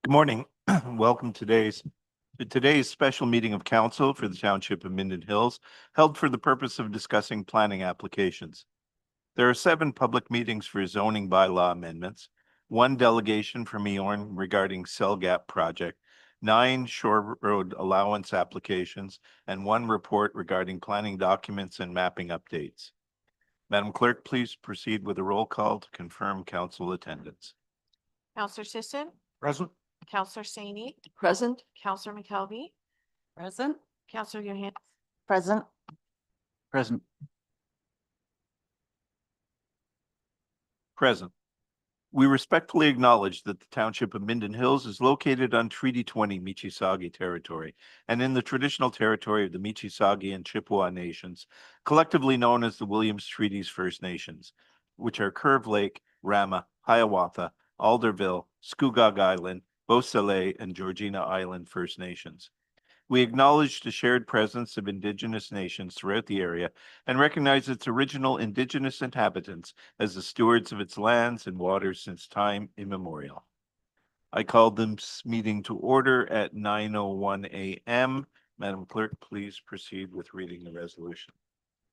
Good morning. Welcome to today's special meeting of council for the Township of Minden Hills, held for the purpose of discussing planning applications. There are 7 public meetings for zoning bylaw amendments, 1 delegation from ON regarding cell gap project, 9 shore road allowance applications, and 1 report regarding planning documents and mapping updates. Madam Clerk, please proceed with a roll call to confirm council attendance. Counselor Sisson, Present. Counselor Saney, Present. Counselor McKelvey, Present. Counselor Johansson, Present. Present. Present. We respectfully acknowledge that the Township of Minden Hills is located on Treaty 20 Michisagi territory and in the traditional territory of the Michisagi and Chippewa nations, collectively known as the Williams Treaties First Nations, which are Curve Lake, Rama, Hiawatha, Alderville, Scugog Island, Beausoleil, and Georgina Island First Nations. We acknowledge the shared presence of Indigenous nations throughout the area and recognize its original Indigenous inhabitants as the stewards of its lands and waters since time immemorial. I called this meeting to order at 9:01 a.m. Madam Clerk, please proceed with reading the resolution.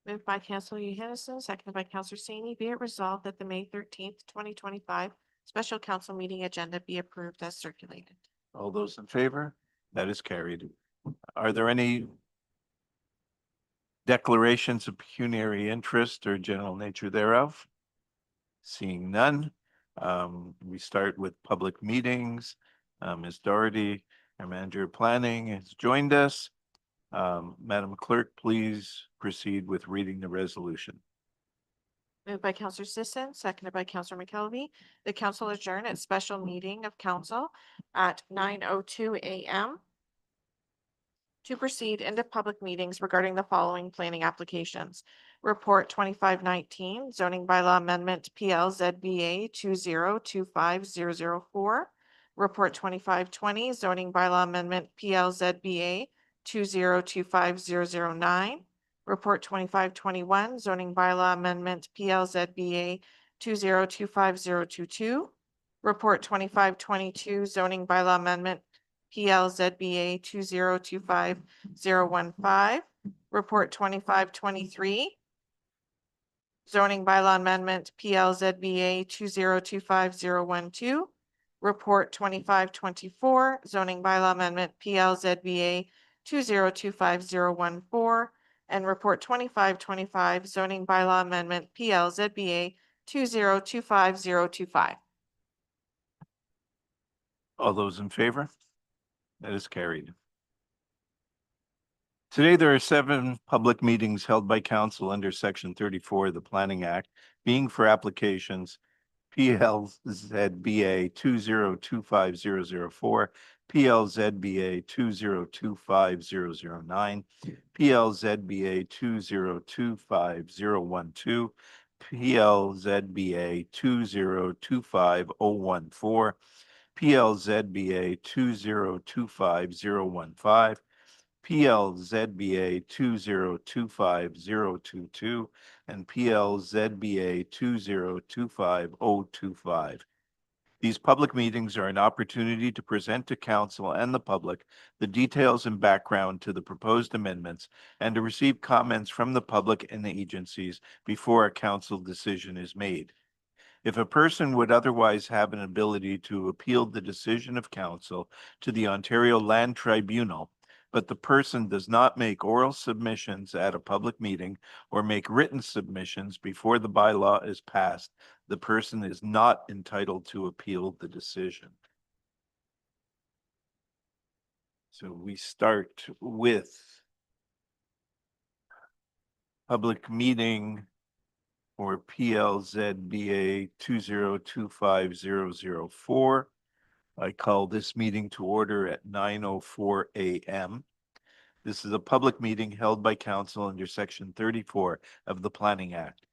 moved by Counselor Johansson, seconded by Counselor Saney. Be it resolved that the May 13th, 2025 special council meeting agenda be approved as circulated. All those in favor? That is carried. Are there any declarations of pecuniary interest or general nature thereof? Seeing none, we start with public meetings. Ms. Doherty, our manager of planning, has joined us. Madam Clerk, please proceed with reading the resolution. Moved by Counselor Sisson, seconded by Counselor McKelvey. The council adjourn its special meeting of council at 9:02 a.m. to proceed into public meetings regarding the following planning applications. Report 2519, zoning bylaw amendment PLZBA 2025004. Report 2520, zoning bylaw amendment PLZBA 2025009. Report 2521, zoning bylaw amendment PLZBA 2025022. Report 2522, zoning bylaw amendment PLZBA 2025015. Report 2523, zoning bylaw amendment PLZBA 2025012. Report 2524, zoning bylaw amendment PLZBA 2025014. And report 2525, zoning bylaw amendment PLZBA 2025025. All those in favor? That is carried. Today, there are 7 public meetings held by council under Section 34 of the Planning Act, being for applications PLZBA 2025004, PLZBA 2025009, PLZBA 2025012, PLZBA 2025014, PLZBA 2025015, PLZBA 2025022, and PLZBA 2025025. These public meetings are an opportunity to present to council and the public the details and background to the proposed amendments and to receive comments from the public and the agencies before a council decision is made. If a person would otherwise have an ability to appeal the decision of council to the Ontario Land Tribunal, but the person does not make oral submissions at a public meeting or make written submissions before the bylaw is passed, the person is not entitled to appeal the decision. So we start with public meeting for PLZBA 2025004. I call this meeting to order at 9:04 a.m. This is a public meeting held by council under Section 34 of the Planning Act.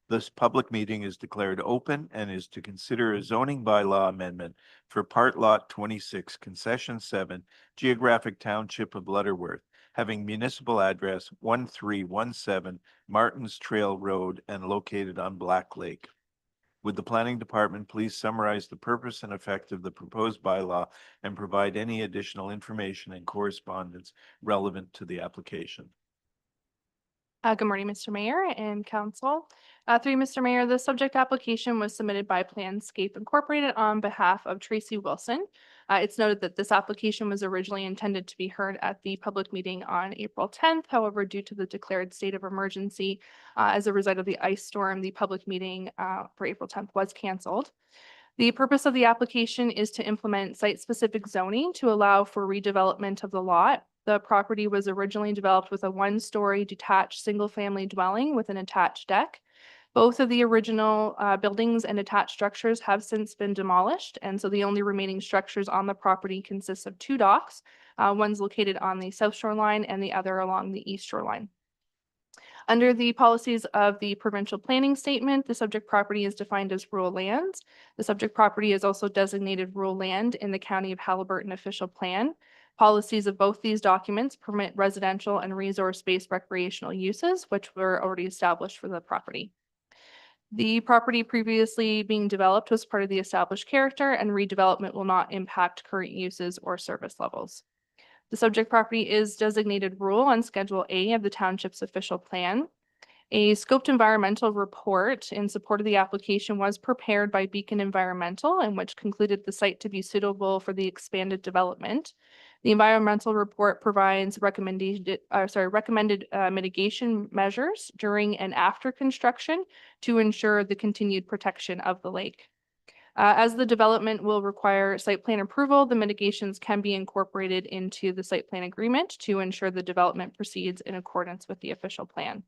This public meeting is declared open and is to consider a zoning bylaw amendment for Part Lot 26, Concession 7, Geographic Township of Lutterworth, having municipal address 1317 Martins Trail Road and located on Black Lake. Would the planning department please summarize the purpose and effect of the proposed bylaw and provide any additional information and correspondence relevant to the application? Good morning, Mr. Mayor and Council. Through you, Mr. Mayor, the subject application was submitted by Planscape Incorporated on behalf of Tracy Wilson. It's noted that this application was originally intended to be heard at the public meeting on April 10th. However, due to the declared state of emergency as a result of the ice storm, the public meeting for April 10th was canceled. The purpose of the application is to implement site-specific zoning to allow for redevelopment of the lot. The property was originally developed with a one-story detached single-family dwelling with an attached deck. Both of the original buildings and attached structures have since been demolished, and so the only remaining structures on the property consist of two docks. One's located on the south shoreline and the other along the east shoreline. Under the policies of the provincial planning statement, the subject property is defined as rural lands. The subject property is also designated rural land in the County of Haliburton official plan. Policies of both these documents permit residential and resource-based recreational uses, which were already established for the property. The property previously being developed was part of the established character, and redevelopment will not impact current uses or service levels. The subject property is designated rural on Schedule A of the township's official plan. A scoped environmental report in support of the application was prepared by Beacon Environmental, and which concluded the site to be suitable for the expanded development. The environmental report provides recommended mitigation measures during and after construction to ensure the continued protection of the lake. As the development will require site plan approval, the mitigations can be incorporated into the site plan agreement to ensure the development proceeds in accordance with the official plan.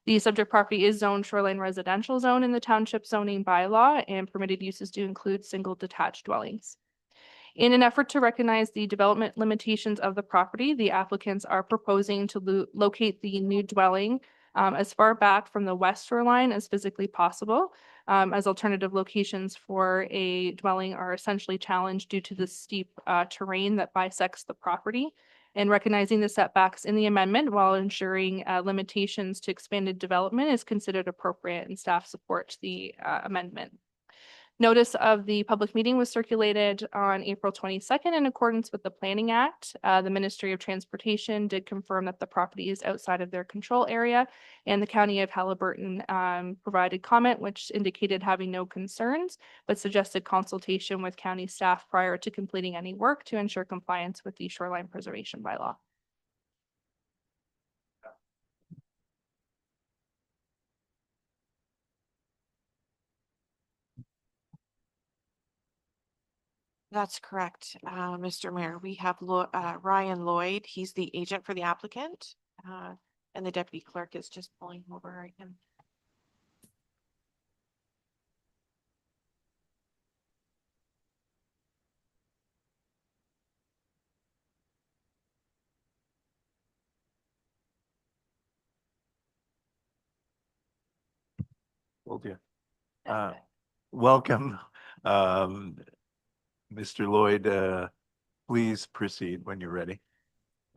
The subject property is zoned shoreline residential zone in the township zoning bylaw, and permitted uses do include single detached dwellings. In an effort to recognize the development limitations of the property, the applicants are proposing to locate the new dwelling as far back from the west shoreline as physically possible, as alternative locations for a dwelling are essentially challenged due to the steep terrain that bisects the property. And recognizing the setbacks in the amendment while ensuring limitations to expanded development is considered appropriate, and staff supports the amendment. Notice of the public meeting was circulated on April 22nd in accordance with the Planning Act. The Ministry of Transportation did confirm that the property is outside of their control area, and the County of Haliburton provided comment which indicated having no concerns, but suggested consultation with county staff prior to completing any work to ensure compliance with the shoreline preservation bylaw. That's correct, Mr. Mayor. We have Ryan Lloyd. He's the agent for the applicant, and the deputy clerk is just pulling over right now. Well, dear. Welcome, Mr. Lloyd. Please proceed when you're ready.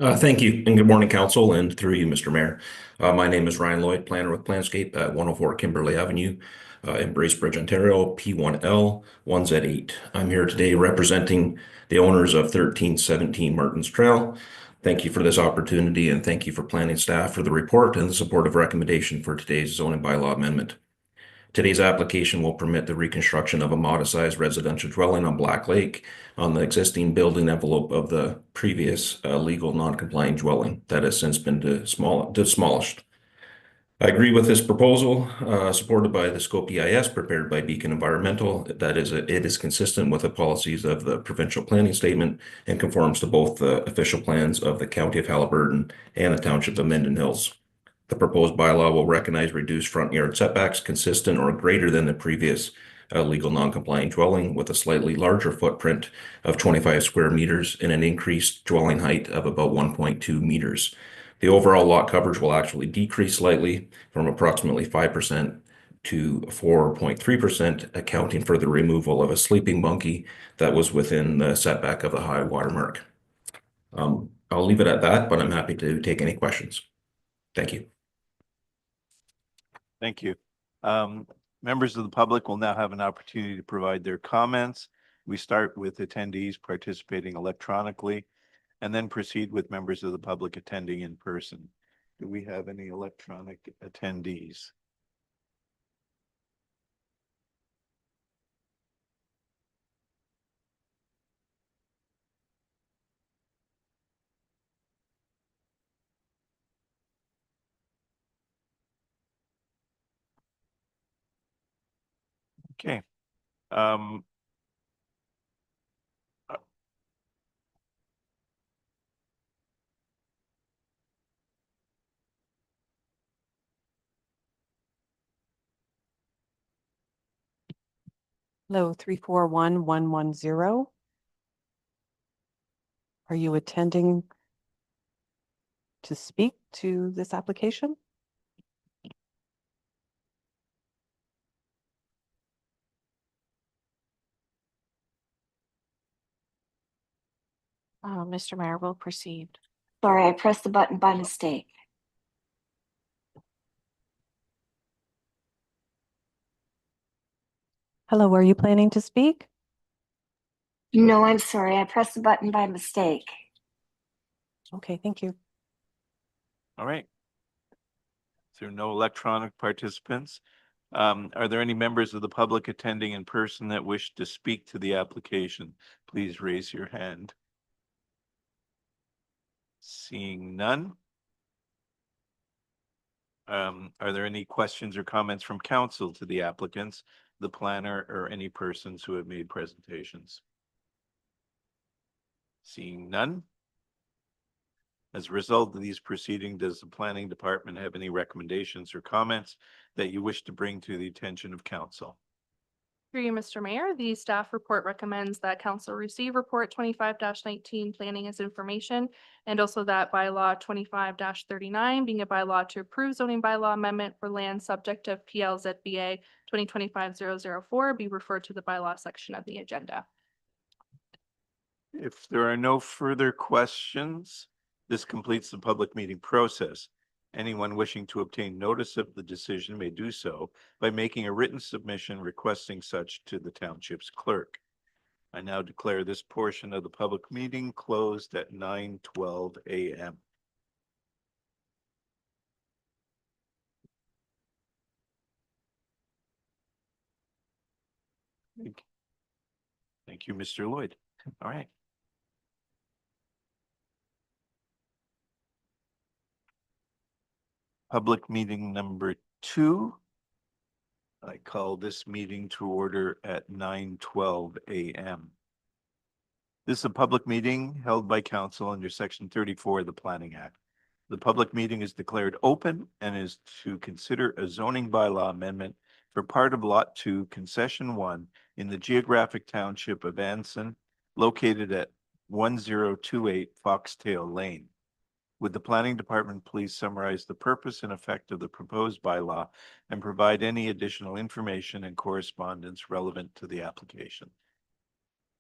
Thank you, and good morning, Council, and through you, Mr. Mayor. My name is Ryan Lloyd, planner with Planscape at 104 Kimberley Avenue, in Bracebridge, Ontario, P1L 1Z8. I'm here today representing the owners of 1317 Martins Trail. Thank you for this opportunity, and thank you for planning staff for the report and the supportive recommendation for today's zoning bylaw amendment. Today's application will permit the reconstruction of a modest-sized residential dwelling on Black Lake on the existing building envelope of the previous legal non-compliant dwelling that has since been demolished. I agree with this proposal, supported by the Scope EIS prepared by Beacon Environmental. That is, it is consistent with the policies of the provincial planning statement and conforms to both the official plans of the County of Haliburton and the Township of Minden Hills. The proposed bylaw will recognize reduced front yard setbacks consistent or greater than the previous legal non-compliant dwelling, with a slightly larger footprint of 25 square meters and an increased dwelling height of about 1.2 meters. The overall lot coverage will actually decrease slightly from approximately 5% to 4.3%, accounting for the removal of a sleeping bunkie that was within the setback of the high water mark. I'll leave it at that, but I'm happy to take any questions. Thank you. Thank you. Members of the public will now have an opportunity to provide their comments. We start with attendees participating electronically and then proceed with members of the public attending in person. Do we have any electronic attendees? Okay. Um, Hello, 341-110. Are you attending to speak to this application? Mr. Mayor, we'll proceed. Sorry, I pressed the button by mistake. Hello, are you planning to speak? No, I'm sorry, I pressed the button by mistake. Okay, thank you. all right. Is there no electronic participants? Are there any members of the public attending in person that wish to speak to the application? Please raise your hand. Seeing none. Are there any questions or comments from council to the applicants, the planner, or any persons who have made presentations? Seeing none. As a result of these proceedings, does the planning department have any recommendations or comments that you wish to bring to the attention of council? Through you, Mr. Mayor, the staff report recommends that council receive report 25-19 planning as information, and also that bylaw 25-39 being a bylaw to approve zoning bylaw amendment for land subject of PLZBA 2025-004 be referred to the bylaw section of the agenda. If there are no further questions, this completes the public meeting process. Anyone wishing to obtain notice of the decision may do so by making a written submission requesting such to the township's clerk. I now declare this portion of the public meeting closed at 9:12 a.m. Thank you, Mr. Lloyd. All right. Public meeting number 2. I call this meeting to order at 9:12 a.m. This is a public meeting held by council under section 34 of the Planning Act. The public meeting is declared open and is to consider a zoning bylaw amendment for part of Lot 2, Concession 1 in the geographic township of Anson, located at 1028 Foxtail Lane. Would the planning department please summarize the purpose and effect of the proposed bylaw and provide any additional information and correspondence relevant to the application?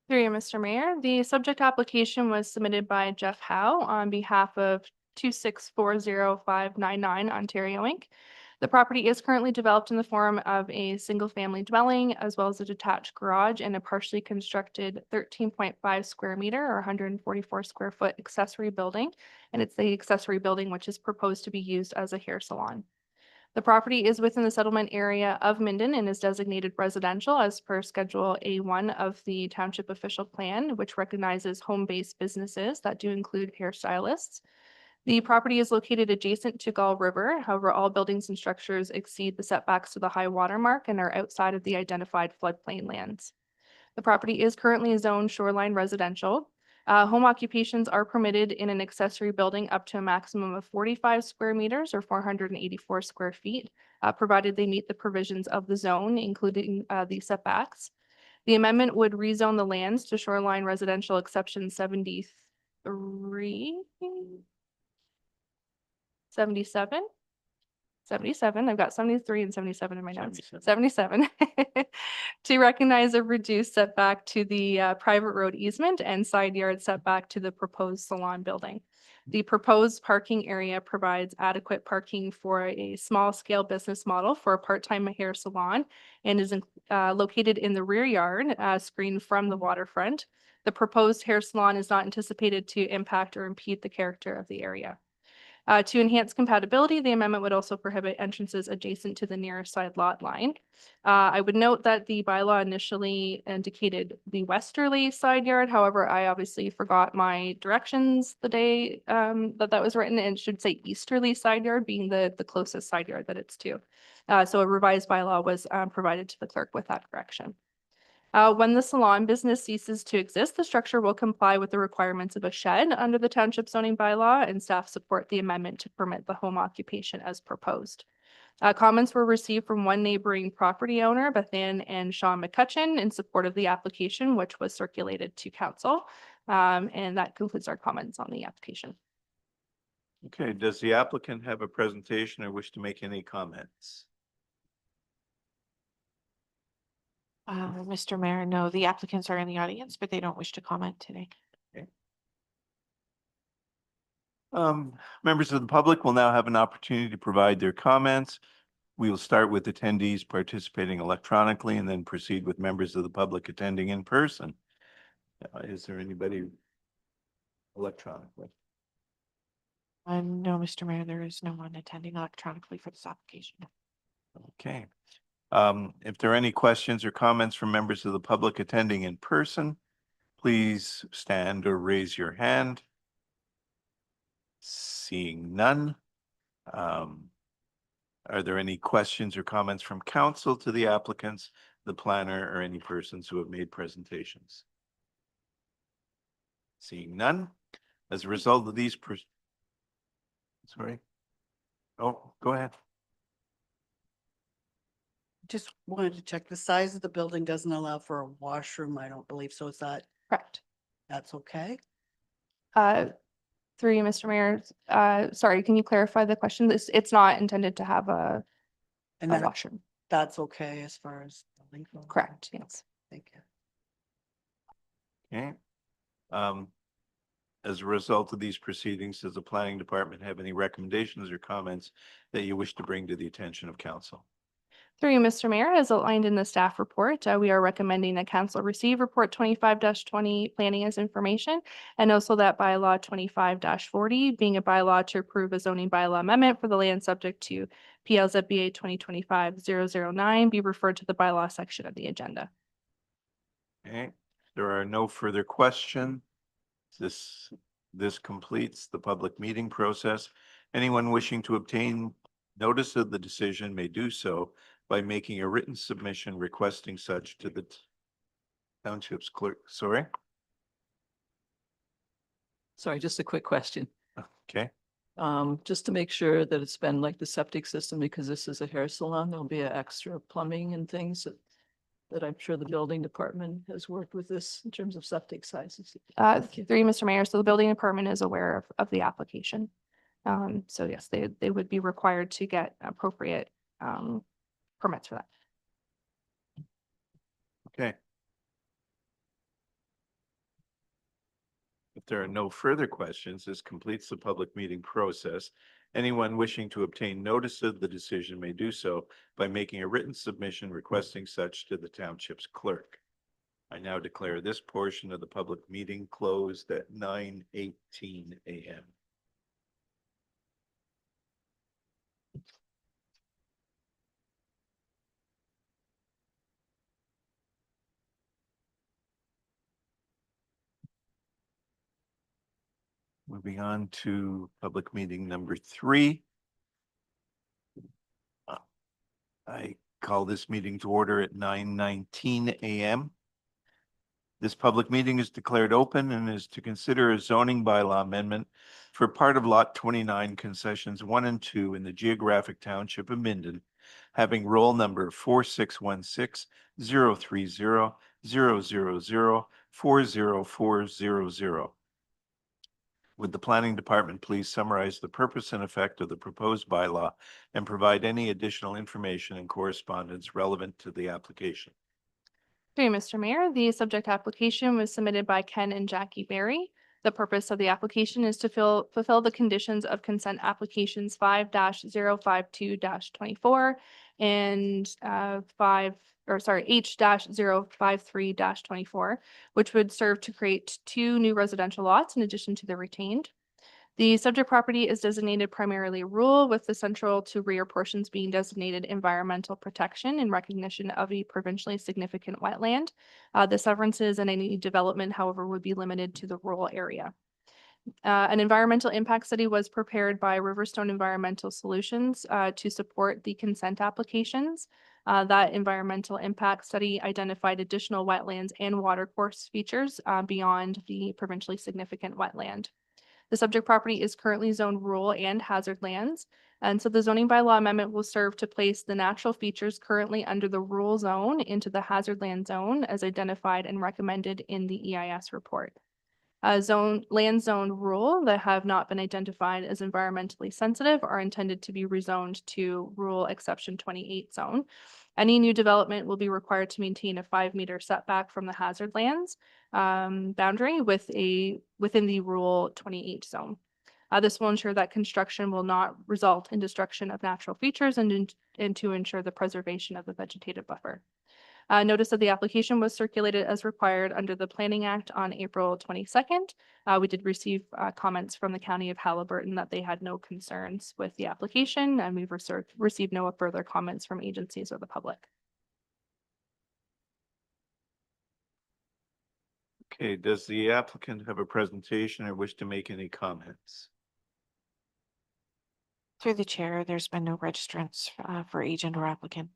Through you, Mr. Mayor, the subject application was submitted by Jeff Howe on behalf of 2640599 Ontario Inc. The property is currently developed in the form of a single-family dwelling as well as a detached garage and a partially constructed 13.5 square meter or 144 square foot accessory building. And it's the accessory building which is proposed to be used as a hair salon. The property is within the settlement area of Minden and is designated residential as per Schedule A1 of the Township Official Plan, which recognizes home-based businesses that do include hairstylists. The property is located adjacent to Gull River. However, all buildings and structures exceed the setbacks to the high water mark and are outside of the identified floodplain lands. The property is currently zoned shoreline residential. Home occupations are permitted in an accessory building up to a maximum of 45 square meters or 484 square feet, provided they meet the provisions of the zone, including the setbacks. The amendment would rezone the lands to shoreline residential exception 73, 77, 77. I've got 73 and 77 in my notes. 77. 77. To recognize a reduced setback to the private road easement and side yard setback to the proposed salon building. The proposed parking area provides adequate parking for a small scale business model for a part-time hair salon and is located in the rear yard, screened from the waterfront. The proposed hair salon is not anticipated to impact or impede the character of the area. To enhance compatibility, the amendment would also prohibit entrances adjacent to the near side lot line. I would note that the bylaw initially indicated the westerly side yard. However, I obviously forgot my directions the day that was written, and it should say easterly side yard, being the closest side yard that it's to. So a revised bylaw was provided to the clerk with that correction. When the salon business ceases to exist, the structure will comply with the requirements of a shed under the township zoning bylaw, and staff support the amendment to permit the home occupation as proposed. Comments were received from one neighboring property owner, Beth Ann and Sean McCutcheon, in support of the application, which was circulated to council. And that concludes our comments on the application. Okay, does the applicant have a presentation or wish to make any comments? Mr. Mayor, no, the applicants are in the audience, but they don't wish to comment today. Members of the public will now have an opportunity to provide their comments. We will start with attendees participating electronically and then proceed with members of the public attending in person. Is there anybody electronically? No, Mr. Mayor, there is no one attending electronically for this application. Okay. If there are any questions or comments from members of the public attending in person, please stand or raise your hand. Seeing none. Are there any questions or comments from council to the applicants, the planner, or any persons who have made presentations? Seeing none. As a result of these sorry. Oh, go ahead. Just wanted to check, the size of the building doesn't allow for a washroom, I don't believe, so is Correct. that's okay? Through you, Mr. Mayor, sorry, can you clarify the question? It's not intended to have a And that, washroom. that's okay as far as building goes? Correct, yes. Thank you. Okay. As a result of these proceedings, does the planning department have any recommendations or comments that you wish to bring to the attention of council? Through you, Mr. Mayor, as outlined in the staff report, we are recommending that council receive report 25-20 planning as information, and also that bylaw 25-40 being a bylaw to approve a zoning bylaw amendment for the land subject to PLZBA 2025-009 be referred to the bylaw section of the agenda. Okay, there are no further questions. This completes the public meeting process. Anyone wishing to obtain notice of the decision may do so by making a written submission requesting such to the township's clerk. Sorry. Sorry, just a quick question. Okay. Just to make sure that it's been like the septic system, because this is a hair salon, there'll be extra plumbing and things that I'm sure the building department has worked with this in terms of septic sizes. Thank you. Through you, Mr. Mayor, so the building department is aware of the application. So yes, they would be required to get appropriate permits for that. Okay. If there are no further questions, this completes the public meeting process. Anyone wishing to obtain notice of the decision may do so by making a written submission requesting such to the township's clerk. I now declare this portion of the public meeting closed at 9:18 a.m. Moving on to public meeting number 3. I call this meeting to order at 9:19 a.m. This public meeting is declared open and is to consider a zoning bylaw amendment for part of Lot 29 concessions 1 and 2 in the geographic township of Minden, having roll number 4616-030-000-40400. Would the planning department please summarize the purpose and effect of the proposed bylaw and provide any additional information and correspondence relevant to the application? Through you, Mr. Mayor, the subject application was submitted by Ken and Jackie Berry. The purpose of the application is to fulfill the conditions of consent applications 5-052-24 and H-053-24, which would serve to create 2 new residential lots in addition to the retained. The subject property is designated primarily rural, with the central to rear portions being designated environmental protection in recognition of a provincially significant wetland. The severances and any development, however, would be limited to the rural area. An environmental impact study was prepared by Riverstone Environmental Solutions to support the consent applications. That environmental impact study identified additional wetlands and watercourse features beyond the provincially significant wetland. The subject property is currently zoned rural and hazard lands, and so the zoning bylaw amendment will serve to place the natural features currently under the rural zone into the hazard land zone as identified and recommended in the EIS report. Land zone rural that have not been identified as environmentally sensitive are intended to be rezoned to rural exception 28 zone. Any new development will be required to maintain a 5-meter setback from the hazard lands boundary within the rural 28 zone. This will ensure that construction will not result in destruction of natural features and to ensure the preservation of the vegetative buffer. Notice of the application was circulated as required under the Planning Act on April 22nd. We did receive comments from the County of Halliburton that they had no concerns with the application, and we've received no further comments from agencies or the public. Okay, does the applicant have a presentation or wish to make any comments? Through the chair, there's been no registrants for agent or applicant.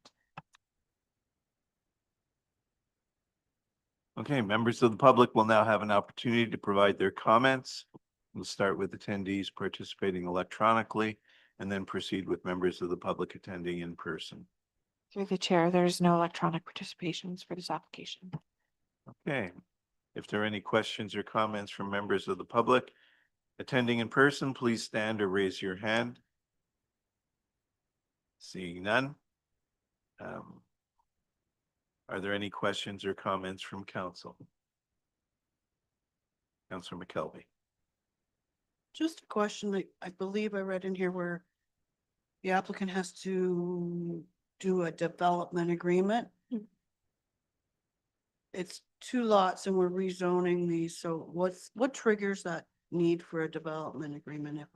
Okay, members of the public will now have an opportunity to provide their comments. We'll start with attendees participating electronically and then proceed with members of the public attending in person. Through the chair, there's no electronic participations for this application. Okay, if there are any questions or comments from members of the public attending in person, please stand or raise your hand. Seeing none. Are there any questions or comments from council? Councilor McKelvey. Just a question, I believe I read in here where the applicant has to do a development agreement. It's 2 lots and we're rezoning these, so what triggers that need for a development agreement if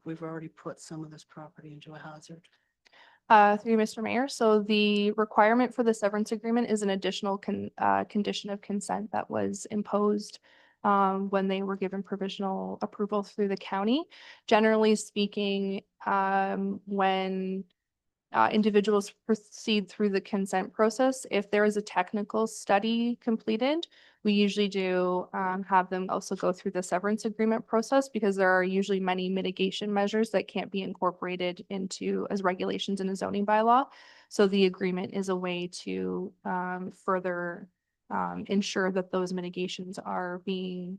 we've already put some of this property into a hazard? Through you, Mr. Mayor, so the requirement for the severance agreement is an additional condition of consent that was imposed when they were given provisional approval through the county. Generally speaking, when individuals proceed through the consent process, if there is a technical study completed, we usually do have them also go through the severance agreement process because there are usually many mitigation measures that can't be incorporated into as regulations in a zoning bylaw. So the agreement is a way to further ensure that those mitigations are being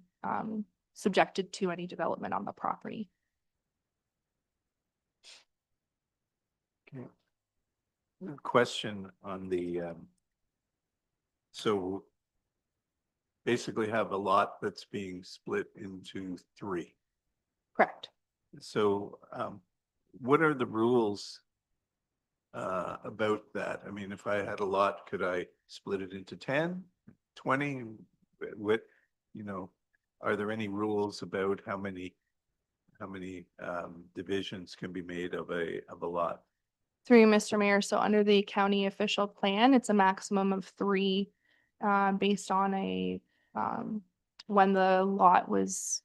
subjected to any development on the property. Okay. Question on the, so basically have a lot that's being split into 3. Correct. So what are the rules about that? I mean, if I had a lot, could I split it into 10, 20? What, are there any rules about how many divisions can be made of a lot? Through you, Mr. Mayor, so under the county official plan, it's a maximum of 3 based on a when the lot was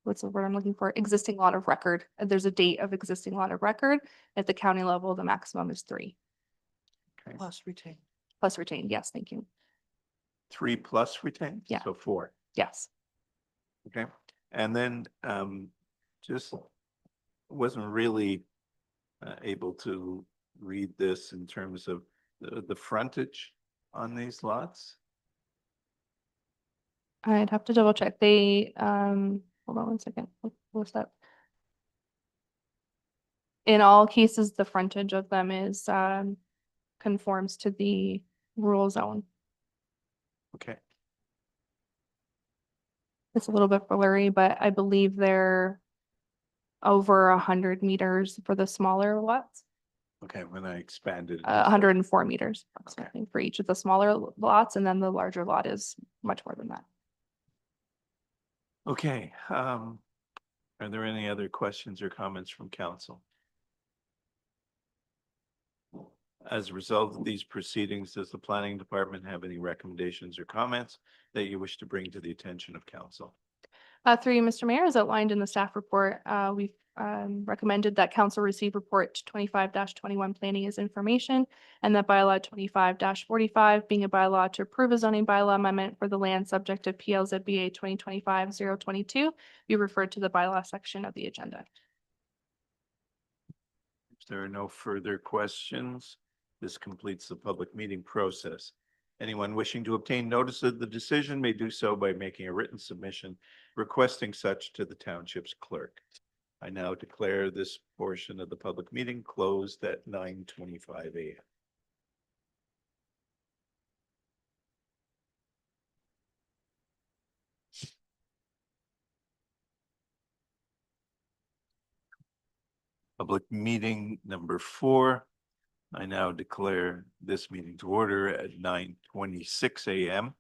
what's the word I'm looking for? Existing lot of record. There's a date of existing lot of record. At the county level, the maximum is 3. Okay. Plus retain. Plus retained. Yes, thank you. 3 plus retained? Yeah. So 4. Yes. Okay. And then just wasn't really able to read this in terms of the frontage on these lots. I'd have to double check. They, hold on one second. What's that? In all cases, the frontage of them is, conforms to the rural zone. Okay, It's a little bit blurry, but I believe they're over 100 meters for the smaller lots. okay, when I expanded. it, 104 meters approximately for each of the smaller lots, and then the larger lot is much more than that. Okay, are there any other questions or comments from council? As a result of these proceedings, does the planning department have any recommendations or comments that you wish to bring to the attention of council? Through you, Mr. Mayor, as outlined in the staff report, we've recommended that council receive report 25-21 planning as information, and that bylaw 25-45 being a bylaw to approve a zoning bylaw amendment for the land subject of PLZBA 2025-022 be referred to the bylaw section of the agenda. If there are no further questions, this completes the public meeting process. Anyone wishing to obtain notice of the decision may do so by making a written submission requesting such to the township's clerk. I now declare this portion of the public meeting closed at 9:25 a.m. Public meeting number 4. I now declare this meeting to order at 9:26 a.m.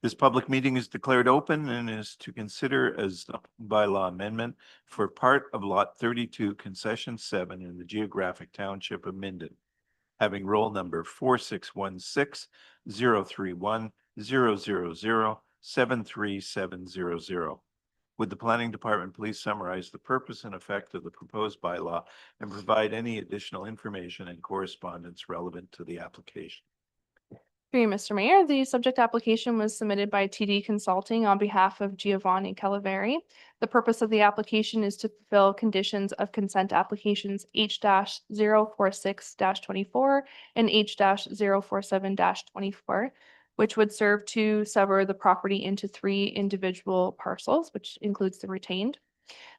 This public meeting is declared open and is to consider as bylaw amendment for part of Lot 32, Concession 7 in the geographic township of Minden, having roll number 4616-031-000-73700. Would the planning department please summarize the purpose and effect of the proposed bylaw and provide any additional information and correspondence relevant to the application? Through you, Mr. Mayor, the subject application was submitted by TD Consulting on behalf of Giovanni Calaveri. The purpose of the application is to fulfill conditions of consent applications H-046-24 and H-047-24, which would serve to sever the property into 3 individual parcels, which includes the retained.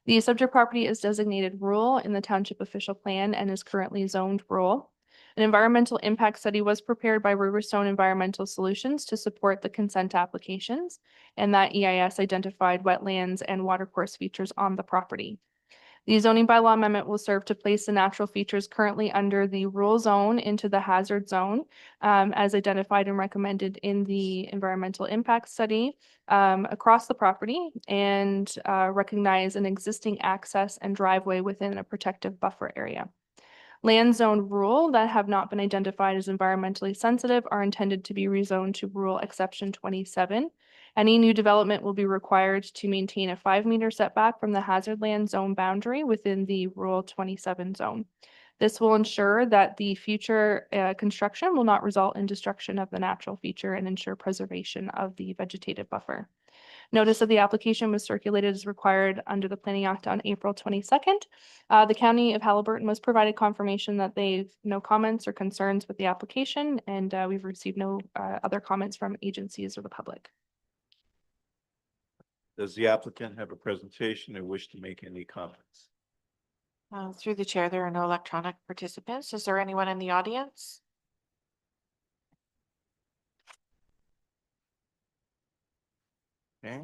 The subject property is designated rural in the township official plan and is currently zoned rural. An environmental impact study was prepared by Riverstone Environmental Solutions to support the consent applications, and that EIS identified wetlands and watercourse features on the property. The zoning bylaw amendment will serve to place the natural features currently under the rural zone into the hazard zone, as identified and recommended in the environmental impact study across the property, and recognize an existing access and driveway within a protective buffer area. Land zone rural that have not been identified as environmentally sensitive are intended to be rezoned to rural exception 27. Any new development will be required to maintain a 5-meter setback from the hazard land zone boundary within the rural 27 zone. This will ensure that the future construction will not result in destruction of the natural feature and ensure preservation of the vegetative buffer. Notice of the application was circulated as required under the Planning Act on April 22nd. The County of Haliburton was provided confirmation that they've no comments or concerns with the application, and we've received no other comments from agencies or the public. Does the applicant have a presentation or wish to make any comments? Through the chair, there are no electronic participants. Is there anyone in the audience? Okay.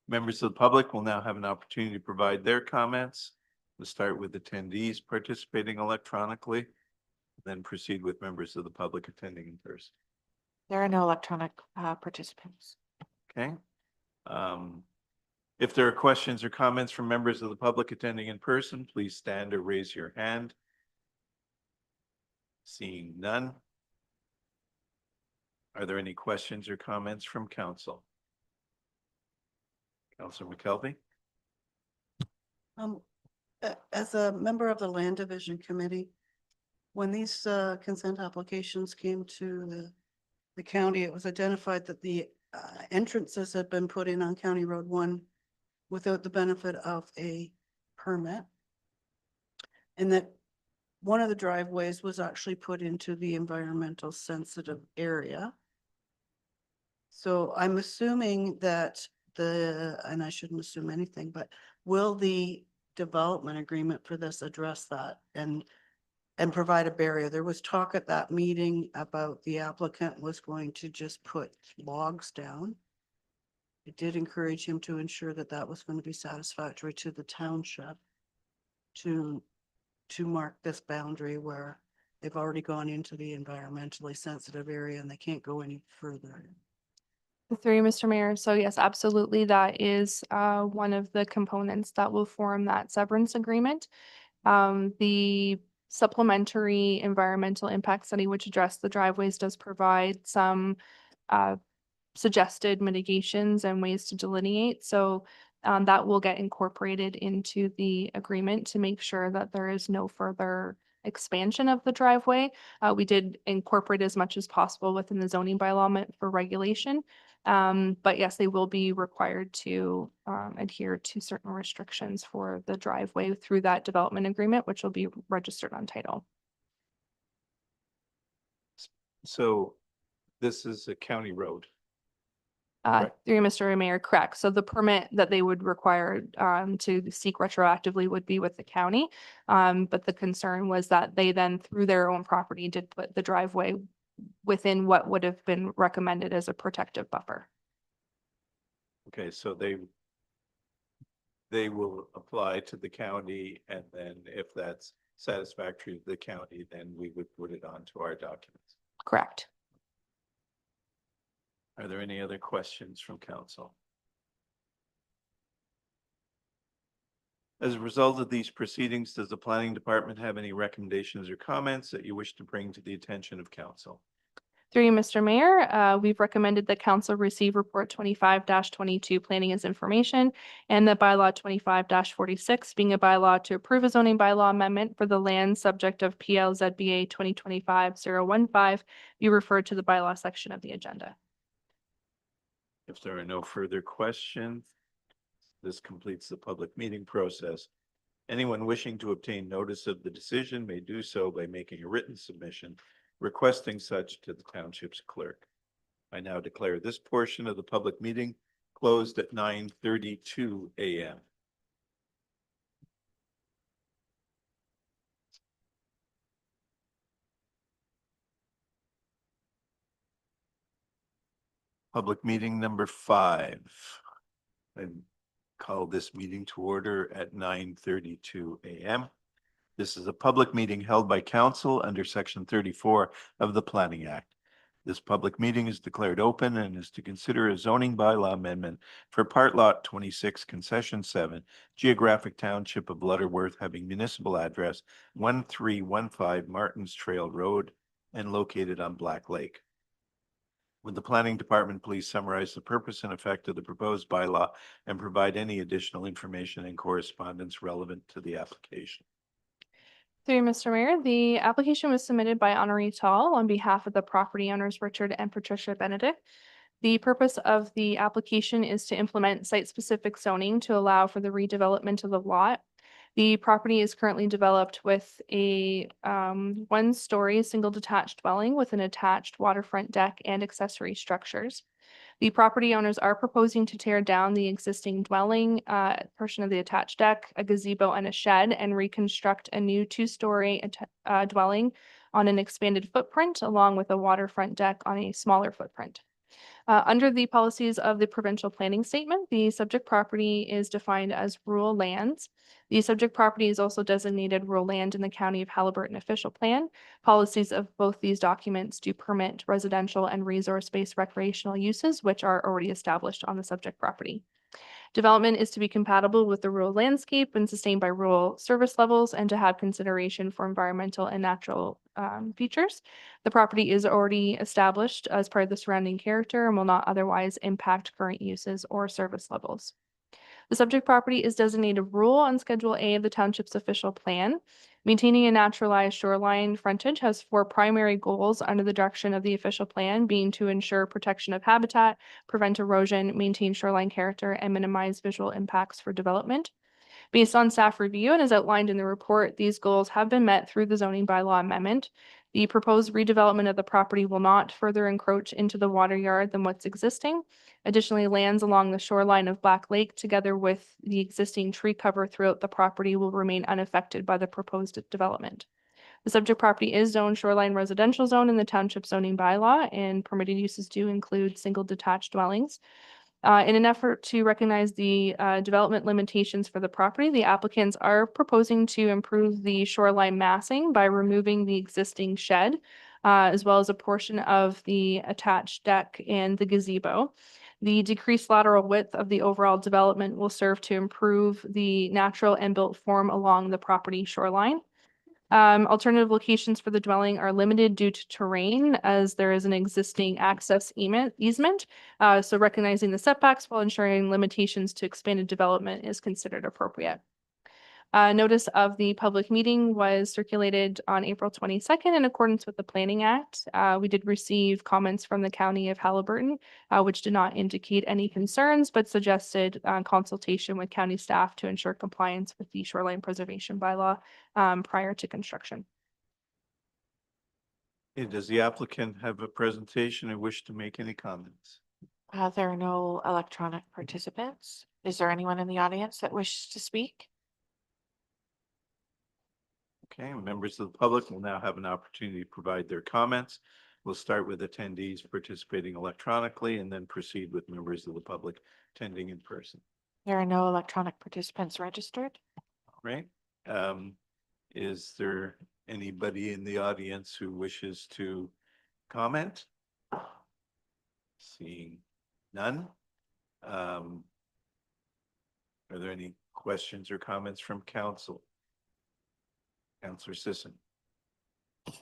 Members of the public will now have an opportunity to provide their comments. We'll start with attendees participating electronically, then proceed with members of the public attending in person. There are no electronic participants. Okay. If there are questions or comments from members of the public attending in person, please stand or raise your hand. Seeing none. Are there any questions or comments from council? Councilor McKelvey? As a member of the Land Division Committee, when these consent applications came to the county, it was identified that the entrances had been put in on County Road 1 without the benefit of a permit. And that one of the driveways was actually put into the environmental sensitive area. So I'm assuming that and I shouldn't assume anything, but will the development agreement for this address that and provide a barrier? There was talk at that meeting about the applicant was going to just put logs down. It did encourage him to ensure that that was going to be satisfactory to the township to mark this boundary where they've already gone into the environmentally sensitive area and they can't go any further. Through Mr. Mayor. So yes, absolutely. That is one of the components that will form that severance agreement. The supplementary environmental impact study, which addressed the driveways, does provide some suggested mitigations and ways to delineate. So that will get incorporated into the agreement to make sure that there is no further expansion of the driveway. We did incorporate as much as possible within the zoning bylaw meant for regulation. But yes, they will be required to adhere to certain restrictions for the driveway through that development agreement, which will be registered on title. So this is a county road. Correct. Through Mr. Mayor, correct. So the permit that they would require to seek retroactively would be with the county. But the concern was that they then, through their own property, did put the driveway within what would have been recommended as a protective buffer. Okay, so they will apply to the county, and then if that's satisfactory to the county, then we would put it onto our documents. Correct. Are there any other questions from council? As a result of these proceedings, does the planning department have any recommendations or comments that you wish to bring to the attention of council? Through you, Mr. Mayor, we've recommended that council receive report 25-22 planning as information and that bylaw 25-46 being a bylaw to approve a zoning bylaw amendment for the land subject of PLZBA 2025-015 be referred to the bylaw section of the agenda. If there are no further questions, this completes the public meeting process. Anyone wishing to obtain notice of the decision may do so by making a written submission requesting such to the township's clerk. I now declare this portion of the public meeting closed at 9:32 a.m. Public meeting number 5. I call this meeting to order at 9:32 a.m. This is a public meeting held by council under section 34 of the Planning Act. This public meeting is declared open and is to consider a zoning bylaw amendment for part lot 26 concession 7, geographic township of Lutterworth, having municipal address 1315 Martins Trail Road and located on Black Lake. Would the planning department please summarize the purpose and effect of the proposed bylaw and provide any additional information and correspondence relevant to the application? Through you, Mr. Mayor, the application was submitted by Honoree Tall on behalf of the property owners Richard and Patricia Benedict. The purpose of the application is to implement site-specific zoning to allow for the redevelopment of the lot. The property is currently developed with a one-story single detached dwelling with an attached waterfront deck and accessory structures. The property owners are proposing to tear down the existing dwelling, portion of the attached deck, a gazebo and a shed, and reconstruct a new two-story dwelling on an expanded footprint along with a waterfront deck on a smaller footprint. Under the policies of the provincial planning statement, the subject property is defined as rural lands. The subject property is also designated rural land in the County of Haliburton official plan. Policies of both these documents do permit residential and resource-based recreational uses, which are already established on the subject property. Development is to be compatible with the rural landscape and sustained by rural service levels and to have consideration for environmental and natural features. The property is already established as part of the surrounding character and will not otherwise impact current uses or service levels. The subject property is designated rural on Schedule A of the township's official plan. Maintaining a naturalized shoreline frontage has 4 primary goals under the direction of the official plan, being to ensure protection of habitat, prevent erosion, maintain shoreline character, and minimize visual impacts for development. Based on staff review and as outlined in the report, these goals have been met through the zoning bylaw amendment. The proposed redevelopment of the property will not further encroach into the water yard than what's existing. Additionally, lands along the shoreline of Black Lake, together with the existing tree cover throughout the property, will remain unaffected by the proposed development. The subject property is zoned shoreline residential zone in the township zoning bylaw, and permitted uses do include single detached dwellings. In an effort to recognize the development limitations for the property, the applicants are proposing to improve the shoreline massing by removing the existing shed, as well as a portion of the attached deck and the gazebo. The decreased lateral width of the overall development will serve to improve the natural and built form along the property shoreline. Alternative locations for the dwelling are limited due to terrain, as there is an existing access easement. So recognizing the setbacks while ensuring limitations to expanded development is considered appropriate. Notice of the public meeting was circulated on April 22nd in accordance with the Planning Act. We did receive comments from the County of Haliburton, which did not indicate any concerns, but suggested consultation with county staff to ensure compliance with the shoreline preservation bylaw prior to construction. Does the applicant have a presentation and wish to make any comments? There are no electronic participants. Is there anyone in the audience that wishes to speak? Okay, members of the public will now have an opportunity to provide their comments. We'll start with attendees participating electronically and then proceed with members of the public attending in person. There are no electronic participants registered. All right. Is there anybody in the audience who wishes to comment? Seeing none. Are there any questions or comments from council? Councilor Sisson.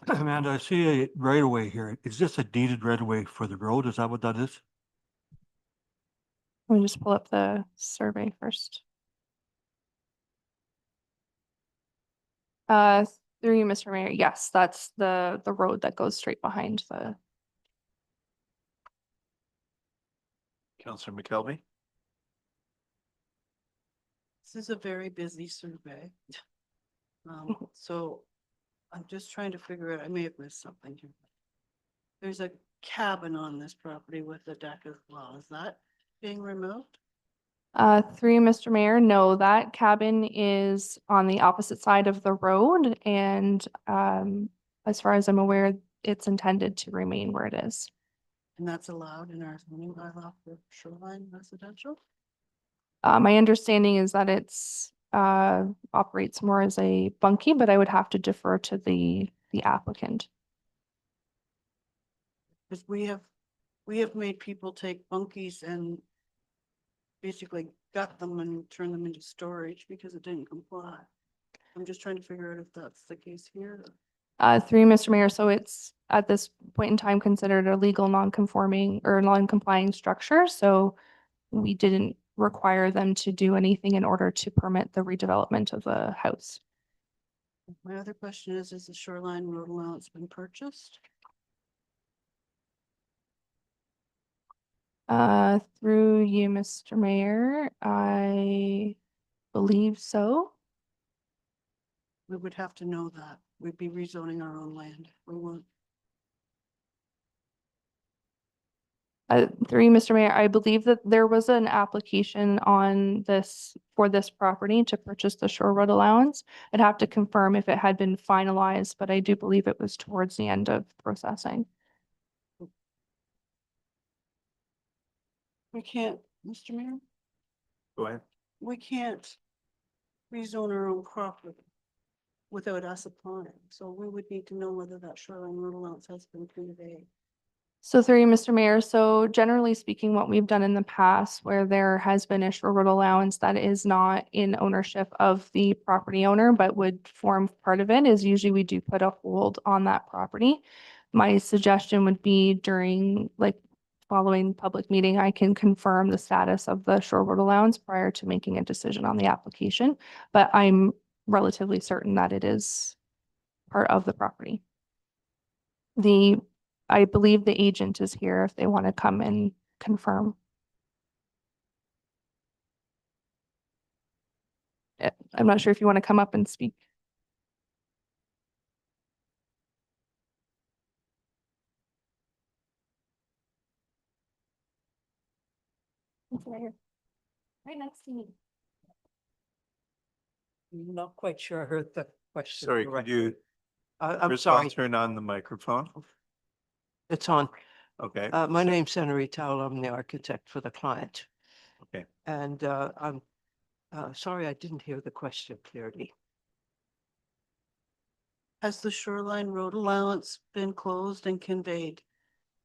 Amanda, I see a right of way here. Is this a deeded right of way for the road? Is that what that is? Let me just pull up the survey first. Through you, Mr. Mayor, yes, that's the road that goes straight behind the. Councilor McKelvey. This is a very busy survey. So I'm just trying to figure out, I may have missed something here. There's a cabin on this property with a deck as well. Is that being removed? Through you, Mr. Mayor, no, that cabin is on the opposite side of the road, and as far as I'm aware, it's intended to remain where it is. And that's allowed in our zoning bylaw for shoreline residential? My understanding is that it's operates more as a bunkie, but I would have to defer to the applicant. Because we have made people take bunkies and basically gut them and turn them into storage because it didn't comply. I'm just trying to figure out if that's the case here. Through you, Mr. Mayor, so it's at this point in time considered a legal non-conforming or non-complying structure, so we didn't require them to do anything in order to permit the redevelopment of the house. My other question is the shoreline road allowance been purchased? Through you, Mr. Mayor, I believe so. We would have to know that. We'd be rezoning our own land. We won't. Through you, Mr. Mayor, I believe that there was an application on this for this property to purchase the shore road allowance. I'd have to confirm if it had been finalized, but I do believe it was towards the end of processing. We can't, Mr. Mayor, Go ahead. we can't rezone our own property without us applying. So we would need to know whether that shoreline road allowance has been conveyed. So through you, Mr. Mayor, so generally speaking, what we've done in the past where there has been a shore road allowance that is not in ownership of the property owner, but would form part of it, is usually we do put a hold on that property. My suggestion would be during following public meeting, I can confirm the status of the shore road allowance prior to making a decision on the application, but I'm relatively certain that it is part of the property. I believe the agent is here if they want to come and confirm. I'm not sure if you want to come up and speak. Right next to me. I'm not quite sure I heard the question. Sorry, could correctly. you I'm first of all sorry, turn on the microphone? it's on. Okay. My name's Henry Towle. I'm the architect for the client. Okay. And I'm sorry, I didn't hear the question clearly. Has the shoreline road allowance been closed and conveyed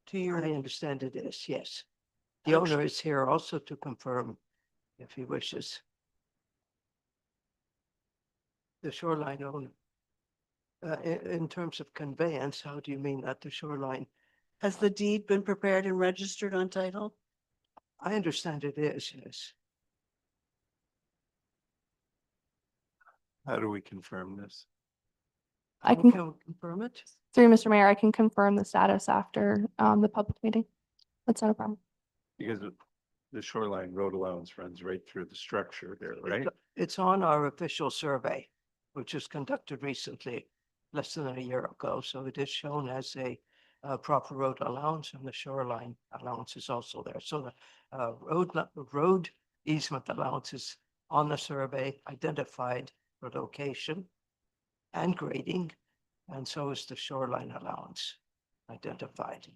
to your? I understand it is, yes. The Actu- owner is here also to confirm if he wishes. The shoreline owner. In terms of conveyance, how do you mean that the shoreline? Has the deed been prepared and registered on title? I understand it is, yes. How do we confirm this? I How can, we confirm it? through Mr. Mayor, I can confirm the status after the public meeting. That's not a problem. Because the shoreline road allowance runs right through the structure there, right? It's on our official survey, which was conducted recently, less than a year ago. So it is shown as a proper road allowance, and the shoreline allowance is also there. So the road easement allowance is on the survey, identified for location and grading, and so is the shoreline allowance identified.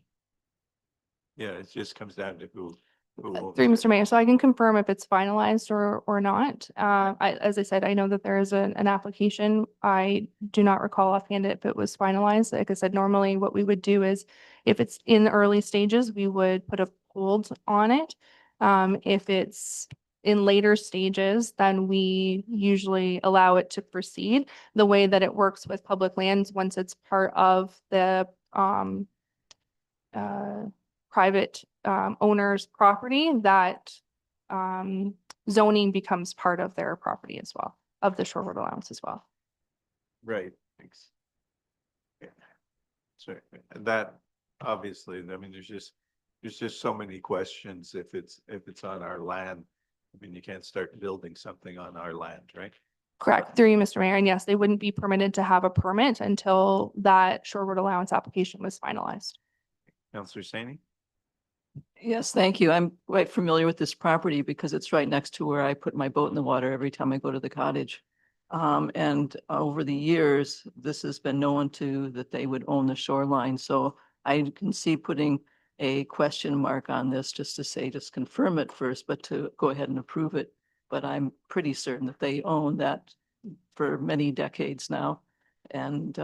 Yeah, it just comes down to who owns Through it. Mr. Mayor, so I can confirm if it's finalized or not. As I said, I know that there is an application. I do not recall offhand if it was finalized. Like I said, normally what we would do is if it's in the early stages, we would put a hold on it. If it's in later stages, then we usually allow it to proceed. The way that it works with public lands, once it's part of the private owner's property, that zoning becomes part of their property as well, of the shore road allowance as well. Right, thanks. Yeah. So that, obviously, I mean, there's just so many questions if it's on our land. I mean, you can't start building something on our land, right? Correct, through you, Mr. Mayor. And yes, they wouldn't be permitted to have a permit until that shore road allowance application was finalized. Counselor Saney? Yes, thank you. I'm quite familiar with this property because it's right next to where I put my boat in the water every time I go to the cottage. And over the years, this has been known to that they would own the shoreline. So I can see putting a question mark on this just to say, just confirm it first, but to go ahead and approve it. But I'm pretty certain that they own that for many decades now. And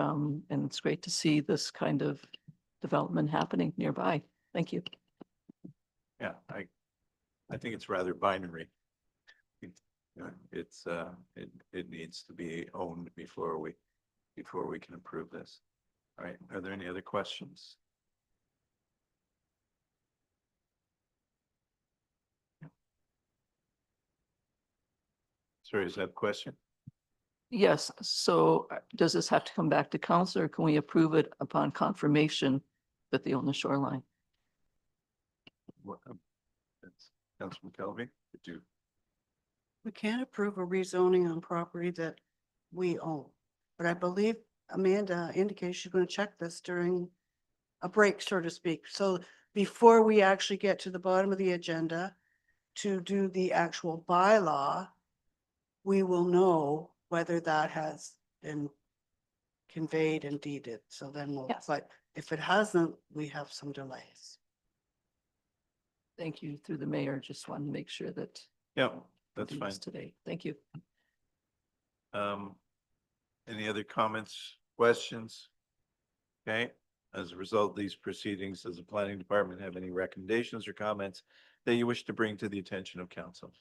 it's great to see this kind of development happening nearby. Thank you. Yeah, I think it's rather binary. It's it needs to be owned before we can approve this. All right, are there any other questions? Sorry, is that a question? Yes, so does this have to come back to council, or can we approve it upon confirmation that they own the shoreline? That's Councilman McKelvey, did you? We can't approve a rezoning on property that we own. But I believe Amanda indicates she's going to check this during a break, so to speak. So before we actually get to the bottom of the agenda to do the actual bylaw, we will know whether that has been conveyed and deeded. So then we'll, Yes. but if it hasn't, we have some delays. Thank you, through the mayor. Just wanted to make sure that. Yeah, that's do fine. this today. Thank you. Any other comments, questions? Okay, as a result of these proceedings, does the planning department have any recommendations or comments that you wish to bring to the attention of council?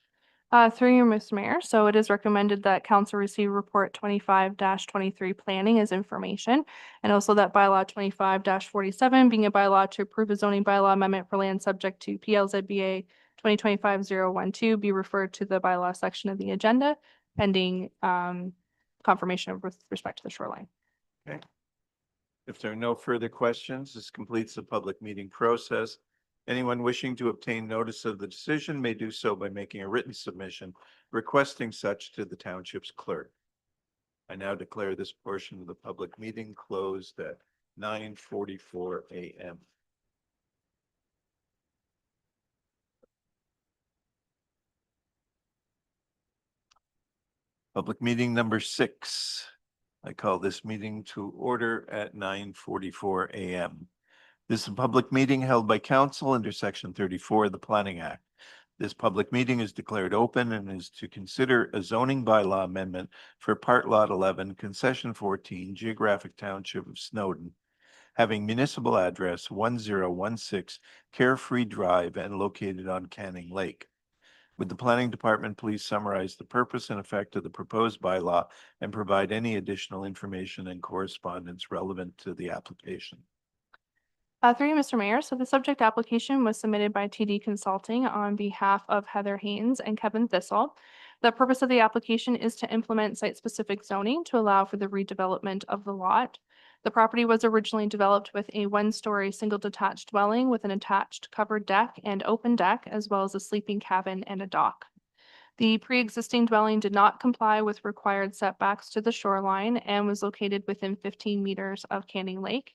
Through you, Mr. Mayor. So it is recommended that council receive report 25-23 planning as information. And also that bylaw 25-47 being a bylaw to approve a zoning bylaw amendment for land subject to PLZBA 2025-012 be referred to the bylaw section of the agenda pending confirmation with respect to the shoreline. Okay. If there are no further questions, this completes the public meeting process. Anyone wishing to obtain notice of the decision may do so by making a written submission requesting such to the township's clerk. I now declare this portion of the public meeting closed at 9:44 a.m. Public meeting number 6. I call this meeting to order at 9:44 a.m. This is a public meeting held by council under section 34 of the Planning Act. This public meeting is declared open and is to consider a zoning bylaw amendment for Part Lot 11, Concession 14, Geographic Township of Snowden, having municipal address 1016 Carefree Drive and located on Canning Lake. Would the planning department please summarize the purpose and effect of the proposed bylaw and provide any additional information and correspondence relevant to the application? Through you, Mr. Mayor. So the subject application was submitted by TD Consulting on behalf of Heather Haynes and Kevin Thistle. The purpose of the application is to implement site-specific zoning to allow for the redevelopment of the lot. The property was originally developed with a one-story single detached dwelling with an attached covered deck and open deck, as well as a sleeping cabin and a dock. The pre-existing dwelling did not comply with required setbacks to the shoreline and was located within 15 meters of Canning Lake.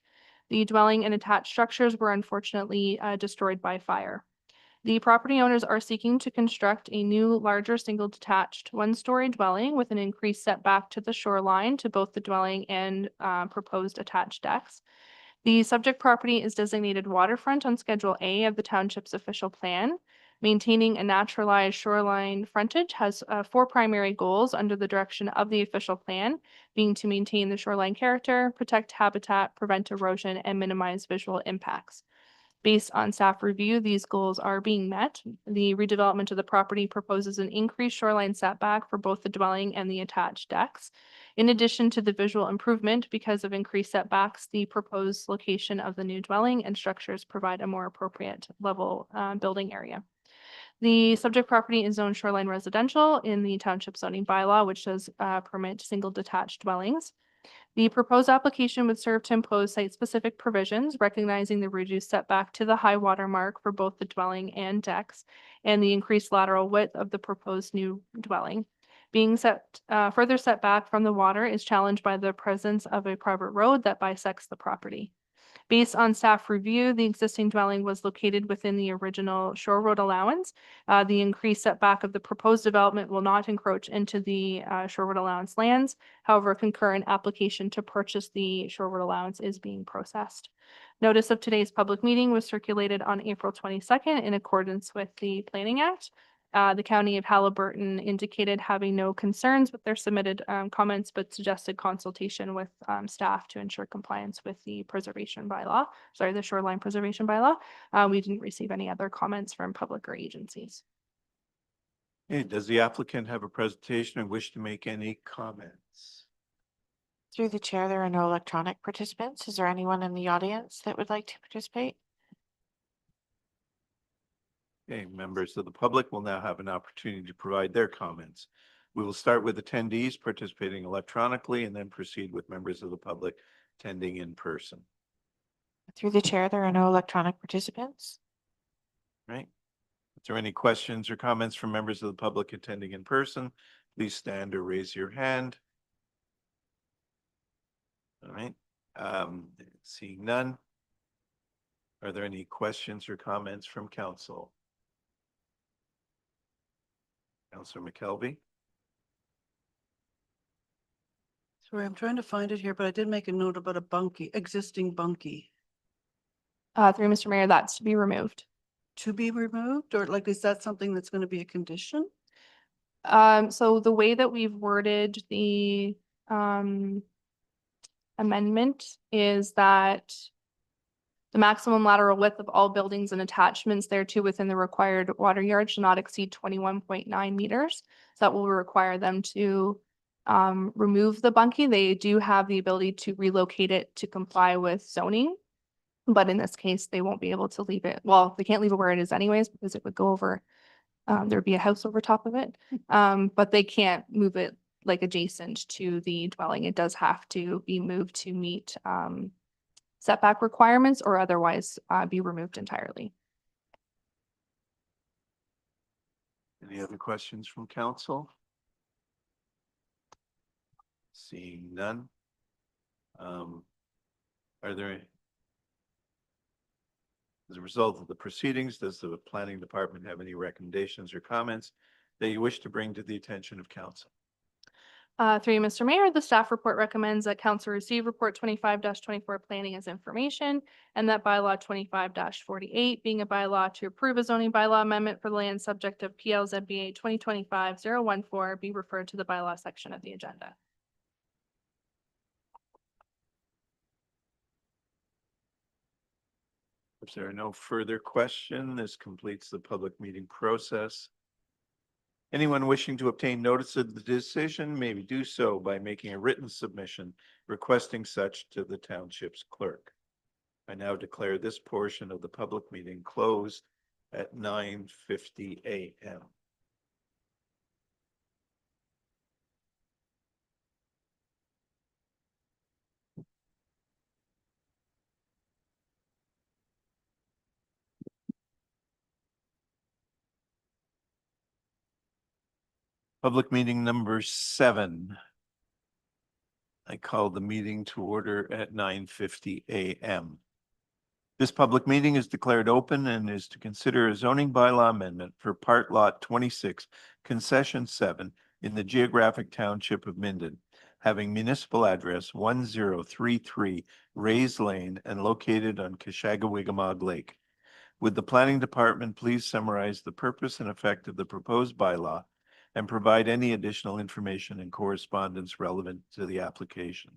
The dwelling and attached structures were unfortunately destroyed by fire. The property owners are seeking to construct a new, larger, single detached one-story dwelling with an increased setback to the shoreline to both the dwelling and proposed attached decks. The subject property is designated waterfront on Schedule A of the township's official plan. Maintaining a naturalized shoreline frontage has 4 primary goals under the direction of the official plan, being to maintain the shoreline character, protect habitat, prevent erosion, and minimize visual impacts. Based on staff review, these goals are being met. The redevelopment of the property proposes an increased shoreline setback for both the dwelling and the attached decks. In addition to the visual improvement, because of increased setbacks, the proposed location of the new dwelling and structures provide a more appropriate level building area. The subject property is zoned shoreline residential in the township zoning bylaw, which does permit single detached dwellings. The proposed application would serve to impose site-specific provisions, recognizing the reduced setback to the high water mark for both the dwelling and decks, and the increased lateral width of the proposed new dwelling. Being further set back from the water is challenged by the presence of a private road that bisects the property. Based on staff review, the existing dwelling was located within the original shore road allowance. The increased setback of the proposed development will not encroach into the shore road allowance lands. However, a concurrent application to purchase the shore road allowance is being processed. Notice of today's public meeting was circulated on April 22nd in accordance with the Planning Act. The County of Halliburton indicated having no concerns with their submitted comments, but suggested consultation with staff to ensure compliance with the the shoreline preservation bylaw. We didn't receive any other comments from public or agencies. Hey, does the applicant have a presentation and wish to make any comments? Through the chair, there are no electronic participants. Is there anyone in the audience that would like to participate? Okay, members of the public will now have an opportunity to provide their comments. We will start with attendees participating electronically and then proceed with members of the public attending in person. Through the chair, there are no electronic participants. Right? If there are any questions or comments from members of the public attending in person, please stand or raise your hand. All right. Seeing none. Are there any questions or comments from council? Councilor McKelvey? Sorry, I'm trying to find it here, but I did make a note about a bunkie, existing bunkie. Through Mr. Mayor, that's to be removed. To be removed, or like, is that something that's going to be a condition? So the way that we've worded the amendment is that the maximum lateral width of all buildings and attachments thereto within the required water yard should not exceed 21.9 meters. So that will require them to remove the bunkie. They do have the ability to relocate it to comply with zoning. But in this case, they won't be able to leave it. Well, they can't leave it where it is anyways, because it would go over, there'd be a house over top of it. But they can't move it like adjacent to the dwelling. It does have to be moved to meet setback requirements or otherwise be removed entirely. Any other questions from council? Seeing none. Are there? As a result of the proceedings, does the planning department have any recommendations or comments that you wish to bring to the attention of council? Through you, Mr. Mayor, the staff report recommends that council receive report 25-24 planning as information, and that bylaw 25-48 being a bylaw to approve a zoning bylaw amendment for the land subject of PLZBA 2025-014 be referred to the bylaw section of the agenda. If there are no further questions, this completes the public meeting process. Anyone wishing to obtain notice of the decision may do so by making a written submission requesting such to the township's clerk. I now declare this portion of the public meeting closed at 9:50 a.m. Public meeting number 7. I call the meeting to order at 9:50 a.m. This public meeting is declared open and is to consider a zoning bylaw amendment for part lot 26, concession 7 in the geographic township of Minden, having municipal address 1033 Rays Lane and located on Kashagawigamog Lake. Would the planning department please summarize the purpose and effect of the proposed bylaw and provide any additional information and correspondence relevant to the application?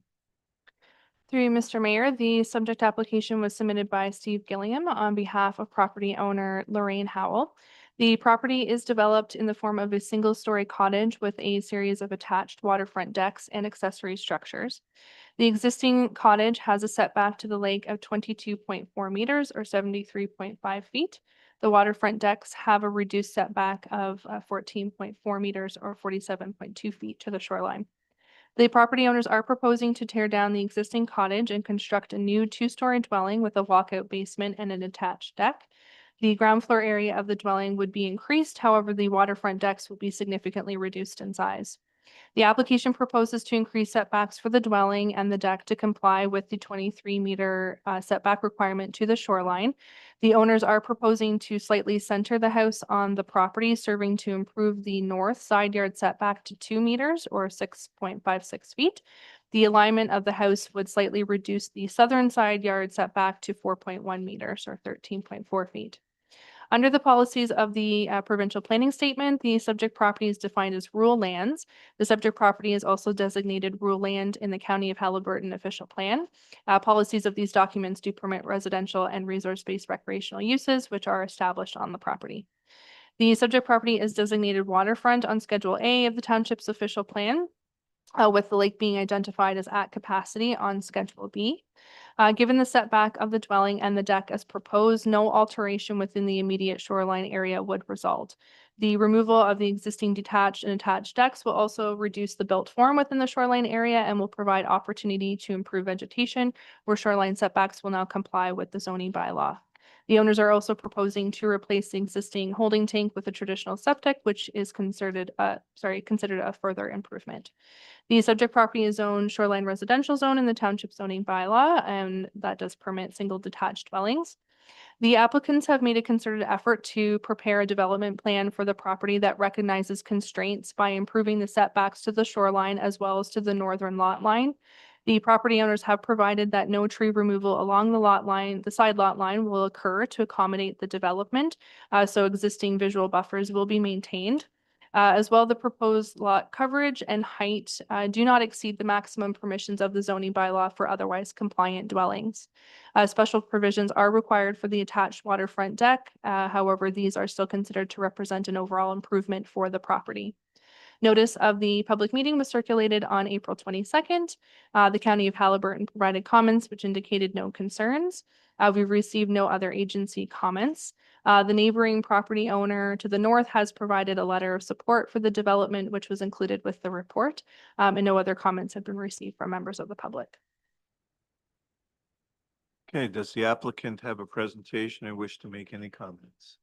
Through you, Mr. Mayor, the subject application was submitted by Steve Gilliam on behalf of property owner Lorraine Howell. The property is developed in the form of a single-story cottage with a series of attached waterfront decks and accessory structures. The existing cottage has a setback to the lake of 22.4 meters or 73.5 feet. The waterfront decks have a reduced setback of 14.4 meters or 47.2 feet to the shoreline. The property owners are proposing to tear down the existing cottage and construct a new two-story dwelling with a walkout basement and an attached deck. The ground floor area of the dwelling would be increased, however, the waterfront decks will be significantly reduced in size. The application proposes to increase setbacks for the dwelling and the deck to comply with the 23-meter setback requirement to the shoreline. The owners are proposing to slightly center the house on the property, serving to improve the north side yard setback to 2 meters or 6.56 feet. The alignment of the house would slightly reduce the southern side yard setback to 4.1 meters or 13.4 feet. Under the policies of the provincial planning statement, the subject property is defined as rural lands. The subject property is also designated rural land in the County of Haliburton official plan. Policies of these documents do permit residential and resource-based recreational uses, which are established on the property. The subject property is designated waterfront on Schedule A of the township's official plan, with the lake being identified as at capacity on Schedule B. Given the setback of the dwelling and the deck as proposed, no alteration within the immediate shoreline area would result. The removal of the existing detached and attached decks will also reduce the built form within the shoreline area and will provide opportunity to improve vegetation, where shoreline setbacks will now comply with the zoning bylaw. The owners are also proposing to replace the existing holding tank with a traditional septic, which is considered a further improvement. The subject property is zoned shoreline residential zone in the township zoning bylaw, and that does permit single detached dwellings. The applicants have made a concerted effort to prepare a development plan for the property that recognizes constraints by improving the setbacks to the shoreline as well as to the northern lot line. The property owners have provided that no tree removal along the side lot line will occur to accommodate the development, so existing visual buffers will be maintained. As well, the proposed lot coverage and height do not exceed the maximum permissions of the zoning bylaw for otherwise compliant dwellings. Special provisions are required for the attached waterfront deck. However, these are still considered to represent an overall improvement for the property. Notice of the public meeting was circulated on April 22nd. The County of Haliburton provided comments which indicated no concerns. We've received no other agency comments. The neighboring property owner to the north has provided a letter of support for the development, which was included with the report, and no other comments have been received from members of the public. Okay, does the applicant have a presentation or wish to make any comments?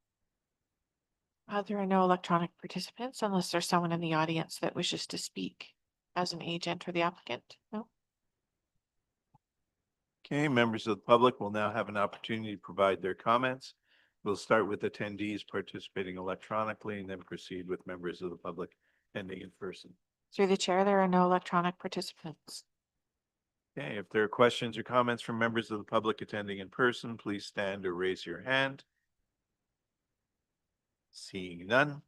There are no electronic participants unless there's someone in the audience that wishes to speak as an agent or the applicant. No? Okay, members of the public will now have an opportunity to provide their comments. We'll start with attendees participating electronically and then proceed with members of the public attending in person. Through the chair, there are no electronic participants. Okay, if there are questions or comments from members of the public attending in person, please stand or raise your hand. Seeing none.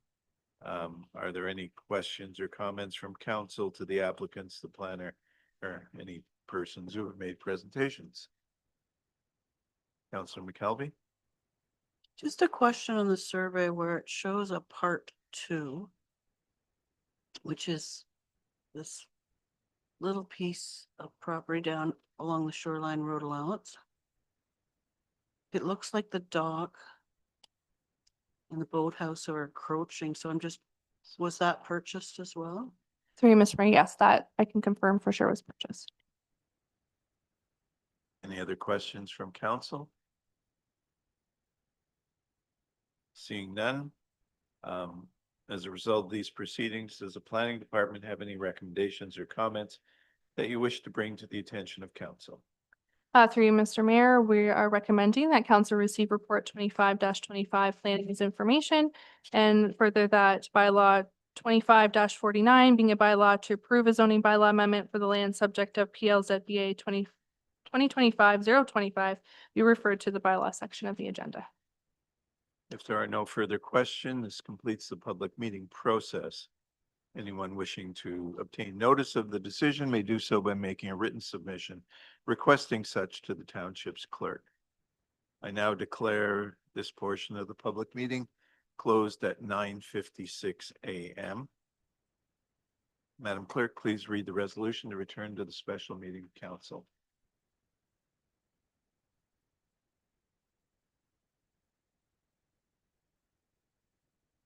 Are there any questions or comments from council to the applicants, the planner, or any persons who have made presentations? Councilor McKelvey? Just a question on the survey where it shows a part 2, which is this little piece of property down along the shoreline road allowance. It looks like the dock and the boathouse are encroaching, so was that purchased as well? Through you, Mr. Mayor, yes, that I can confirm for sure was purchased. Any other questions from council? Seeing none. As a result of these proceedings, does the planning department have any recommendations or comments that you wish to bring to the attention of council? Through you, Mr. Mayor, we are recommending that council receive report 25-25 planning's information, and further that bylaw 25-49 being a bylaw to approve a zoning bylaw amendment for the land subject of PLZBA 2025-025 be referred to the bylaw section of the agenda. If there are no further questions, this completes the public meeting process. Anyone wishing to obtain notice of the decision may do so by making a written submission requesting such to the township's clerk. I now declare this portion of the public meeting closed at 9:56 a.m. Madam Clerk, please read the resolution to return to the special meeting of council.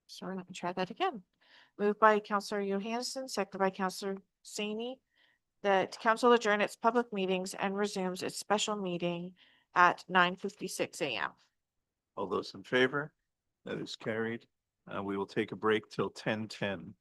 Sorry, let me try that again. Moved by Councillor Johansson, seconded by Councillor Saini, that council adjourn its public meetings and resumes its special meeting at 9:56 a.m. All those in favor? That is carried. We will take a break till 10:10.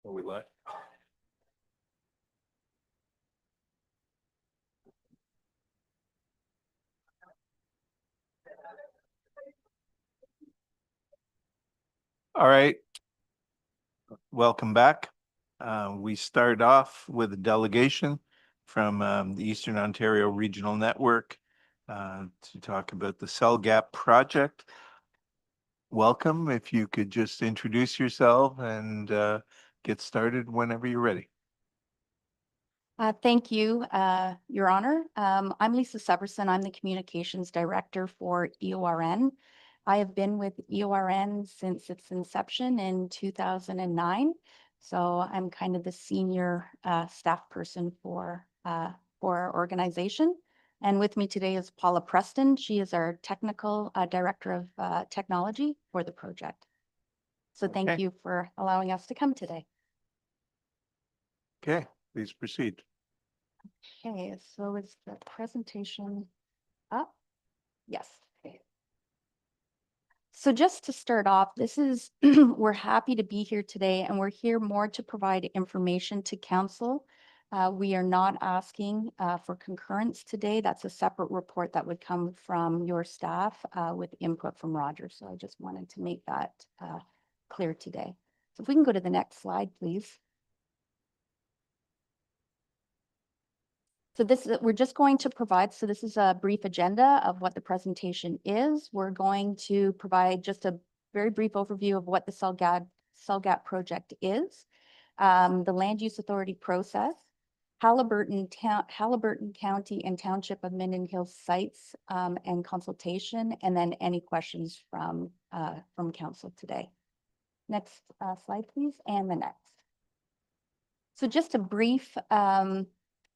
Are we live? All right. Welcome back. We start off with a delegation from the Eastern Ontario Regional Network to talk about the Cell Gap project. Welcome. If you could just introduce yourself and get started whenever you're ready. Thank you, Your Honor. I'm Lisa Severson. I'm the Communications Director for EORN. I have been with EORN since its inception in 2009. So I'm kind of the senior staff person for our organization. And with me today is Paula Preston. She is our Technical Director of Technology for the project. So thank Okay. you for allowing us to come today. Okay, please proceed. Okay, so is the presentation up? Yes. Okay. So just to start off, this is, we're happy to be here today and we're here more to provide information to council. We are not asking for concurrence today. That's a separate report that would come from your staff with input from Roger. So I just wanted to make that clear today. So if we can go to the next slide, please. So this is, we're just going to provide, so this is a brief agenda of what the presentation is. We're going to provide just a very brief overview of what the Cell Gap project is, the land use authority process, Halliburton County and Township of Minden Hills sites and consultation, and then any questions from council today. Next slide, please, and the next. So just a brief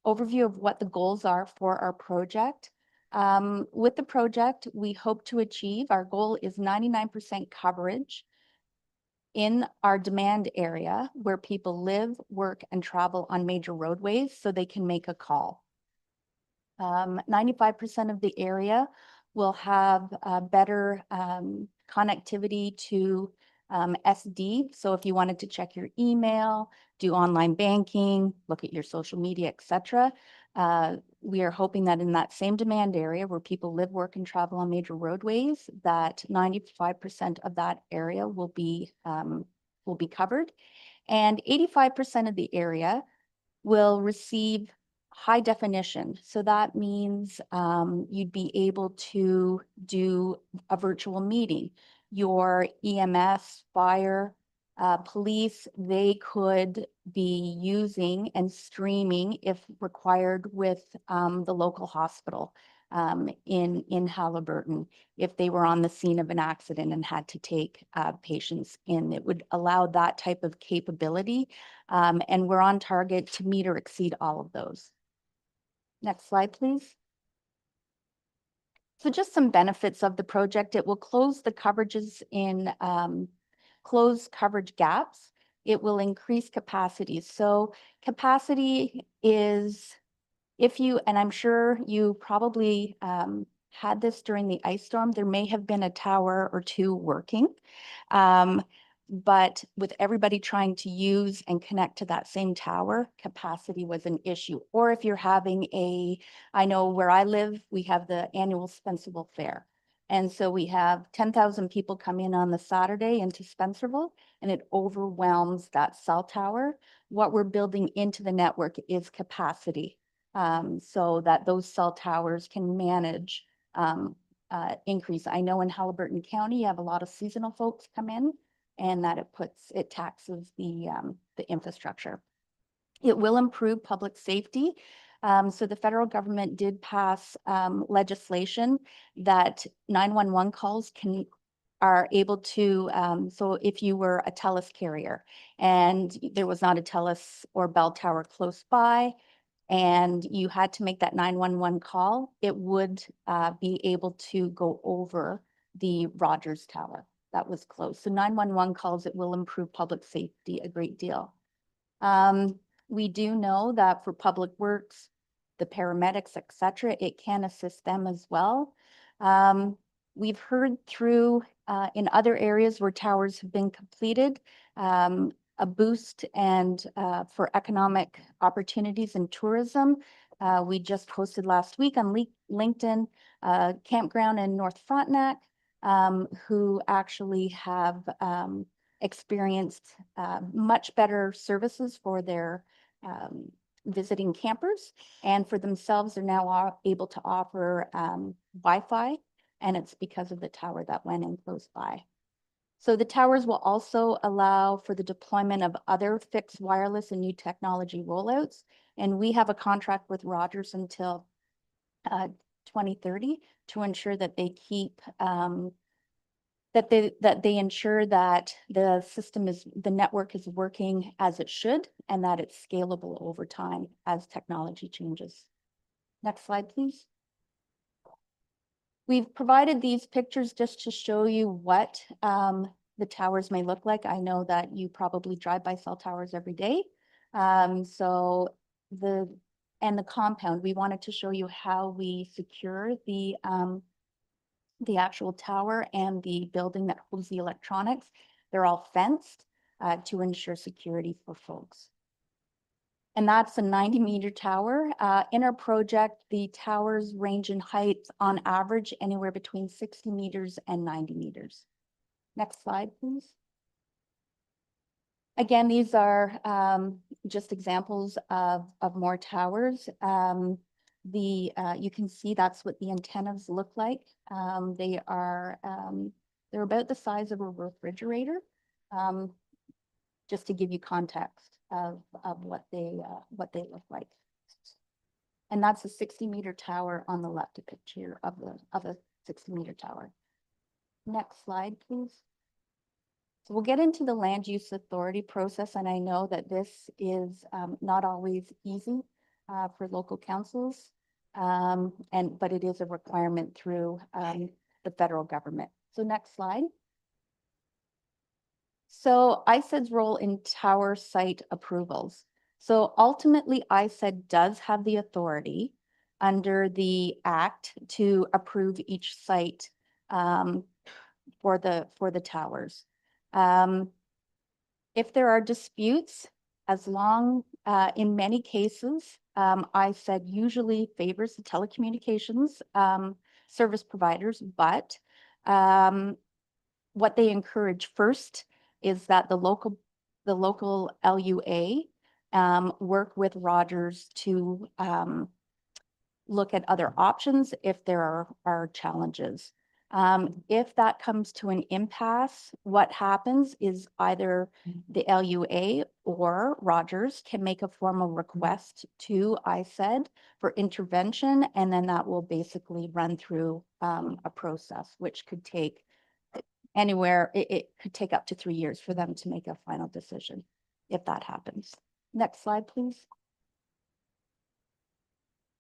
overview of what the goals are for our project. With the project, we hope to achieve, our goal is 99% coverage in our demand area where people live, work, and travel on major roadways so they can make a call. 95% of the area will have better connectivity to SD. So if you wanted to check your email, do online banking, look at your social media, etc. We are hoping that in that same demand area where people live, work, and travel on major roadways, that 95% of that area will be covered. And 85% of the area will receive high definition. So that means you'd be able to do a virtual meeting. Your EMS, fire, police, they could be using and streaming if required with the local hospital in Halliburton. If they were on the scene of an accident and had to take patients in, it would allow that type of capability. And we're on target to meet or exceed all of those. Next slide, please. So just some benefits of the project. It will close the coverages in, close coverage gaps. It will increase capacity. So capacity is, if you, and I'm sure you probably had this during the ice storm, there may have been a tower or two working. But with everybody trying to use and connect to that same tower, capacity was an issue. Or if you're having I know where I live, we have the annual Spencerville Fair. And so we have 10,000 people come in on the Saturday into Spencerville, and it overwhelms that cell tower. What we're building into the network is capacity, so that those cell towers can manage increase. I know in Halliburton County, you have a lot of seasonal folks come in, and that it taxes the infrastructure. It will improve public safety. So the federal government did pass legislation that 911 calls are able to, so if you were a TELUS carrier and there was not a TELUS or bell tower close by, and you had to make that 911 call, it would be able to go over the Rogers Tower that was closed. So 911 calls, it will improve public safety a great deal. We do know that for public works, the paramedics, etc., it can assist them as well. We've heard through in other areas where towers have been completed, a boost and for economic opportunities and tourism. We just posted last week on LinkedIn, campground in North Frontenac, who actually have experienced much better services for their visiting campers, and for themselves, they're now able to offer Wi-Fi, and it's because of the tower that went in close by. So the towers will also allow for the deployment of other fixed wireless and new technology rollouts. And we have a contract with Rogers until 2030 to ensure that they keep that they ensure that the network is working as it should, and that it's scalable over time as technology changes. Next slide, please. We've provided these pictures just to show you what the towers may look like. I know that you probably drive by cell towers every day. So the compound, we wanted to show you how we secure the actual tower and the building that holds the electronics. They're all fenced to ensure security for folks. And that's a 90-meter tower. In our project, the towers range in height on average anywhere between 60 meters and 90 meters. Next slide, please. Again, these are just examples of more towers. You can see that's what the antennas look like. They're about the size of a refrigerator, just to give you context of what they look like. And that's a 60-meter tower on the left, a picture of a 60-meter tower. Next slide, please. So we'll get into the land use authority process, and I know that this is not always easy for local councils, but it is a requirement through the federal government. So next slide. So ISED's role in tower site approvals. So ultimately, ISED does have the authority under the Act to approve each site for the towers. If there are disputes, as long, in many cases, ISED usually favors the telecommunications service providers, but what they encourage first is that the local LUA work with Rogers to look at other options if there are challenges. If that comes to an impasse, what happens is either the LUA or Rogers can make a formal request to ISED for intervention, and then that will basically run through a process, which could take anywhere, it could take up to 3 years for them to make a final decision if that happens. Next slide, please.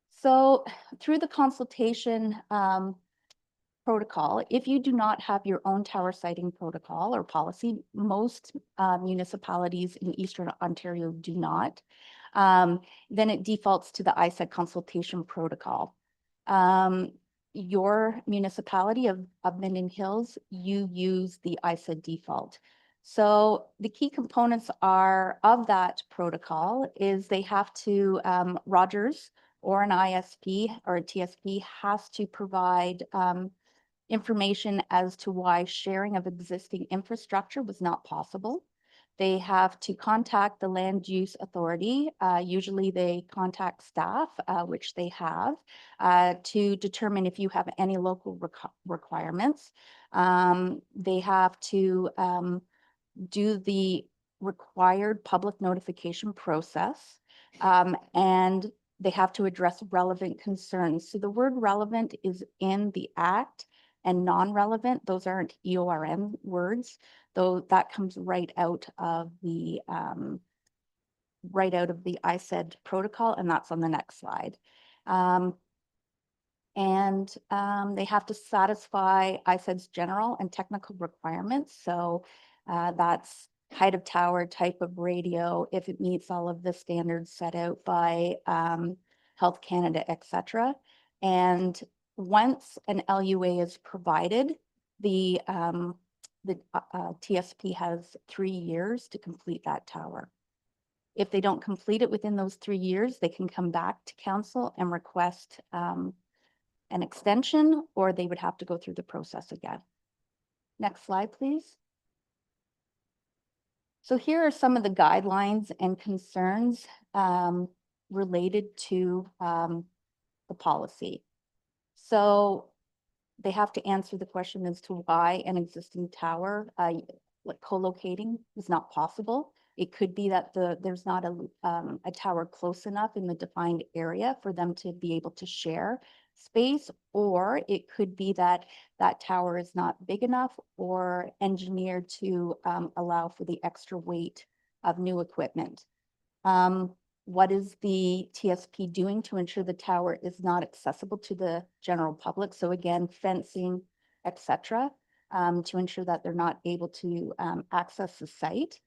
So through the consultation protocol, if you do not have your own tower siting protocol or policy, most municipalities in Eastern Ontario do not, then it defaults to the ISED consultation protocol. Your municipality of Minden Hills, you use the ISED default. So the key components of that protocol is they have to, Rogers or an ISP or a TSP has to provide information as to why sharing of existing infrastructure was not possible. They have to contact the land use authority. Usually they contact staff, which they have, to determine if you have any local requirements. They have to do the required public notification process, and they have to address relevant concerns. So the word relevant is in the Act, and non-relevant, those aren't EORM words, though that comes right out of the ISED protocol, and that's on the next slide. They have to satisfy ISED's general and technical requirements. So that's height of tower, type of radio, if it meets all of the standards set out by Health Canada, etc. And once an LUA is provided, the the TSP has 3 years to complete that tower. If they don't complete it within those 3 years, they can come back to council and request an extension, or they would have to go through the process again. Next slide, please. So here are some of the guidelines and concerns related to the policy. So they have to answer the question as to why an existing tower, like co-locating, is not possible. It could be that there's not a tower close enough in the defined area for them to be able to share space, or it could be that that tower is not big enough or engineered to allow for the extra weight of new equipment. What is the TSP doing to ensure the tower is not accessible to the general public? So again, fencing, etc., to ensure that they're not able to access the site.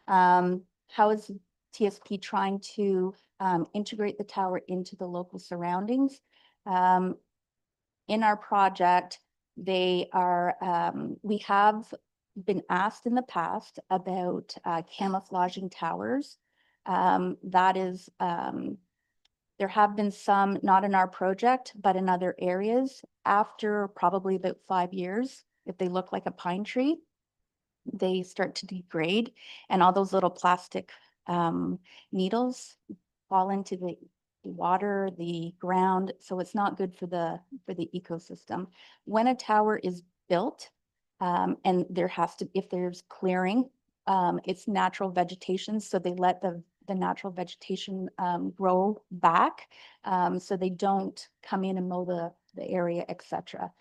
How is TSP trying to integrate the tower into the local surroundings? In our project, they are, we have been asked in the past about camouflaging towers. That is, there have been some, not in our project, but in other areas. After probably about 5 years, if they look like a pine tree, they start to degrade, and all those little plastic needles fall into the water, the ground, so it's not good for the ecosystem. When a tower is built, and there has to, if there's clearing, it's natural vegetation, so they let the natural vegetation grow back, so they don't come in and mow the area, etc.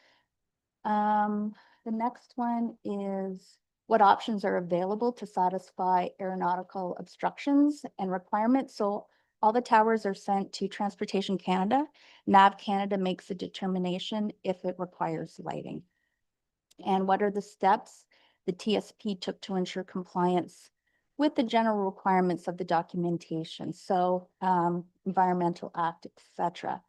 The next one is what options are available to satisfy aeronautical obstructions and requirements. So all the towers are sent to Transportation Canada. NAV Canada makes a determination if it requires lighting. And what are the steps the TSP took to ensure compliance with the general requirements of the documentation? So Environmental Act, etc.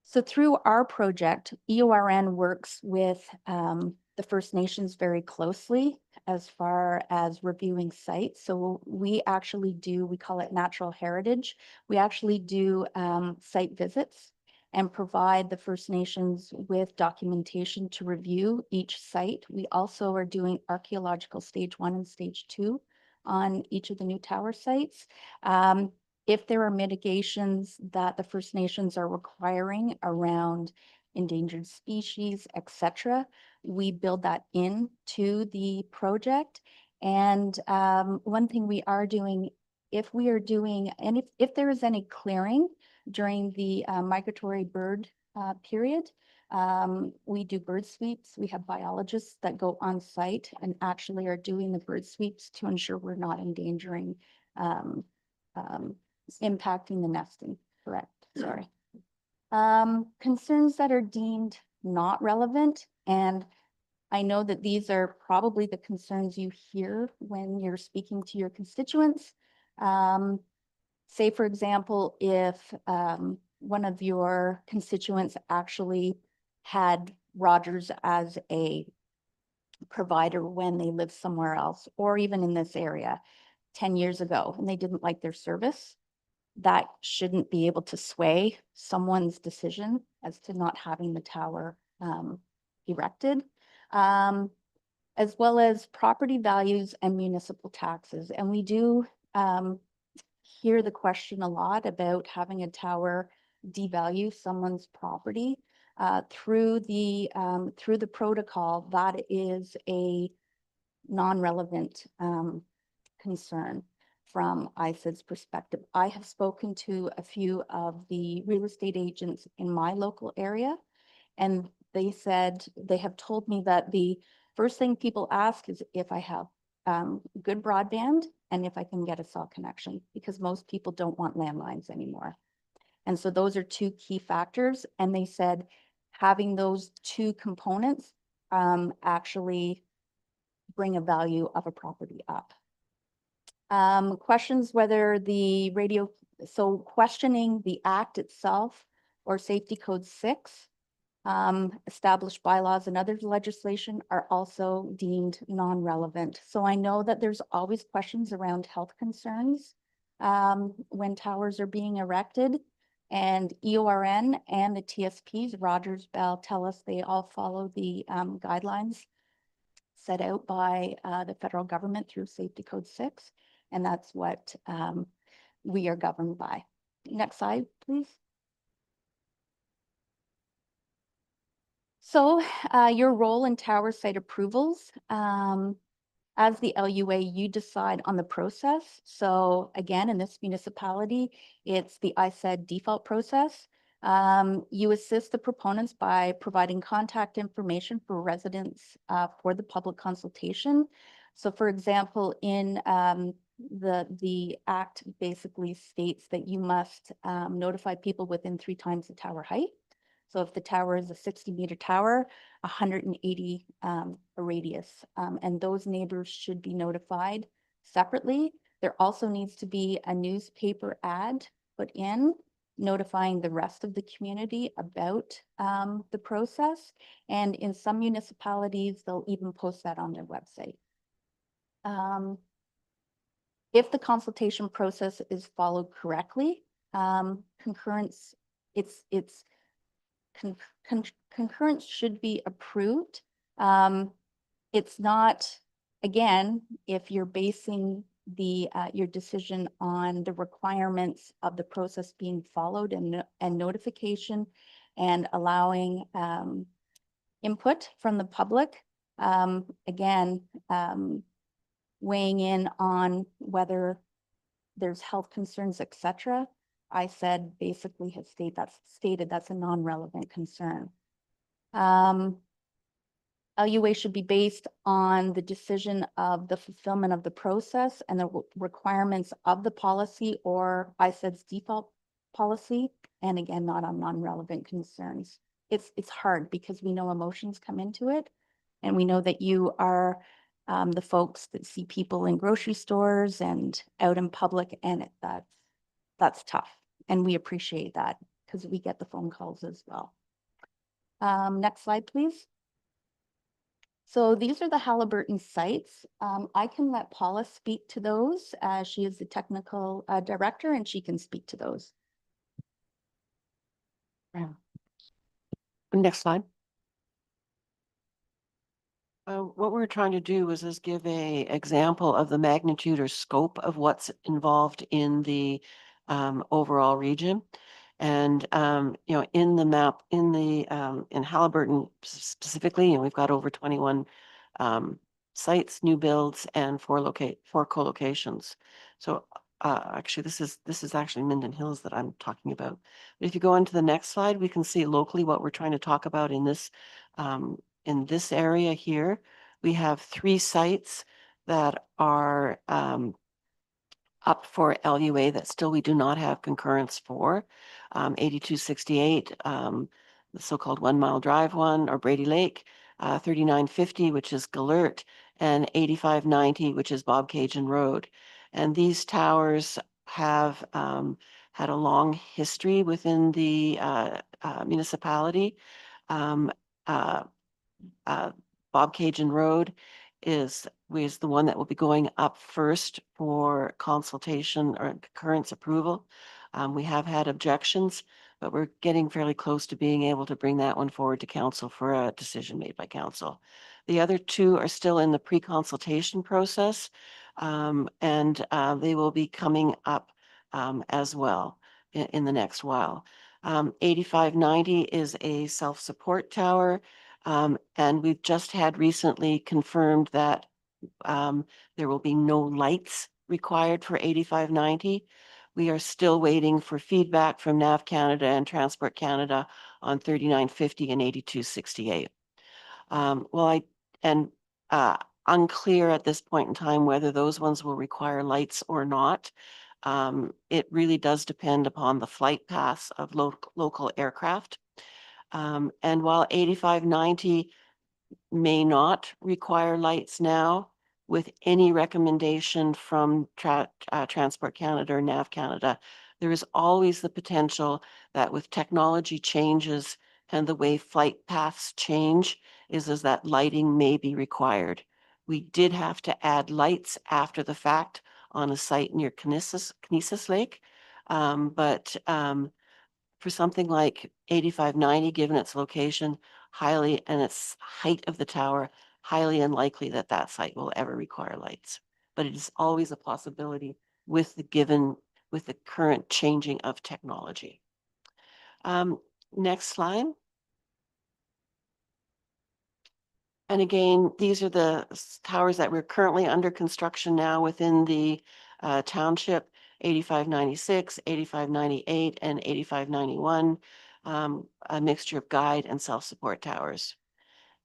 So through our project, EORN works with the First Nations very closely as far as reviewing sites. So we actually do, we call it natural heritage. We actually do site visits and provide the First Nations with documentation to review each site. We also are doing archaeological stage 1 and stage 2 on each of the new tower sites. If there are mitigations that the First Nations are requiring around endangered species, etc., we build that into the project. And one thing we are doing, if we are doing, and if there is any clearing during the migratory bird period, we do bird sweeps. We have biologists that go on site and actually are doing the bird sweeps to ensure we're not endangering impacting the nesting, correct, sorry. Concerns that are deemed not relevant, and I know that these are probably the concerns you hear when you're speaking to your constituents. Say, for example, if one of your constituents actually had Rogers as a provider when they lived somewhere else, or even in this area 10 years ago, and they didn't like their service, that shouldn't be able to sway someone's decision as to not having the tower erected, as well as property values and municipal taxes. And we do hear the question a lot about having a tower devalue someone's property. Through the protocol, that is a non-relevant concern from ISID's perspective. I have spoken to a few of the real estate agents in my local area, and they said, they have told me that the first thing people ask is if I have good broadband and if I can get a cell connection, because most people don't want landlines anymore. And so those are two key factors. And they said having those two components actually bring a value of a property up. Questions whether the radio, so questioning the act itself or safety code 6 established bylaws and other legislation are also deemed non-relevant. So I know that there's always questions around health concerns when towers are being erected. And EORN and the TSPs, Rogers, Bell, tell us they all follow the guidelines set out by the federal government through Safety Code 6. And that's what we are governed by. Next slide, please. So your role in tower site approvals, as the LUA, you decide on the process. So again, in this municipality, it's the ISAID default process. You assist the proponents by providing contact information for residents for the public consultation. So for example, in the act basically states that you must notify people within 3 times the tower height. So if the tower is a 60-meter tower, 180 a radius, and those neighbors should be notified separately. There also needs to be a newspaper ad put in notifying the rest of the community about the process. And in some municipalities, they'll even post that on their website. If the consultation process is followed correctly, concurrence, concurrence should be approved. It's not, again, if you're basing the your decision on the requirements of the process being followed and notification and allowing input from the public. Again, weighing in on whether there's health concerns, etc. I said basically has stated that's a non-relevant concern. LUA should be based on the decision of the fulfillment of the process and the requirements of the policy, or ISAID's default policy, and again, not on non-relevant concerns. It's hard because we know emotions come into it, and we know that you are the folks that see people in grocery stores and out in public, and that's tough. And we appreciate that because we get the phone calls as well. Next slide, please. So these are the Halliburton sites. I can let Paula speak to those. She is the technical director and she can speak to those. Next slide. What we're trying to do is give a example of the magnitude or scope of what's involved in the overall region. And, you know, in the map, in Halliburton specifically, you know, we've got over 21 sites, new builds, and 4 co-locations. So actually, this is actually Minden Hills that I'm talking about. But if you go on to the next slide, we can see locally what we're trying to talk about in this area here. We have 3 sites that are up for LUA that still we do not have concurrence for. 8268, the so-called 1 Mile Drive one, or Brady Lake, 3950, which is Galert, and 8590, which is Bobcaygeon Road. And these towers have had a long history within the municipality. Bobcaygeon Road is the one that will be going up first for consultation or concurrence approval. We have had objections, but we're getting fairly close to being able to bring that one forward to council for a decision made by council. The other 2 are still in the pre-consultation process, and they will be coming up as well in the next while. 8590 is a self-support tower. And we've just had recently confirmed that there will be no lights required for 8590. We are still waiting for feedback from NAV Canada and Transport Canada on 3950 and 8268. Unclear at this point in time whether those ones will require lights or not. It really does depend upon the flight paths of local aircraft. And while 8590 may not require lights now, with any recommendation from Transport Canada or NAV Canada, there is always the potential that with technology changes and the way flight paths change is that lighting may be required. We did have to add lights after the fact on a site near Kinesis Lake. But for something like 8590, given its location, and its height of the tower, highly unlikely that that site will ever require lights. But it is always a possibility with the current changing of technology. Next slide. And again, these are the towers that we're currently under construction now within the township: 8596, 8598, and 8591, a mixture of guide and self-support towers.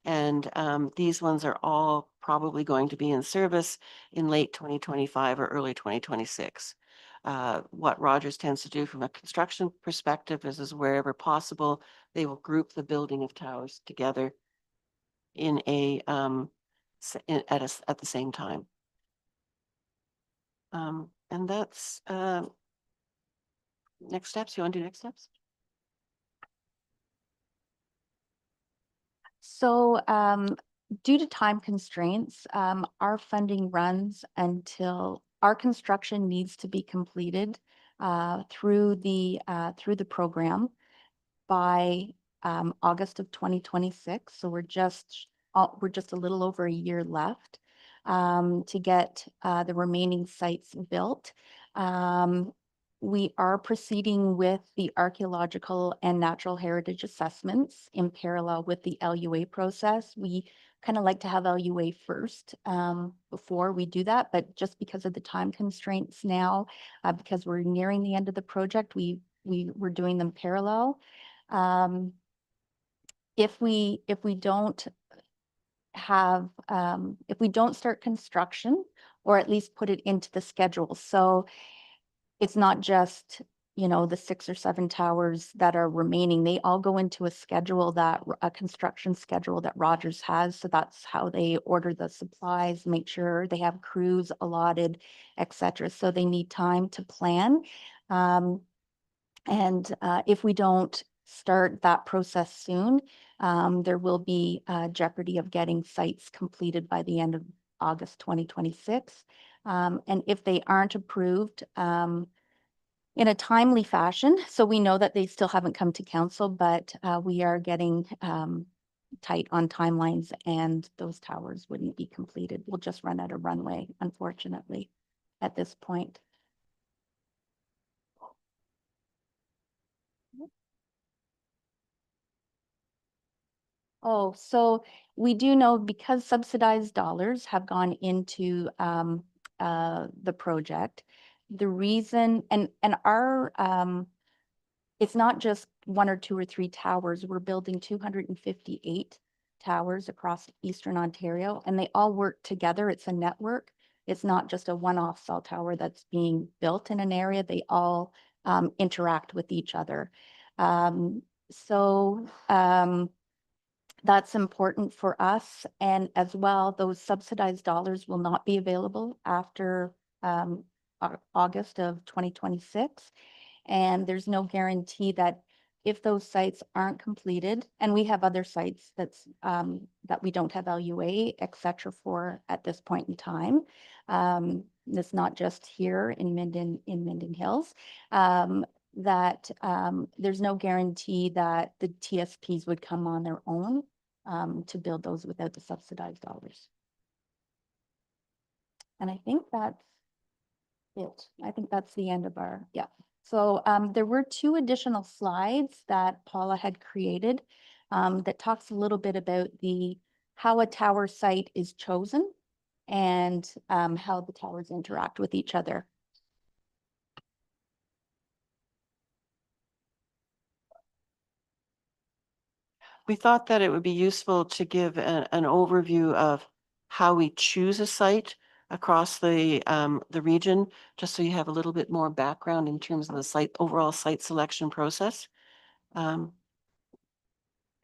And these ones are all probably going to be in service in late 2025 or early 2026. What Rogers tends to do from a construction perspective is wherever possible, they will group the building of towers together in a at the same time. And that's next steps. You want to do next steps? So due to time constraints, our funding runs until our construction needs to be completed through the program by August of 2026. So we're just a little over a year left to get the remaining sites built. We are proceeding with the archaeological and natural heritage assessments in parallel with the LUA process. We kind of like to have LUA first before we do that, but just because of the time constraints now, because we're nearing the end of the project, we're doing them parallel. If we don't start construction, or at least put it into the schedule, so it's not just, the 6 or 7 towers that are remaining. They all go into a construction schedule that Rogers has. So that's how they order the supplies, make sure they have crews allotted, etc. So they need time to plan. And if we don't start that process soon, there will be jeopardy of getting sites completed by the end of August 2026. And if they aren't approved in a timely fashion, so we know that they still haven't come to council, but we are getting tight on timelines, and those towers wouldn't be completed. We'll just run out of runway, unfortunately, at this point. Oh, so we do know, because subsidized dollars have gone into the project, the reason, and our, it's not just 1 or 2 or 3 towers. We're building 258 towers across Eastern Ontario, and they all work together. It's a network. It's not just a one-off cell tower that's being built in an area. They all interact with each other. That's important for us. And as well, those subsidized dollars will not be available after August of 2026. And there's no guarantee that if those sites aren't completed, and we have other sites that we don't have LUA, et cetera, for at this point in time. It's not just here in Minden Hills. There's no guarantee that the TSPs would come on their own to build those without the subsidized dollars. And I think that's it. I think that's the end of our, yeah. So there were 2 additional slides that Paula had created that talks a little bit about how a tower site is chosen and how the towers interact with each other. We thought that it would be useful to give an overview of how we choose a site across the region, just so you have a little bit more background in terms of the overall site selection process. And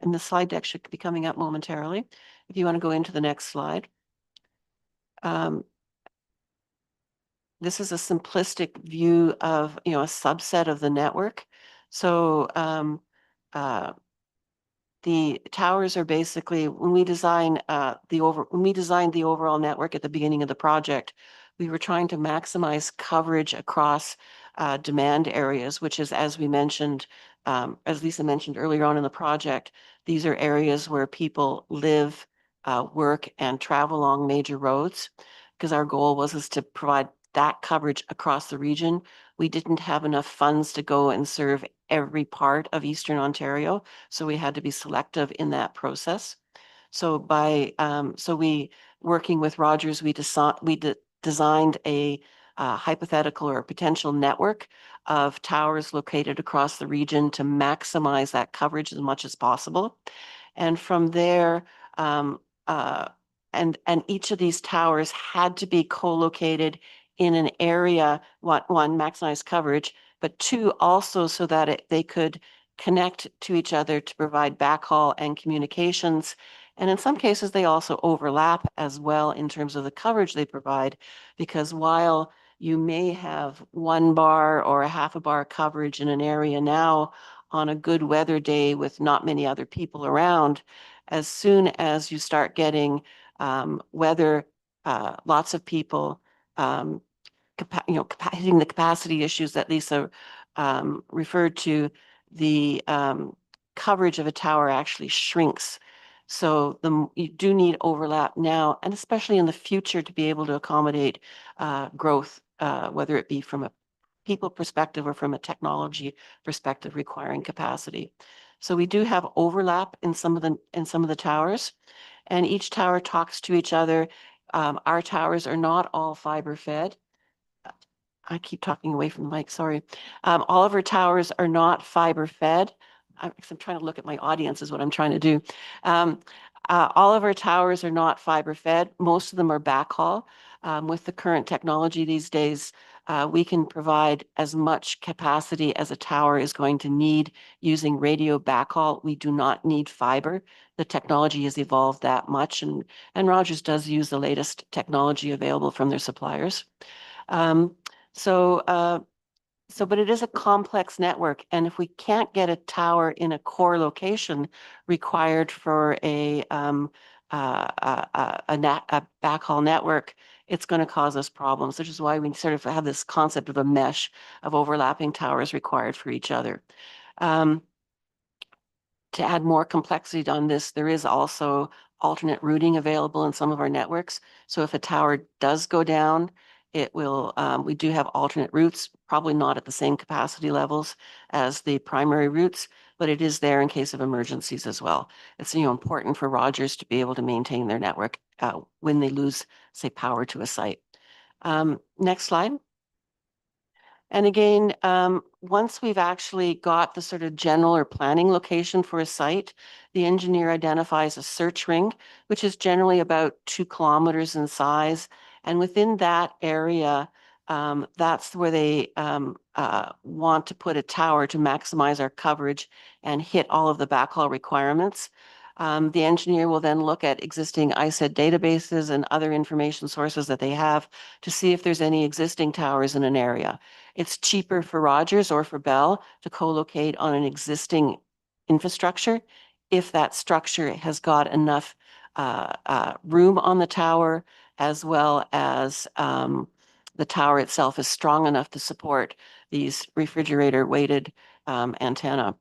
the slide deck should be coming up momentarily. If you want to go into the next slide. This is a simplistic view of, a subset of the network. So the towers are basically, when we designed the overall network at the beginning of the project, we were trying to maximize coverage across demand areas, which is, as we mentioned, as Lisa mentioned earlier on in the project, these are areas where people live, work, and travel along major roads. Because our goal was to provide that coverage across the region. We didn't have enough funds to go and serve every part of Eastern Ontario, so we had to be selective in that process. So working with Rogers, we designed a hypothetical or potential network of towers located across the region to maximize that coverage as much as possible. And from there, and each of these towers had to be co-located in an area, one, maximize coverage, but two, also so that they could connect to each other to provide backhaul and communications. And in some cases, they also overlap as well in terms of the coverage they provide, because while you may have 1 bar or a half a bar coverage in an area now on a good weather day with not many other people around, as soon as you start getting weather, lots of people, hitting the capacity issues that Lisa referred to, the coverage of a tower actually shrinks. So you do need overlap now, and especially in the future, to be able to accommodate growth, whether it be from a people perspective or from a technology perspective requiring capacity. So we do have overlap in some of the towers, and each tower talks to each other. Our towers are not all fiber fed. I keep talking away from the mic, sorry. All of our towers are not fiber fed. I'm trying to look at my audience is what I'm trying to do. All of our towers are not fiber fed. Most of them are backhaul. With the current technology these days, we can provide as much capacity as a tower is going to need using radio backhaul. We do not need fiber. The technology has evolved that much, and Rogers does use the latest technology available from their suppliers. But it is a complex network, and if we can't get a tower in a core location required for a backhaul network, it's going to cause us problems, which is why we sort of have this concept of a mesh of overlapping towers required for each other. To add more complexity on this, there is also alternate routing available in some of our networks. So if a tower does go down, it will, we do have alternate routes, probably not at the same capacity levels as the primary routes, but it is there in case of emergencies as well. It's, important for Rogers to be able to maintain their network when they lose, say, power to a site. Next slide. And again, once we've actually got the sort of general or planning location for a site, the engineer identifies a search ring, which is generally about 2 kilometers in size. And within that area, that's where they want to put a tower to maximize our coverage and hit all of the backhaul requirements. The engineer will then look at existing ISED databases and other information sources that they have to see if there's any existing towers in an area. It's cheaper for Rogers or for Bell to co-locate on an existing infrastructure if that structure has got enough room on the tower, as well as the tower itself is strong enough to support these refrigerator-weighted antenna.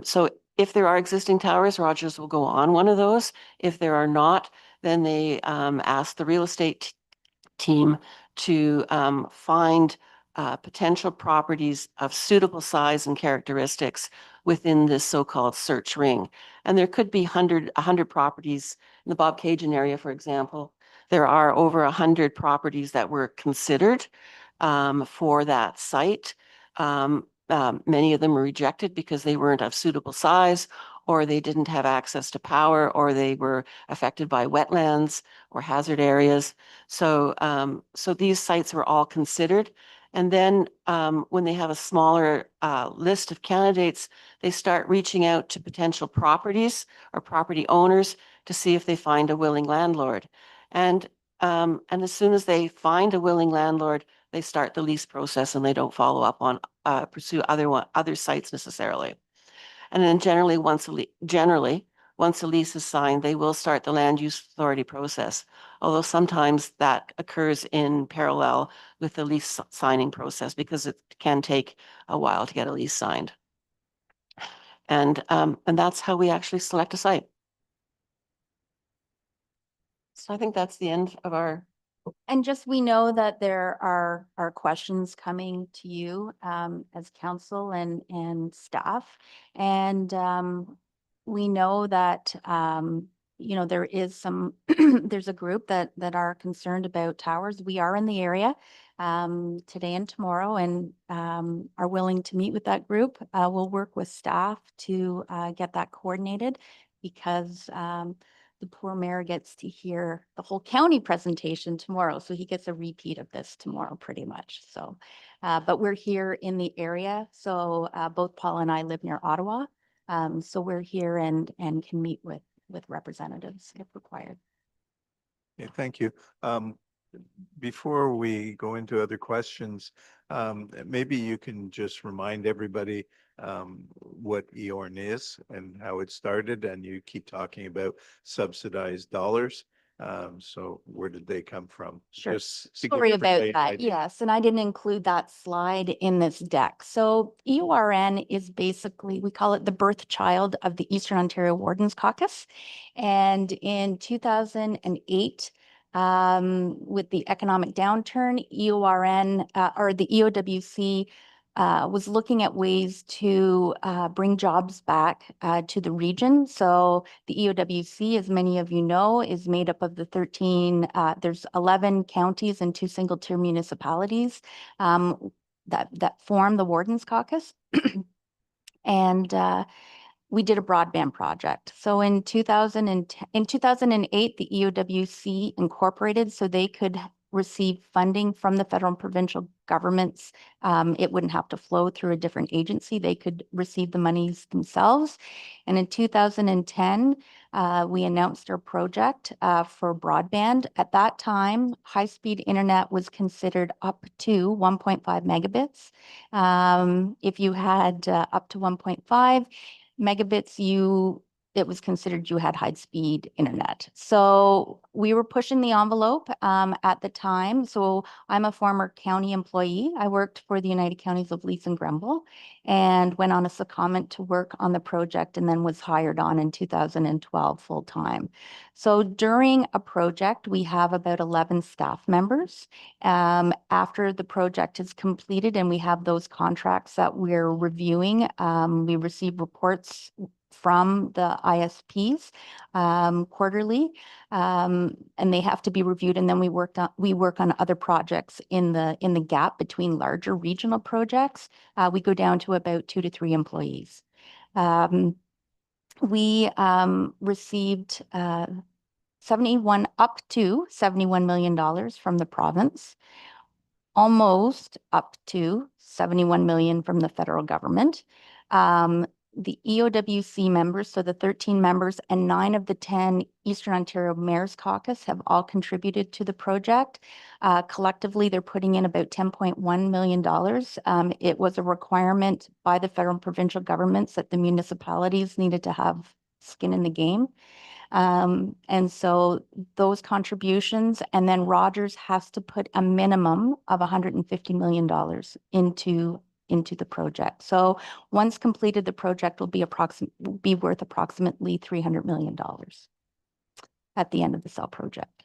So if there are existing towers, Rogers will go on one of those. If there are not, then they ask the real estate team to find potential properties of suitable size and characteristics within this so-called search ring. And there could be 100 properties in the Bob Cajun area, for example. There are over 100 properties that were considered for that site. Many of them were rejected because they weren't of suitable size, or they didn't have access to power, or they were affected by wetlands or hazard areas. So these sites were all considered. And then when they have a smaller list of candidates, they start reaching out to potential properties or property owners to see if they find a willing landlord. And as soon as they find a willing landlord, they start the lease process and they don't follow up on pursue other sites necessarily. And then generally, once a lease is signed, they will start the land use authority process. Although sometimes that occurs in parallel with the lease signing process because it can take a while to get a lease signed. And that's how we actually select a site. So I think that's the end of our. And just, we know that there are questions coming to you as council and staff. And we know that, you know, there is some, there's a group that are concerned about towers. We are in the area today and tomorrow and are willing to meet with that group. We'll work with staff to get that coordinated because the poor mayor gets to hear the whole county presentation tomorrow. So he gets a repeat of this tomorrow pretty much. So, but we're here in the area. So both Paul and I live near Ottawa. So we're here and can meet with representatives if required. Okay, thank you. Before we go into other questions, maybe you can just remind everybody what EORN is and how it started, and you keep talking about subsidized dollars. So where did they come from? Sure. Just to give Sorry about everybody an that. idea. Yes, and I didn't include that slide in this deck. So EORN is basically, we call it the birth child of the Eastern Ontario Wardens Caucus. And in 2008, with the economic downturn, EORN or the EOWC was looking at ways to bring jobs back to the region. So the EOWC, as many of you know, is made up of the 13, there's 11 counties and 2 single-tier municipalities that form the Wardens Caucus. And we did a broadband project. So in 2008, the EOWC incorporated so they could receive funding from the federal and provincial governments. It wouldn't have to flow through a different agency. They could receive the monies themselves. And in 2010, we announced our project for broadband. At that time, high-speed internet was considered up to 1.5 megabits. If you had up to 1.5 megabits, it was considered you had high-speed internet. So we were pushing the envelope at the time. So I'm a former county employee. I worked for the United Counties of Leith and Grenville and went on a secondment to work on the project and then was hired on in 2012 full-time. So during a project, we have about 11 staff members. After the project is completed and we have those contracts that we're reviewing, we receive reports from the ISPs quarterly, and they have to be reviewed. And then we work on other projects in the gap between larger regional projects. We go down to about 2 to 3 employees. We received up to $71 million from the province, almost up to $71 million from the federal government. The EOWC members, so the 13 members and 9 of the 10 Eastern Ontario Mayor's Caucus have all contributed to the project. Collectively, they're putting in about $10.1 million. It was a requirement by the federal and provincial governments that the municipalities needed to have skin in the game. And so those contributions, and then Rogers has to put a minimum of $150 million into the project. So once completed, the project will be worth approximately $300 million at the end of the cell project.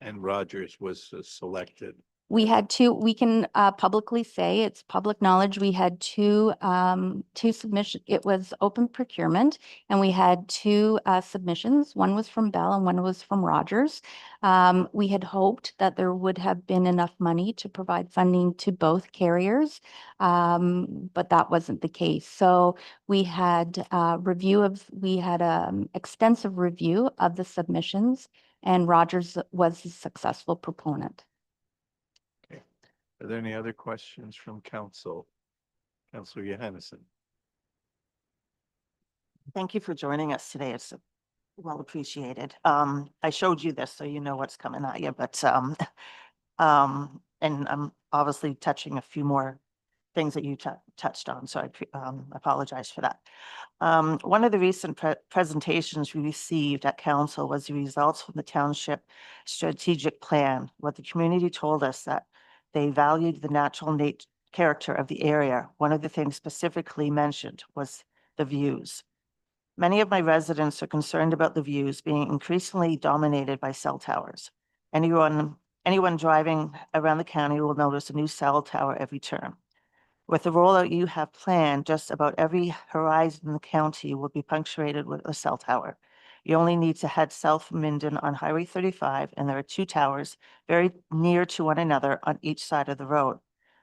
And Rogers was selected. We had 2, we can publicly say, it's public knowledge, we had 2 submissions. It was open procurement and we had 2 submissions. One was from Bell and one was from Rogers. We had hoped that there would have been enough money to provide funding to both carriers, but that wasn't the case. So we had extensive review of the submissions, and Rogers was a successful proponent. Are there any other questions from council? Councillor Johannesson. Thank you for joining us today. It's well appreciated. I showed you this, so you know what's coming at you, but and I'm obviously touching a few more things that you touched on, so I apologize for that. One of the recent presentations we received at council was the results from the township strategic plan. What the community told us that they valued the natural character of the area. One of the things specifically mentioned was the views. Many of my residents are concerned about the views being increasingly dominated by cell towers. Anyone driving around the county will notice a new cell tower every turn. With the rollout you have planned, just about every horizon in the county will be punctuated with a cell tower. You only need to head south from Minden on Highway 35, and there are 2 towers very near to one another on each side of the road.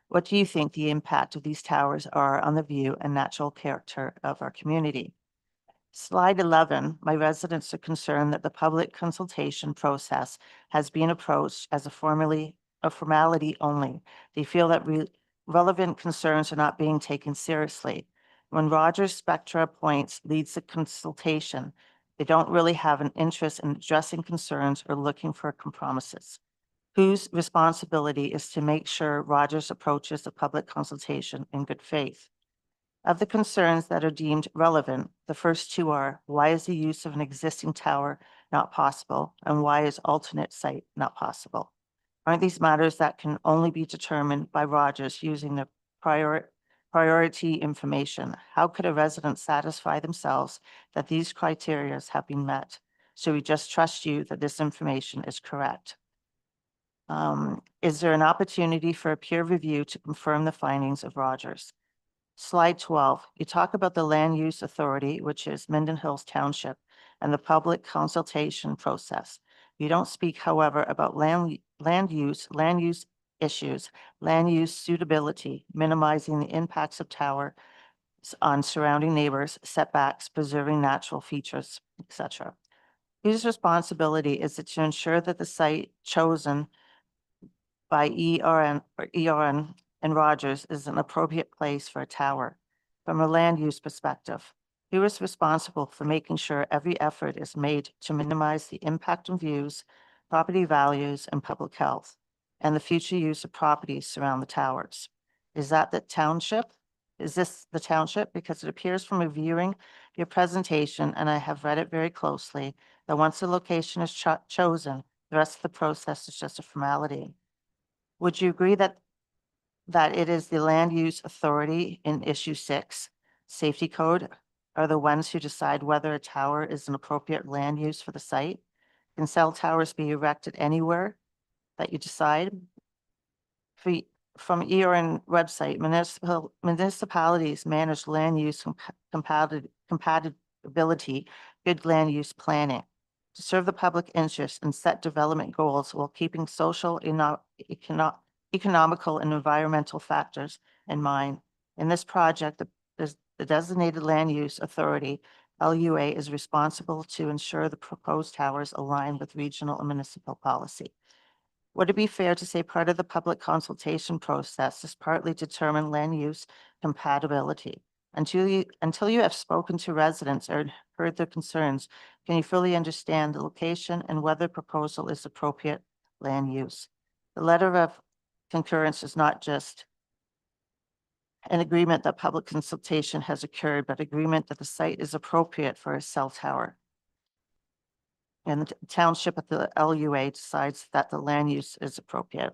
What do you think the impact of these towers are on the view and natural character of our community? Slide 11, my residents are concerned that the public consultation process has been approached as a formality only. They feel that relevant concerns are not being taken seriously. When Rogers Spectra Points leads the consultation, they don't really have an interest in addressing concerns or looking for compromises. Whose responsibility is to make sure Rogers approaches the public consultation in good faith? Of the concerns that are deemed relevant, the first 2 are, why is the use of an existing tower not possible, and why is alternate site not possible? Aren't these matters that can only be determined by Rogers using the priority information? How could a resident satisfy themselves that these criteria have been met? Should we just trust you that this information is correct? Is there an opportunity for a peer review to confirm the findings of Rogers? Slide 12, you talk about the land use authority, which is Minden Hills Township, and the public consultation process. You don't speak, however, about land use issues, land use suitability, minimizing the impacts of towers on surrounding neighbors, setbacks, preserving natural features, etc. Whose responsibility is it to ensure that the site chosen by ERN and Rogers is an appropriate place for a tower? From a land use perspective, who is responsible for making sure every effort is made to minimize the impact on views, property values, and public health, and the future use of properties surround the towers? Is that the township? Is this the township? Because it appears from reviewing your presentation, and I have read it very closely, that once the location is chosen, the rest of the process is just a formality. Would you agree that it is the land use authority in issue 6, safety code, are the ones who decide whether a tower is an appropriate land use for the site? Can cell towers be erected anywhere that you decide? From ERN website, municipalities manage land use compatibility, good land use planning to serve the public interest and set development goals while keeping social, economical, and environmental factors in mind. In this project, the designated land use authority, LUA, is responsible to ensure the proposed towers align with regional and municipal policy. Would it be fair to say part of the public consultation process is partly determine land use compatibility? Until you have spoken to residents or heard their concerns, can you fully understand the location and whether proposal is appropriate land use? The letter of concurrence is not just an agreement that public consultation has occurred, but agreement that the site is appropriate for a cell tower. And the township at the LUA decides that the land use is appropriate.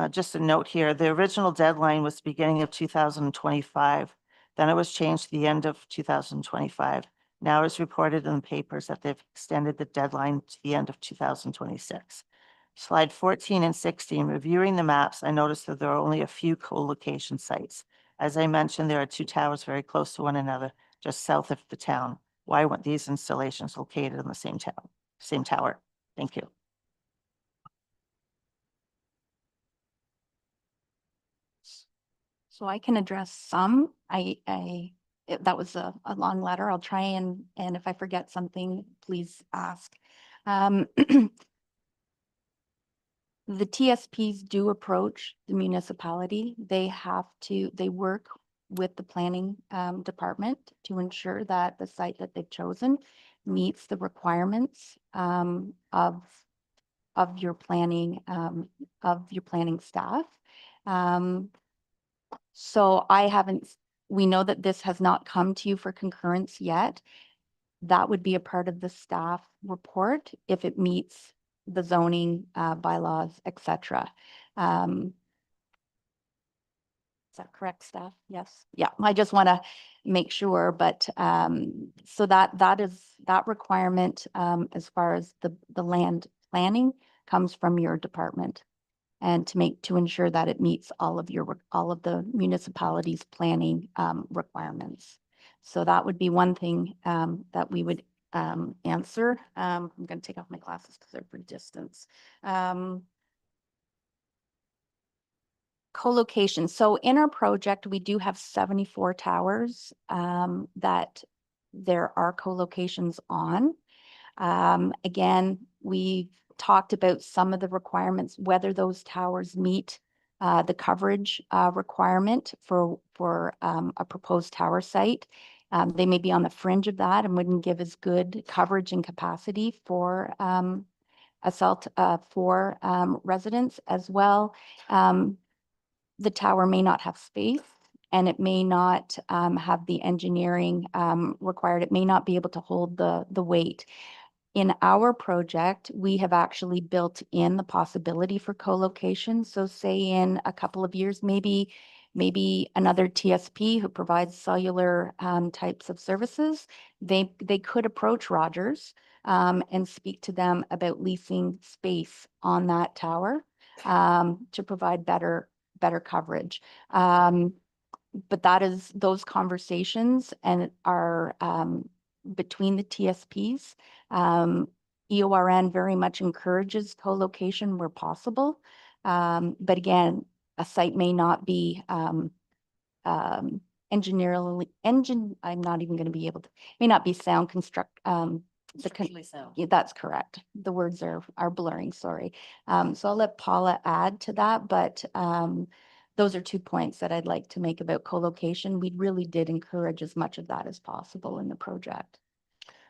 Just a note here, the original deadline was the beginning of 2025. Then it was changed to the end of 2025. Now it's reported in the papers that they've extended the deadline to the end of 2026. Slide 14 and 16, reviewing the maps, I noticed that there are only a few co-location sites. As I mentioned, there are 2 towers very close to one another, just south of the town. Why weren't these installations located in the same tower? Thank you. So I can address some. That was a long letter. I'll try and if I forget something, please ask. The TSPs do approach the municipality. They work with the planning department to ensure that the site that they've chosen meets the requirements of your planning staff. So we know that this has not come to you for concurrence yet. That would be a part of the staff report if it meets the zoning bylaws, et cetera. Is that correct, staff? Yes. Yeah, I just want to make sure, but so that requirement as far as the land planning comes from your department, and to ensure that it meets all of the municipalities' planning requirements. So that would be one thing that we would answer. I'm going to take off my glasses because they're for distance. Co-location. So in our project, we do have 74 towers that there are co-locations on. Again, we've talked about some of the requirements, whether those towers meet the coverage requirement for a proposed tower site. They may be on the fringe of that and wouldn't give as good coverage and capacity for residents as well. The tower may not have space, and it may not have the engineering required. It may not be able to hold the weight. In our project, we have actually built in the possibility for co-location. So say in a couple of years, maybe another TSP who provides cellular types of services, they could approach Rogers and speak to them about leasing space on that tower to provide better coverage. But those conversations and are between the TSPs. EORN very much encourages co-location where possible. But again, a site may not be I'm not even going to be able to, may not be sound construct. Yeah, that's correct. The words are blurring, sorry. So I'll let Paula add to that, but those are 2 points that I'd like to make about co-location. We really did encourage as much of that as possible in the project.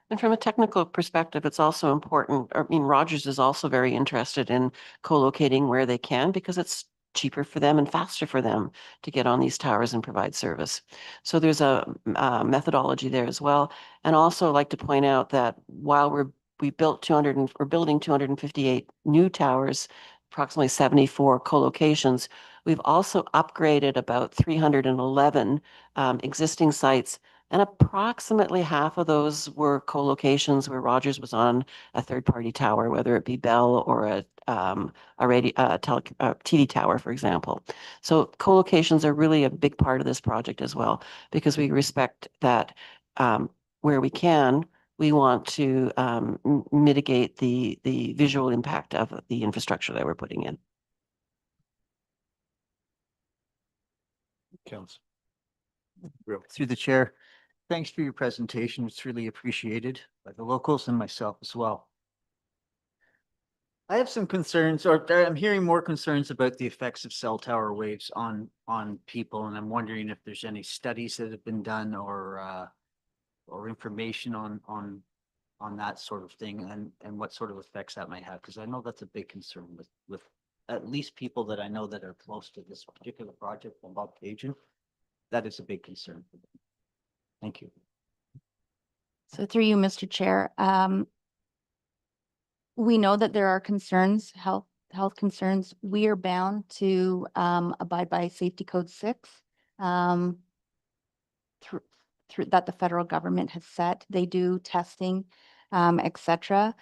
And from a technical perspective, it's also important. I mean, Rogers is also very interested in co-locating where they can because it's cheaper for them and faster for them to get on these towers and provide service. So there's a methodology there as well. And also I'd like to point out that while we're building 258 new towers, approximately 74 co-locations, we've also upgraded about 311 existing sites, and approximately half of those were co-locations where Rogers was on a third-party tower, whether it be Bell or a TV tower, for example. So co-locations are really a big part of this project as well, because we respect that where we can, we want to mitigate the visual impact of the infrastructure that we're putting in. Council. Through the chair, thanks for your presentation. It's really appreciated by the locals and myself as well. I have some concerns, or I'm hearing more concerns about the effects of cell tower waves on people, and I'm wondering if there's any studies that have been done or information on that sort of thing, and what sort of effects that might have, because I know that's a big concern with at least people that I know that are close to this particular project about Cajun. That is a big concern for them. Thank you. So through you, Mr. Chair, we know that there are concerns, health concerns. We are bound to abide by Safety Code 6 through that the federal government has set. They do testing, etc.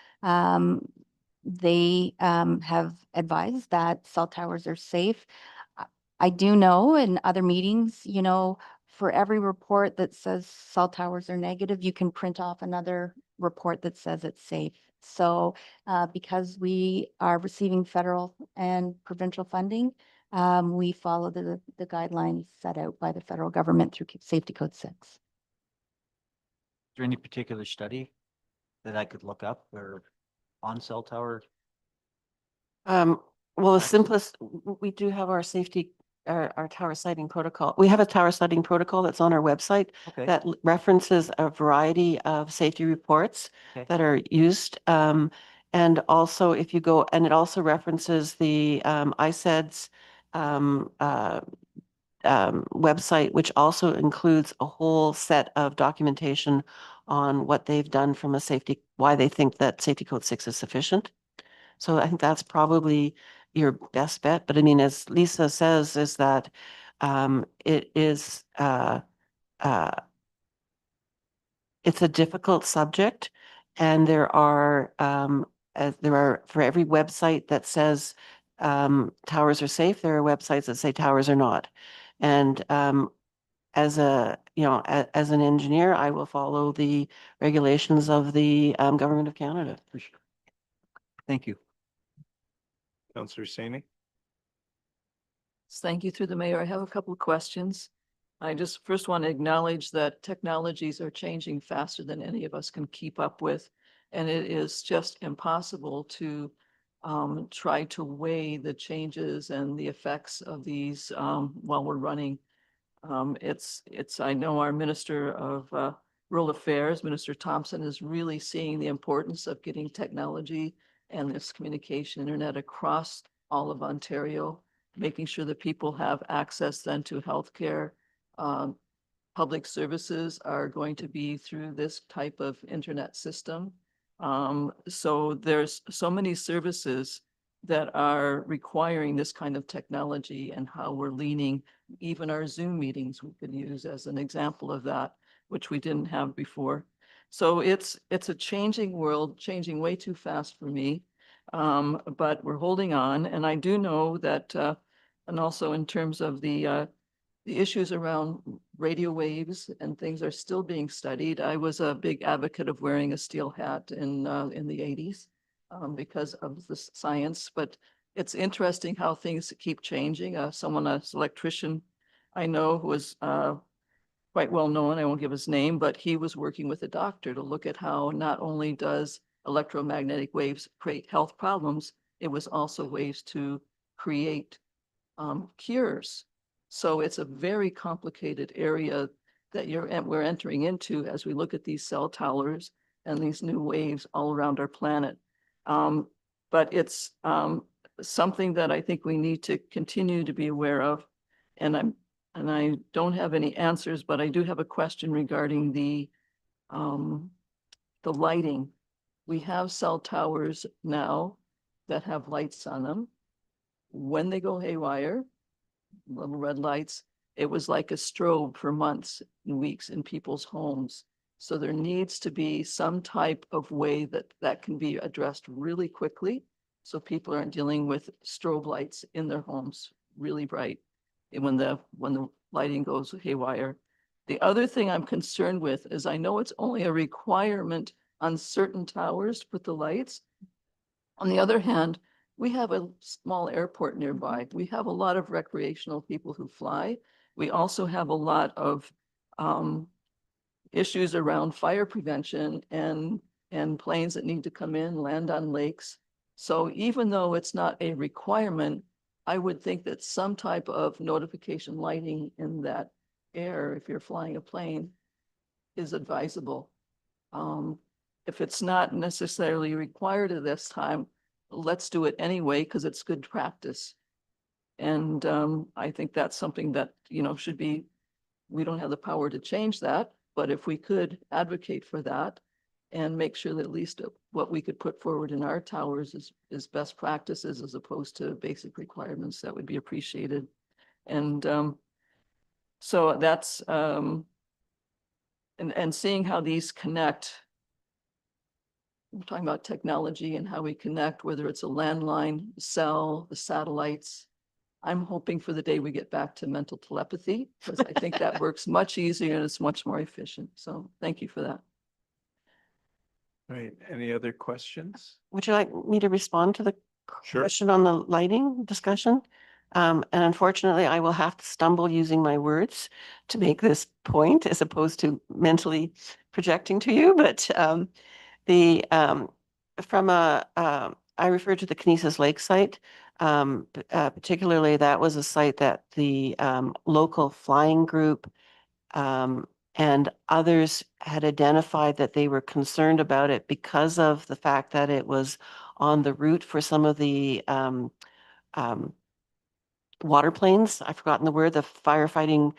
They have advised that cell towers are safe. I do know in other meetings, for every report that says cell towers are negative, you can print off another report that says it's safe. So because we are receiving federal and provincial funding, we follow the guidelines set out by the federal government through Safety Code 6. Is there any particular study that I could look up or on cell tower? Well, the simplest, we do have our our tower siting protocol. We have a tower siting protocol that's on our website that references a variety of safety reports that are used. And also if you go, and it also references the ISEDS website, which also includes a whole set of documentation on what they've done from a safety, why they think that Safety Code 6 is sufficient. So I think that's probably your best bet. But I mean, as Lisa says, is that it is it's a difficult subject, and there are for every website that says towers are safe, there are websites that say towers are not. And as as an engineer, I will follow the regulations of the Government of Canada. Thank you. Councillor Saini? Thank you through the mayor. I have a couple of questions. I just first want to acknowledge that technologies are changing faster than any of us can keep up with. And it is just impossible to try to weigh the changes and the effects of these while we're running. I know our Minister of Rural Affairs, Minister Thompson, is really seeing the importance of getting technology and this communication internet across all of Ontario, making sure that people have access then to healthcare. Public services are going to be through this type of internet system. So there's so many services that are requiring this kind of technology, and how we're leaning, even our Zoom meetings we could use as an example of that, which we didn't have before. So it's a changing world, changing way too fast for me. But we're holding on. And I do know that, and also in terms of the issues around radio waves and things are still being studied. I was a big advocate of wearing a steel hat in the 80s because of the science, but it's interesting how things keep changing. An electrician I know who was quite well known, I won't give his name, but he was working with a doctor to look at how not only does electromagnetic waves create health problems, it was also ways to create cures. So it's a very complicated area that we're entering into as we look at these cell towers and these new waves all around our planet. But it's something that I think we need to continue to be aware of. And I don't have any answers, but I do have a question regarding the lighting. We have cell towers now that have lights on them. When they go haywire, little red lights, it was like a strobe for months and weeks in people's homes. So there needs to be some type of way that can be addressed really quickly, so people aren't dealing with strobe lights in their homes really bright when the lighting goes haywire. The other thing I'm concerned with is I know it's only a requirement on certain towers to put the lights. On the other hand, we have a small airport nearby. We have a lot of recreational people who fly. We also have a lot of issues around fire prevention and planes that need to come in, land on lakes. So even though it's not a requirement, I would think that some type of notification lighting in that air, if you're flying a plane, is advisable. If it's not necessarily required at this time, let's do it anyway, because it's good practice. And I think that's something that, should be, we don't have the power to change that, but if we could advocate for that and make sure that at least what we could put forward in our towers is best practices as opposed to basic requirements, that would be appreciated. And so that's, and seeing how these connect. We're talking about technology and how we connect, whether it's a landline, cell, the satellites. I'm hoping for the day we get back to mental telepathy, because I think that works much easier and it's much more efficient. So thank you for that. Right. Any other questions? Would you like me to respond to the Sure. question on the lighting discussion? And unfortunately, I will have to stumble using my words to make this point as opposed to mentally projecting to you. But I refer to the Kinesis Lake site. Particularly, that was a site that the local flying group and others had identified that they were concerned about it because of the fact that it was on the route for some of the water planes, I've forgotten the word, the firefighting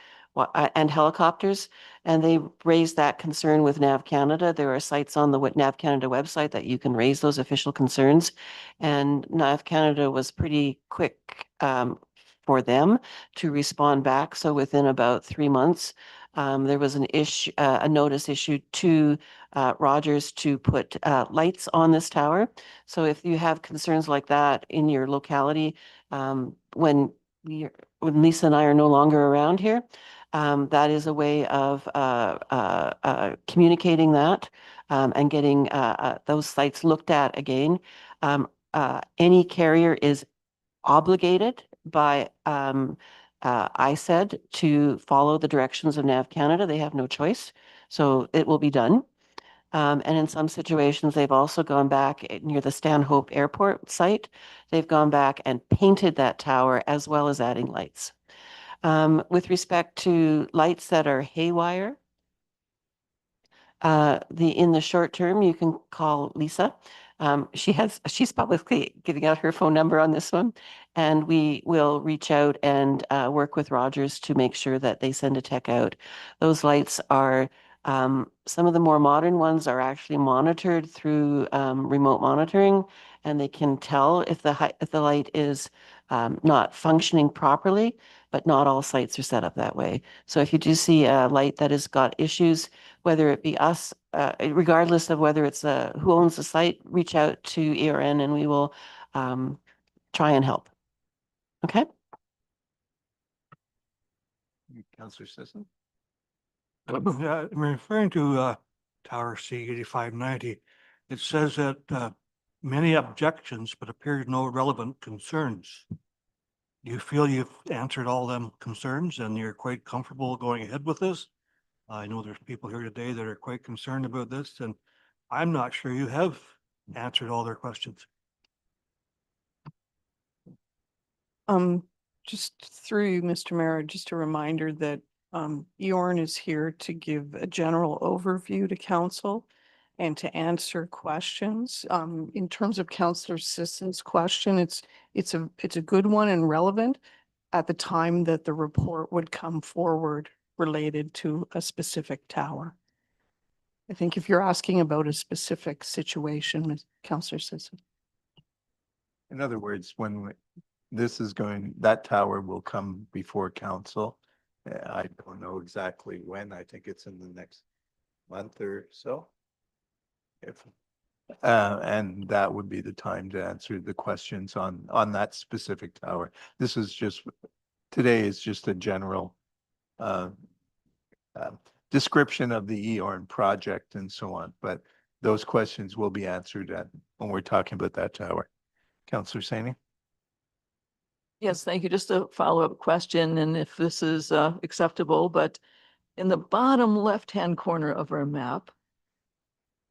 and helicopters. And they raised that concern with NAV Canada. There are sites on the NAV Canada website that you can raise those official concerns. And NAV Canada was pretty quick for them to respond back. So within about 3 months, there was a notice issued to Rogers to put lights on this tower. So if you have concerns like that in your locality, when Lisa and I are no longer around here, that is a way of communicating that and getting those sites looked at again. Any carrier is obligated by ISED to follow the directions of NAV Canada. They have no choice, so it will be done. And in some situations, they've also gone back near the Stanhope Airport site. They've gone back and painted that tower as well as adding lights. With respect to lights that are haywire, in the short term, you can call Lisa. She's publicly giving out her phone number on this one, and we will reach out and work with Rogers to make sure that they send a tech out. Those lights are some of the more modern ones are actually monitored through remote monitoring, and they can tell if the light is not functioning properly, but not all sites are set up that way. So if you do see a light that has got issues, whether it be us, regardless of whether it's who owns the site, reach out to ERN and we will try and help. Okay? Councillor Sisson? I'm referring to Tower C 8590. It says that many objections, but appears no relevant concerns. Do you feel you've answered all them concerns and you're quite comfortable going ahead with this? I know there's people here today that are quite concerned about this, and I'm not sure you have answered all their questions. Just through you, Mr. Mayor, just a reminder that EORN is here to give a general overview to council and to answer questions. In terms of Councillor Sisson's question, it's a good one and relevant at the time that the report would come forward related to a specific tower. I think if you're asking about a specific situation, Councillor Sisson. In other words, when this is going, that tower will come before council. I don't know exactly when. I think it's in the next month or so. And that would be the time to answer the questions on that specific tower. This is just, today is just a general description of the EORN project and so on, but those questions will be answered when we're talking about that tower. Councillor Saini? Yes, thank you. Just a follow-up question, and if this is acceptable, but in the bottom left-hand corner of our map,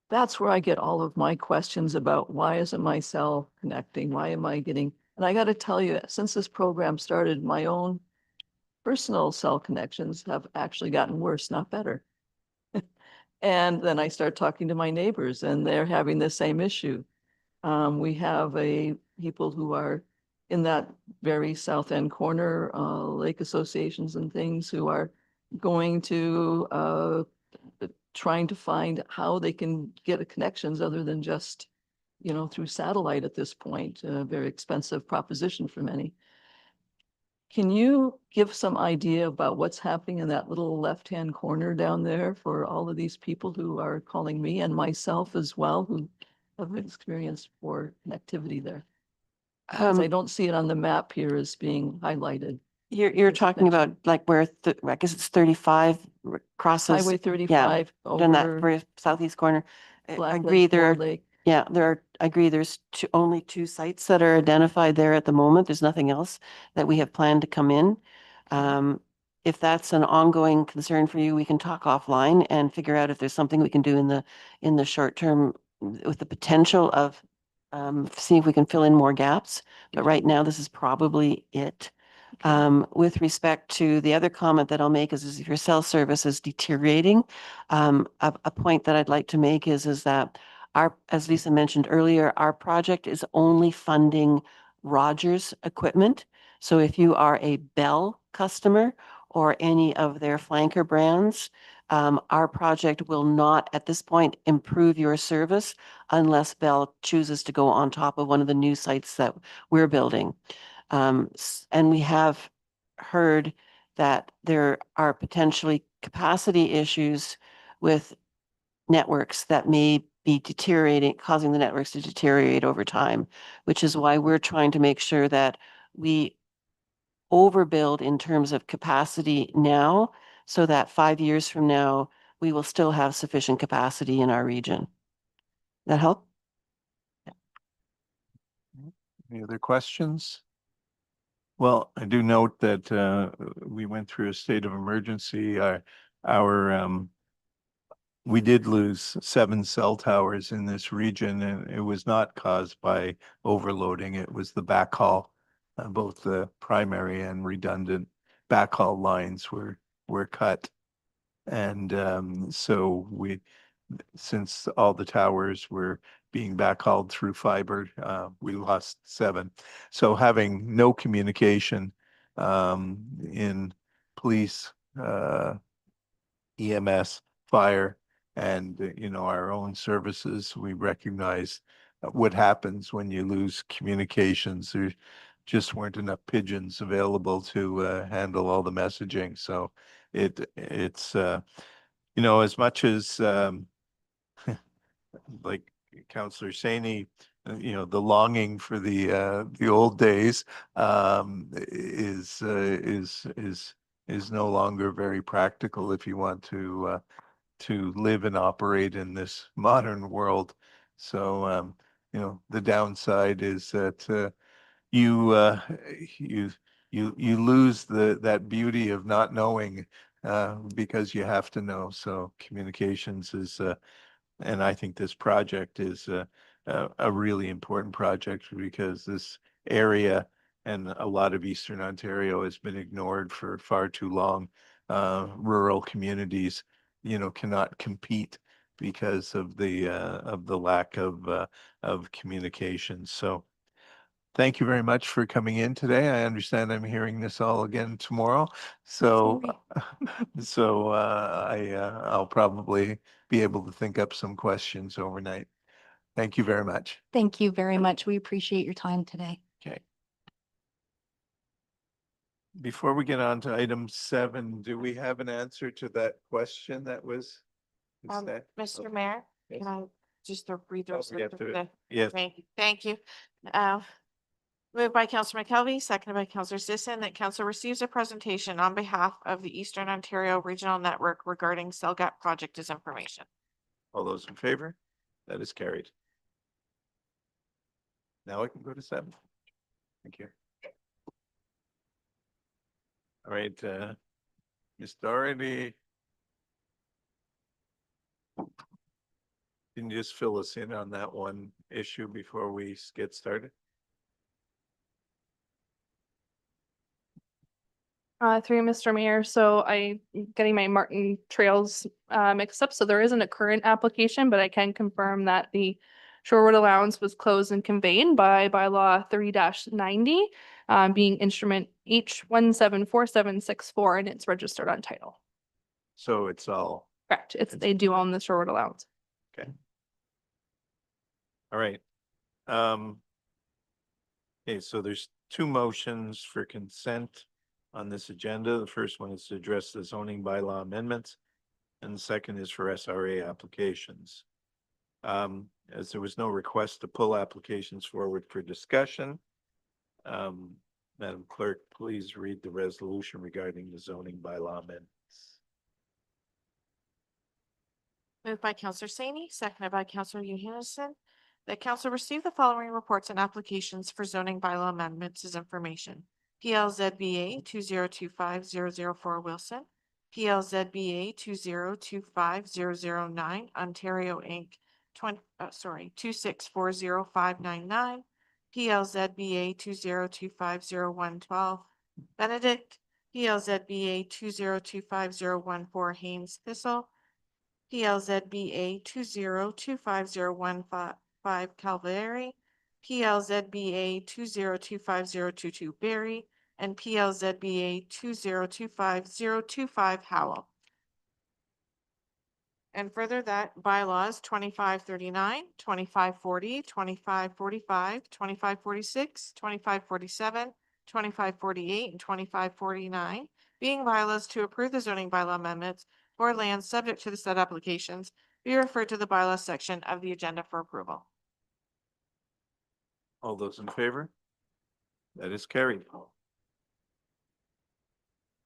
that's where I get all of my questions about why isn't my cell connecting? Why am I getting, and I got to tell you, since this program started, my own personal cell connections have actually gotten worse, not better. And then I start talking to my neighbors and they're having the same issue. We have people who are in that very south end corner, lake associations and things, who are going to trying to find how they can get connections other than just, through satellite at this point, a very expensive proposition for many. Can you give some idea about what's happening in that little left-hand corner down there for all of these people who are calling me and myself as well, who have experienced poor connectivity there? 'Cause I don't see it on the map here as being highlighted. You're talking about like where, I guess it's 35 crosses. Highway 35 Done that over for southeast corner. I Black agree Lake, there. Bull Lake. Yeah, I agree. There's only 2 sites that are identified there at the moment. There's nothing else that we have planned to come in. If that's an ongoing concern for you, we can talk offline and figure out if there's something we can do in the short term with the potential of seeing if we can fill in more gaps. But right now, this is probably it. With respect to the other comment that I'll make is if your cell service is deteriorating, a point that I'd like to make is that as Lisa mentioned earlier, our project is only funding Rogers equipment. So if you are a Bell customer or any of their flanker brands, our project will not at this point improve your service unless Bell chooses to go on top of one of the new sites that we're building. And we have heard that there are potentially capacity issues with networks that may be deteriorating, causing the networks to deteriorate over time, which is why we're trying to make sure that we overbuild in terms of capacity now, so that 5 years from now, we will still have sufficient capacity in our region. That help? Any other questions? Well, I do note that we went through a state of emergency. We did lose 7 cell towers in this region, and it was not caused by overloading. It was the backhaul. Both the primary and redundant backhaul lines were cut. And so since all the towers were being backhauled through fiber, we lost 7. So having no communication in police, EMS, fire, and our own services, we recognize what happens when you lose communications. There just weren't enough pigeons available to handle all the messaging. So it's as much as like Councillor Saini, the longing for the old days is no longer very practical if you want to live and operate in this modern world. So the downside is that you lose that beauty of not knowing because you have to know. So communications is and I think this project is a really important project because this area and a lot of Eastern Ontario has been ignored for far too long. Rural communities, cannot compete because of the lack of communication. So thank you very much for coming in today. I understand I'm hearing this all again tomorrow. So, I'll probably be able to think up some questions overnight. Thank you very much. Thank you very much. We appreciate your time today. Okay. Before we get on to item 7, do we have an answer to that question that was said? Mr. Mayor, Yes. can I just read those? we have to- Yes. Thank you. Moved by Councillor McKelvey, seconded by Councillor Sisson, that council receives a presentation on behalf of the Eastern Ontario Regional Network regarding cell gap project as information. All those in favor? That is carried. Now I can go to 7. Thank you. All right, Ms. Doherty. Can you just fill us in on that one issue before we get started? Through Mr. Mayor, so I getting my Martin Trails mixed up. So there isn't a current application, but I can confirm that the shorewood allowance was closed and conveyed by bylaw 3-90, being instrument H174764, and it's registered on title. So it's all Correct. They do own the shorewood allowance. okay. All right. Okay, so there's 2 motions for consent on this agenda. The first one is to address the zoning bylaw amendments, and the second is for SRA applications. As there was no request to pull applications forward for discussion, Madam Clerk, please read the resolution regarding the zoning bylaw amendments. Moved by Councillor Saini, seconded by Councillor Johannesson, that council receive the following reports and applications for zoning bylaw amendments as information. PLZBA 2025-004 Wilson, PLZBA 2025-009 Ontario Inc. 2640599, PLZBA 2025-0112 Benedict, PLZBA 2025-014 Haynes Thistle, PLZBA 2025-015 Calvary, PLZBA 2025-022 Berry, and PLZBA 2025025 Howell. And further that bylaws 2539, 2540, 2545, 2546, 2547, 2548, and 2549, being bylaws to approve the zoning bylaw amendments for land subject to the said applications, be referred to the bylaws section of the agenda for approval. All those in favor? That is carried.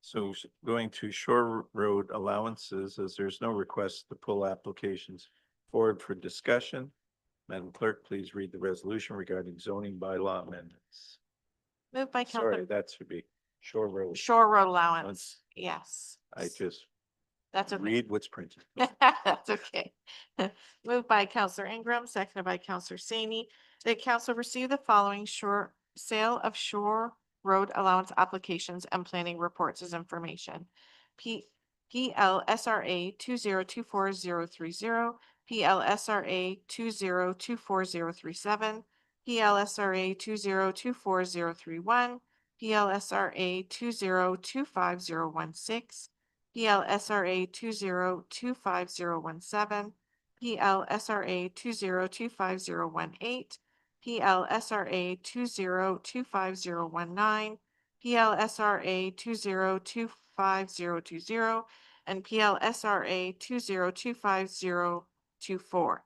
So going to Shore Road allowances, as there's no request to pull applications forward for discussion. Madam Clerk, please read the resolution regarding zoning bylaw amendments. Moved by Sorry, Counselor that should be Shore Road. Shore Road allowance. Yes. I just That's okay. read what's printed. That's okay. Moved by Counselor Ingram, seconded by Counselor Saney, that council receive the following sale of Shore Road allowance applications and planning reports as information. PLSRA 2024030, PLSRA 2024037, PLSRA 2024031, PLSRA 2025016, PLSRA 2025017, PLSRA 2025018, PLSRA 2025019, PLSRA 2025020, and PLSRA 2025024.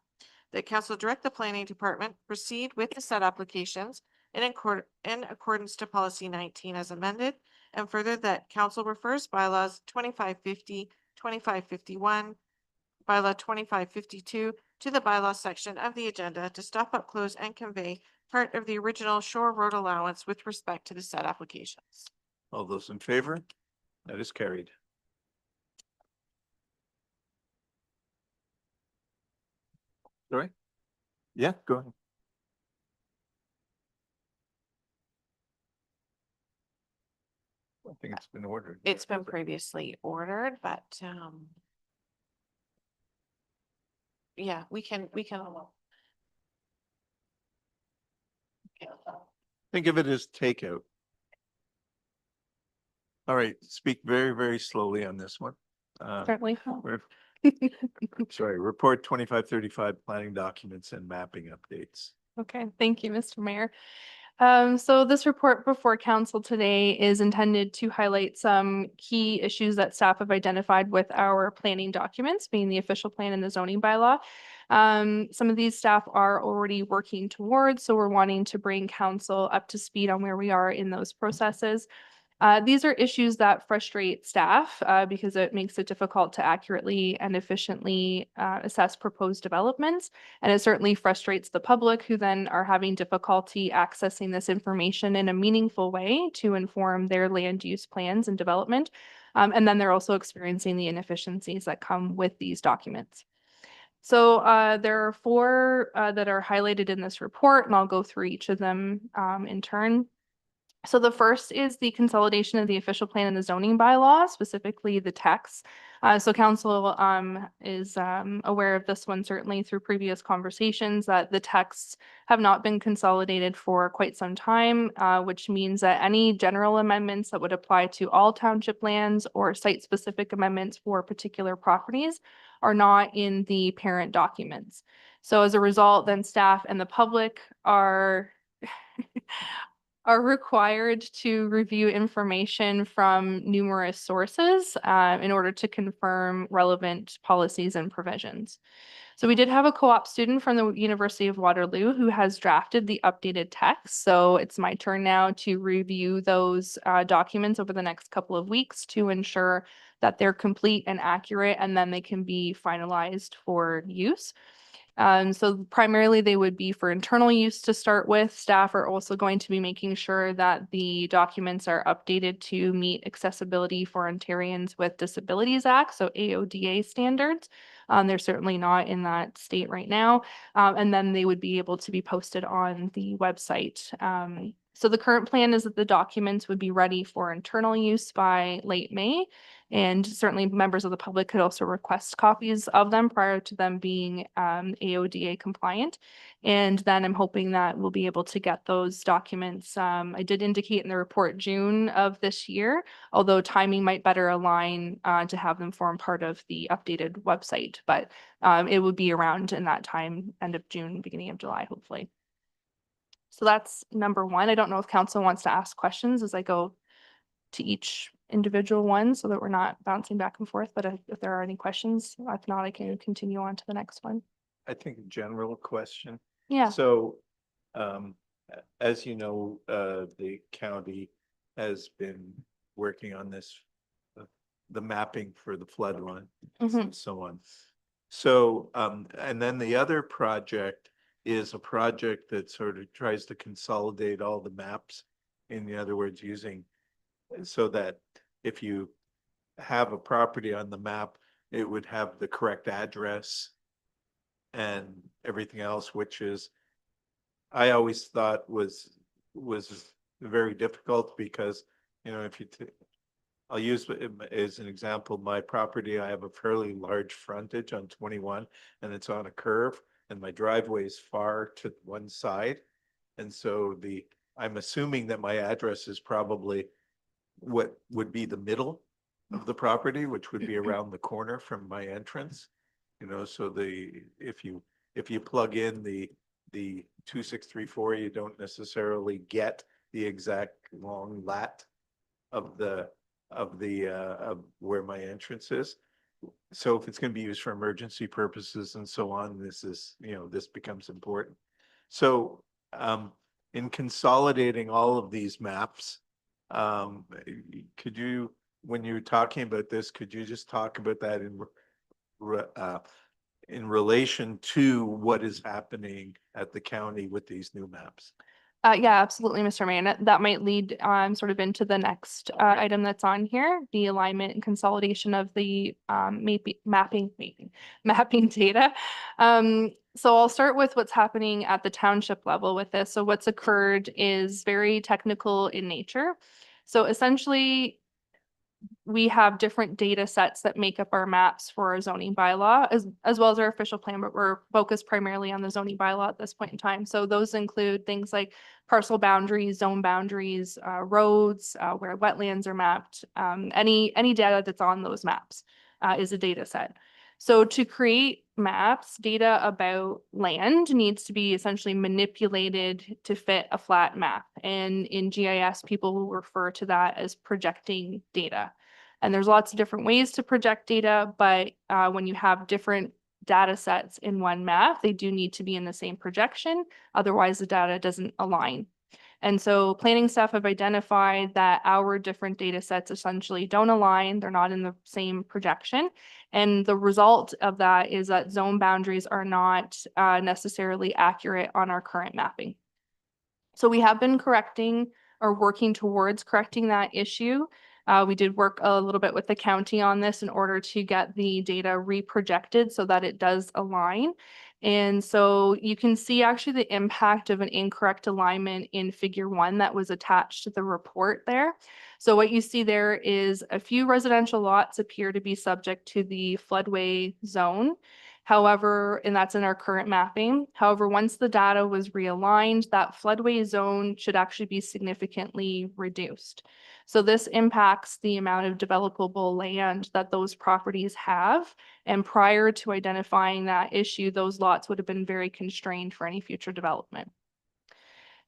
The council direct the planning department proceed with the said applications in accordance to policy 19 as amended, and further that council refers bylaws 2550, 2551, bylaw 2552 to the bylaws section of the agenda to stop up, close, and convey part of the original Shore Road allowance with respect to the said applications. All those in favor? That is carried. Sorry? Yeah, go ahead. I think it's been ordered. It's been previously ordered, but yeah, we can. Think of it as takeout. All right, speak very, very slowly on this one. Certainly. Sorry, report 2535 planning documents and mapping updates. Okay, thank you, Mr. Mayor. So this report before council today is intended to highlight some key issues that staff have identified with our planning documents, being the official plan and the zoning bylaw. Some of these staff are already working towards, so we're wanting to bring council up to speed on where we are in those processes. These are issues that frustrate staff because it makes it difficult to accurately and efficiently assess proposed developments. And it certainly frustrates the public who then are having difficulty accessing this information in a meaningful way to inform their land use plans and development. And then they're also experiencing the inefficiencies that come with these documents. So there are four that are highlighted in this report, and I'll go through each of them in turn. So the first is the consolidation of the official plan and the zoning bylaw, specifically the text. So council is aware of this one certainly through previous conversations that the texts have not been consolidated for quite some time, which means that any general amendments that would apply to all township lands or site-specific amendments for particular properties are not in the parent documents. So as a result, then staff and the public are required to review information from numerous sources in order to confirm relevant policies and provisions. So we did have a co-op student from the University of Waterloo who has drafted the updated text. So it's my turn now to review those documents over the next couple of weeks to ensure that they're complete and accurate, and then they can be finalized for use. So primarily they would be for internal use to start with. Staff are also going to be making sure that the documents are updated to meet Accessibility for Ontarians with Disabilities Act, so AODA standards. They're certainly not in that state right now. And then they would be able to be posted on the website. So the current plan is that the documents would be ready for internal use by late May, And certainly members of the public could also request copies of them prior to them being AODA compliant. And then I'm hoping that we'll be able to get those documents. I did indicate in the report June of this year, although timing might better align to have them form part of the updated website. But it would be around in that time, end of June, beginning of July, hopefully. So that's number one. I don't know if council wants to ask questions as I go to each individual one so that we're not bouncing back and forth. But if there are any questions, if not, I can continue on to the next one. I think a general question. Yeah. So, as you know, the county has been working on this, the mapping for the flood line and so on. So, and then the other project is a project that sort of tries to consolidate all the maps. In other words, using, so that if you have a property on the map, it would have the correct address and everything else, which is, I always thought was very difficult because, you know, if you, I'll use it as an example, my property, I have a fairly large frontage on 21 and it's on a curve and my driveway is far to one side. And so I'm assuming that my address is probably what would be the middle of the property, which would be around the corner from my entrance. You know, so if you plug in the 2634, you don't necessarily get the exact long lat of where my entrance is. So if it's going to be used for emergency purposes and so on, this becomes important. So in consolidating all of these maps, could you, when you're talking about this, could you just talk about that in relation to what is happening at the county with these new maps? Yeah, absolutely, Mr. Mayor. And that might lead sort of into the next item that's on here, the alignment and consolidation of the mapping data. So I'll start with what's happening at the township level with this. So what's occurred is very technical in nature. So essentially, we have different data sets that make up our maps for our zoning bylaw as well as our official plan, but we're focused primarily on the zoning bylaw at this point in time. So those include things like parcel boundaries, zone boundaries, roads, where wetlands are mapped. Any data that's on those maps is a data set. So to create maps, data about land needs to be essentially manipulated to fit a flat map. And in GIS, people will refer to that as projecting data. And there's lots of different ways to project data, but when you have different data sets in one map, they do need to be in the same projection. Otherwise, the data doesn't align. And so planning staff have identified that our different data sets essentially don't align. They're not in the same projection. And the result of that is that zone boundaries are not necessarily accurate on our current mapping. So we have been correcting or working towards correcting that issue. We did work a little bit with the county on this in order to get the data reprojected so that it does align. And so you can see actually the impact of an incorrect alignment in figure 1 that was attached to the report there. So what you see there is a few residential lots appear to be subject to the floodway zone. However, and that's in our current mapping. However, once the data was realigned, that floodway zone should actually be significantly reduced. So this impacts the amount of developable land that those properties have. And prior to identifying that issue, those lots would have been very constrained for any future development.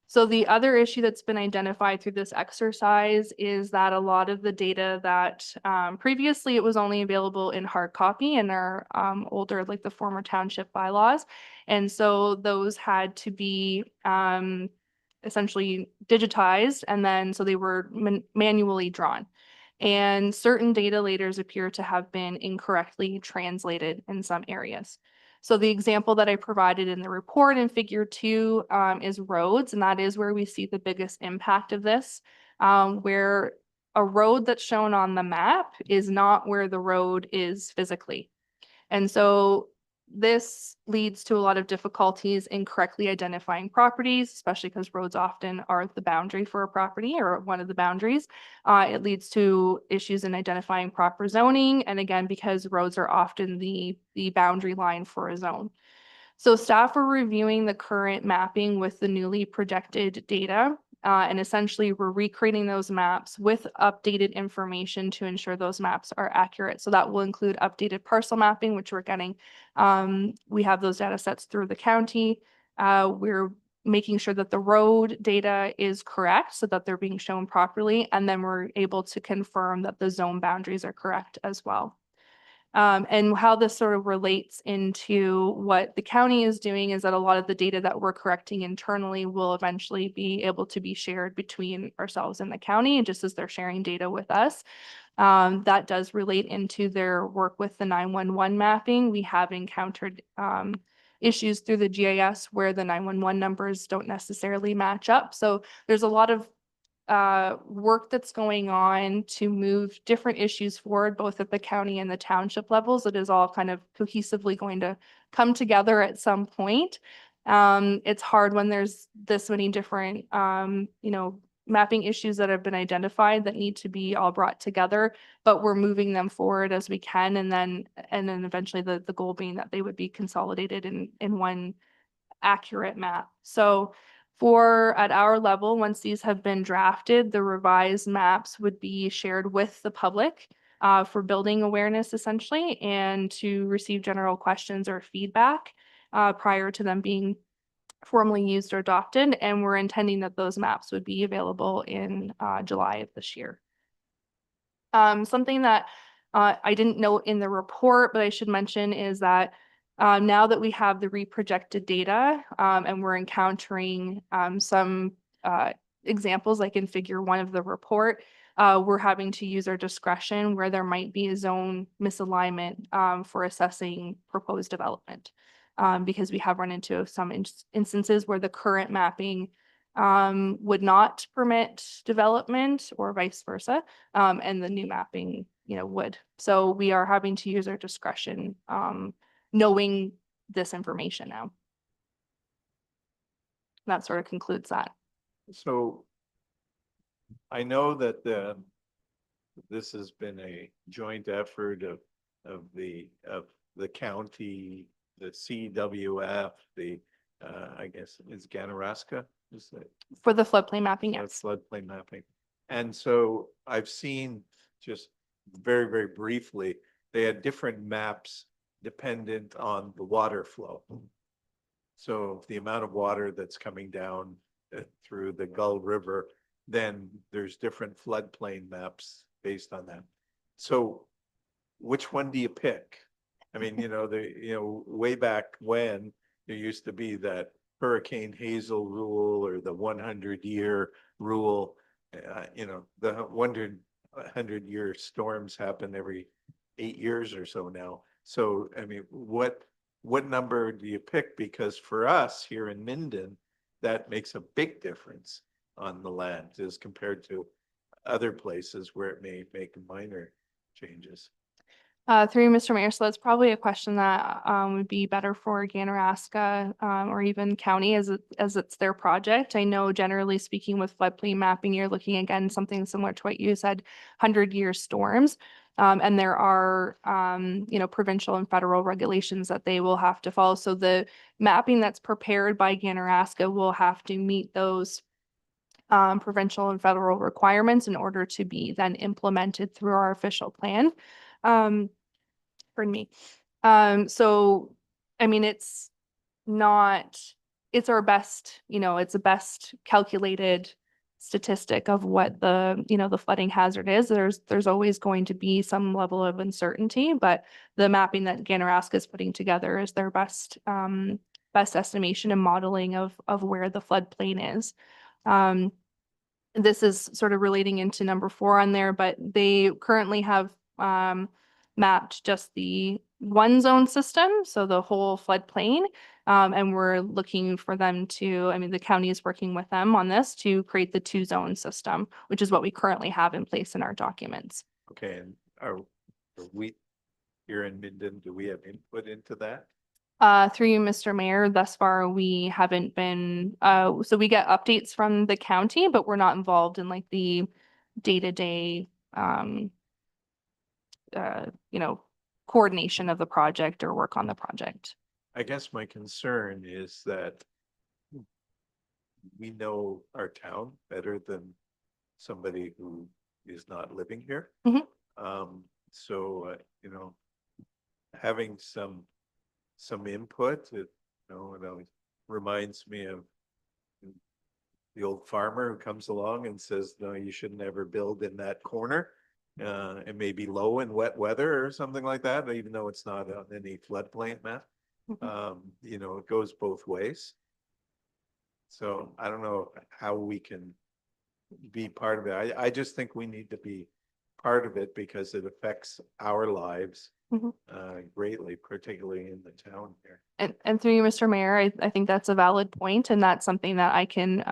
So the other issue that's been identified through this exercise is that a lot of the data that previously it was only available in hard copy in our older, like the former township bylaws. And so those had to be essentially digitized, and then so they were manually drawn. And certain data layers appear to have been incorrectly translated in some areas. So the example that I provided in the report in figure 2 is roads, and that is where we see the biggest impact of this, where a road that's shown on the map is not where the road is physically. And so This leads to a lot of difficulties in correctly identifying properties, especially because roads often are the boundary for a property or one of the boundaries. It leads to issues in identifying proper zoning, and again, because roads are often the boundary line for a zone. So staff are reviewing the current mapping with the newly projected data. And essentially we're recreating those maps with updated information to ensure those maps are accurate. So that will include updated parcel mapping, which we're getting. We have those data sets through the county. We're making sure that the road data is correct so that they're being shown properly. And then we're able to confirm that the zone boundaries are correct as well. And how this sort of relates into what the county is doing is that a lot of the data that we're correcting internally will eventually be able to be shared between ourselves and the county, just as they're sharing data with us. That does relate into their work with the 911 mapping. We have encountered issues through the GIS where the 911 numbers don't necessarily match up. So there's a lot of work that's going on to move different issues forward, both at the county and the township levels. It is all kind of cohesively going to come together at some point. It's hard when there's this many different, mapping issues that have been identified that need to be all brought together, but we're moving them forward as we can. And then eventually the goal being that they would be consolidated in one accurate map. So at our level, once these have been drafted, the revised maps would be shared with the public for building awareness essentially, and to receive general questions or feedback prior to them being formally used or adopted. And we're intending that those maps would be available in July of this year. Something that I didn't note in the report, but I should mention is that now that we have the reprojected data and we're encountering some examples like in figure 1 of the report, we're having to use our discretion where there might be a zone misalignment for assessing proposed development. Because we have run into some instances where the current mapping would not permit development or vice versa, and the new mapping, would. So we are having to use our discretion, knowing this information now. That sort of concludes that. So I know that this has been a joint effort of the county, the CWF, I guess it's Ganaraska, is it? For the floodplain mapping, yes. Floodplain mapping. And so I've seen, just very, very briefly, they had different maps dependent on the water flow. So the amount of water that's coming down through the Gull River, then there's different floodplain maps based on that. So which one do you pick? I mean, way back when there used to be that Hurricane Hazel rule or the 100-year rule, the 100-year storms happen every 8 years or so now. So, I mean, what number do you pick? Because for us here in Minden, that makes a big difference on the land as compared to other places where it may make minor changes. Through you, Mr. Mayor, so that's probably a question that would be better for Ganaraska or even county as it's their project. I know generally speaking with floodplain mapping, you're looking again something similar to what you said, 100-year storms. And there are, provincial and federal regulations that they will have to follow. So the mapping that's prepared by Ganaraska will have to meet those provincial and federal requirements in order to be then implemented through our official plan. Pardon me. So, I mean, it's our best, it's a best calculated statistic of what the flooding hazard is. There's always going to be some level of uncertainty, but the mapping that Ganaraska is putting together is their best estimation and modeling of where the floodplain is. This is sort of relating into number 4 on there, but they currently have mapped just the one zone system, so the whole floodplain. And we're looking for them the county is working with them on this to create the 2-zone system, which is what we currently have in place in our documents. Okay, and are we here in Minden, do we have input into that? Through you, Mr. Mayor, thus far, we haven't been, so we get updates from the county, but we're not involved in like the day-to-day, coordination of the project or work on the project. I guess my concern is that we know our town better than somebody who is not living here. Mhm. Having some input, it reminds me of the old farmer who comes along and says, no, you should never build in that corner. It may be low in wet weather or something like that, even though it's not on any floodplain map. It goes both ways. So I don't know how we can be part of it. I just think we need to be part of it because it affects our lives greatly, particularly in the town here. And through you, Mr. Mayor, I think that's a valid point, and that's something that I can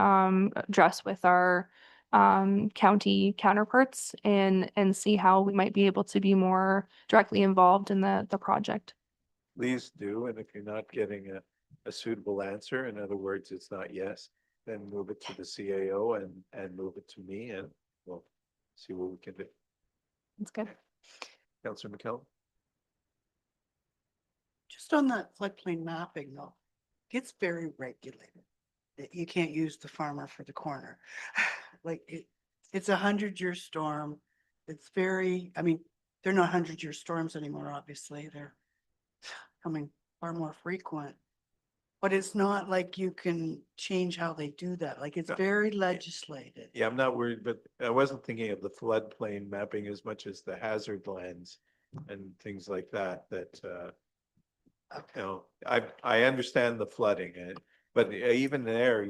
address with our county counterparts and see how we might be able to be more directly involved in the project. Please do, and if you're not getting a suitable answer, in other words, it's not yes, then move it to the CAO and move it to me, and we'll see what we can do. That's good. Councillor McKellen? Just on that floodplain mapping though, it's very regulated. You can't use the farmer for the corner. It's 100-year storm. It's very, they're not 100-year storms anymore, obviously. They're becoming far more frequent. But it's not like you can change how they do that. It's very legislated. Yeah, I'm not worried, but I wasn't thinking of the floodplain mapping as much as the hazard lands and things like that, I understand the flooding, but even there,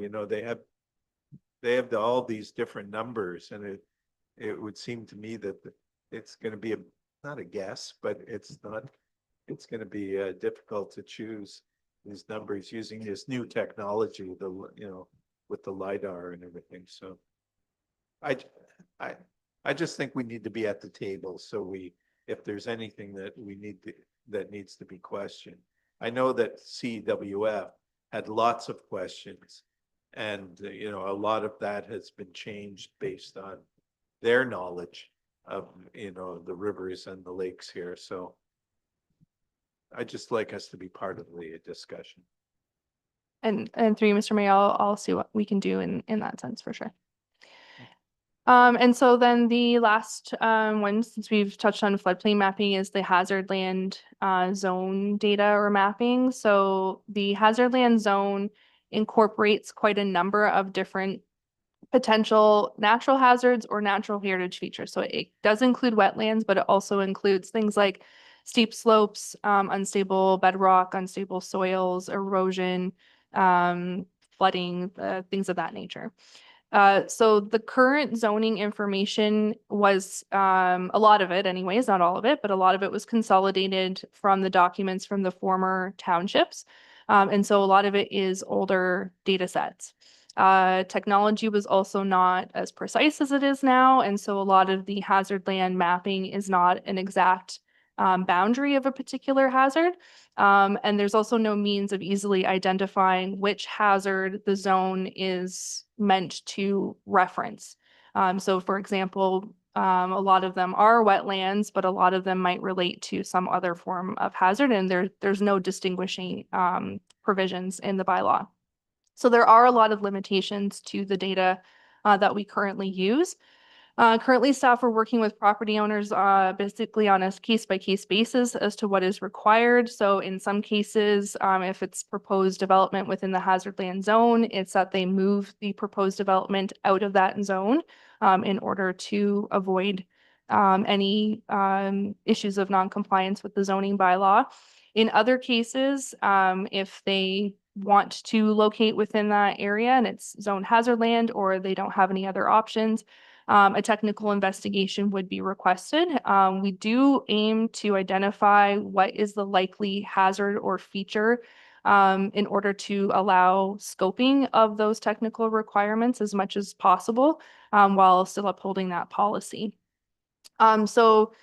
they have all these different numbers, and it would seem to me that it's going to be not a guess, but it's going to be difficult to choose these numbers using this new technology, with the LiDAR and everything. So I just think we need to be at the table. So if there's anything that needs to be questioned. I know that CWF had lots of questions, and a lot of that has been changed based on their knowledge of the rivers and the lakes here. So I just like us to be part of the discussion. And through you, Mr. Mayor, I'll see what we can do in that sense for sure. And so then the last one, since we've touched on floodplain mapping, is the hazard land zone data or mapping. So the hazard land zone incorporates quite a number of different potential natural hazards or natural heritage features. So it does include wetlands, but it also includes things like steep slopes, unstable bedrock, unstable soils, erosion, flooding, things of that nature. So the current zoning information was, a lot of it anyways, not all of it, but a lot of it was consolidated from the documents from the former townships. And so a lot of it is older data sets. Technology was also not as precise as it is now. And so a lot of the hazard land mapping is not an exact boundary of a particular hazard. And there's also no means of easily identifying which hazard the zone is meant to reference. So for example, a lot of them are wetlands, but a lot of them might relate to some other form of hazard, and there's no distinguishing provisions in the bylaw. So there are a lot of limitations to the data that we currently use. Currently, staff are working with property owners basically on a case-by-case basis as to what is required. So in some cases, if it's proposed development within the hazard land zone, it's that they move the proposed development out of that zone in order to avoid any issues of non-compliance with the zoning bylaw. In other cases, if they want to locate within that area and it's zone hazard land, or they don't have any other options, a technical investigation would be requested. We do aim to identify what is the likely hazard or feature in order to allow scoping of those technical requirements as much as possible while still upholding that policy. So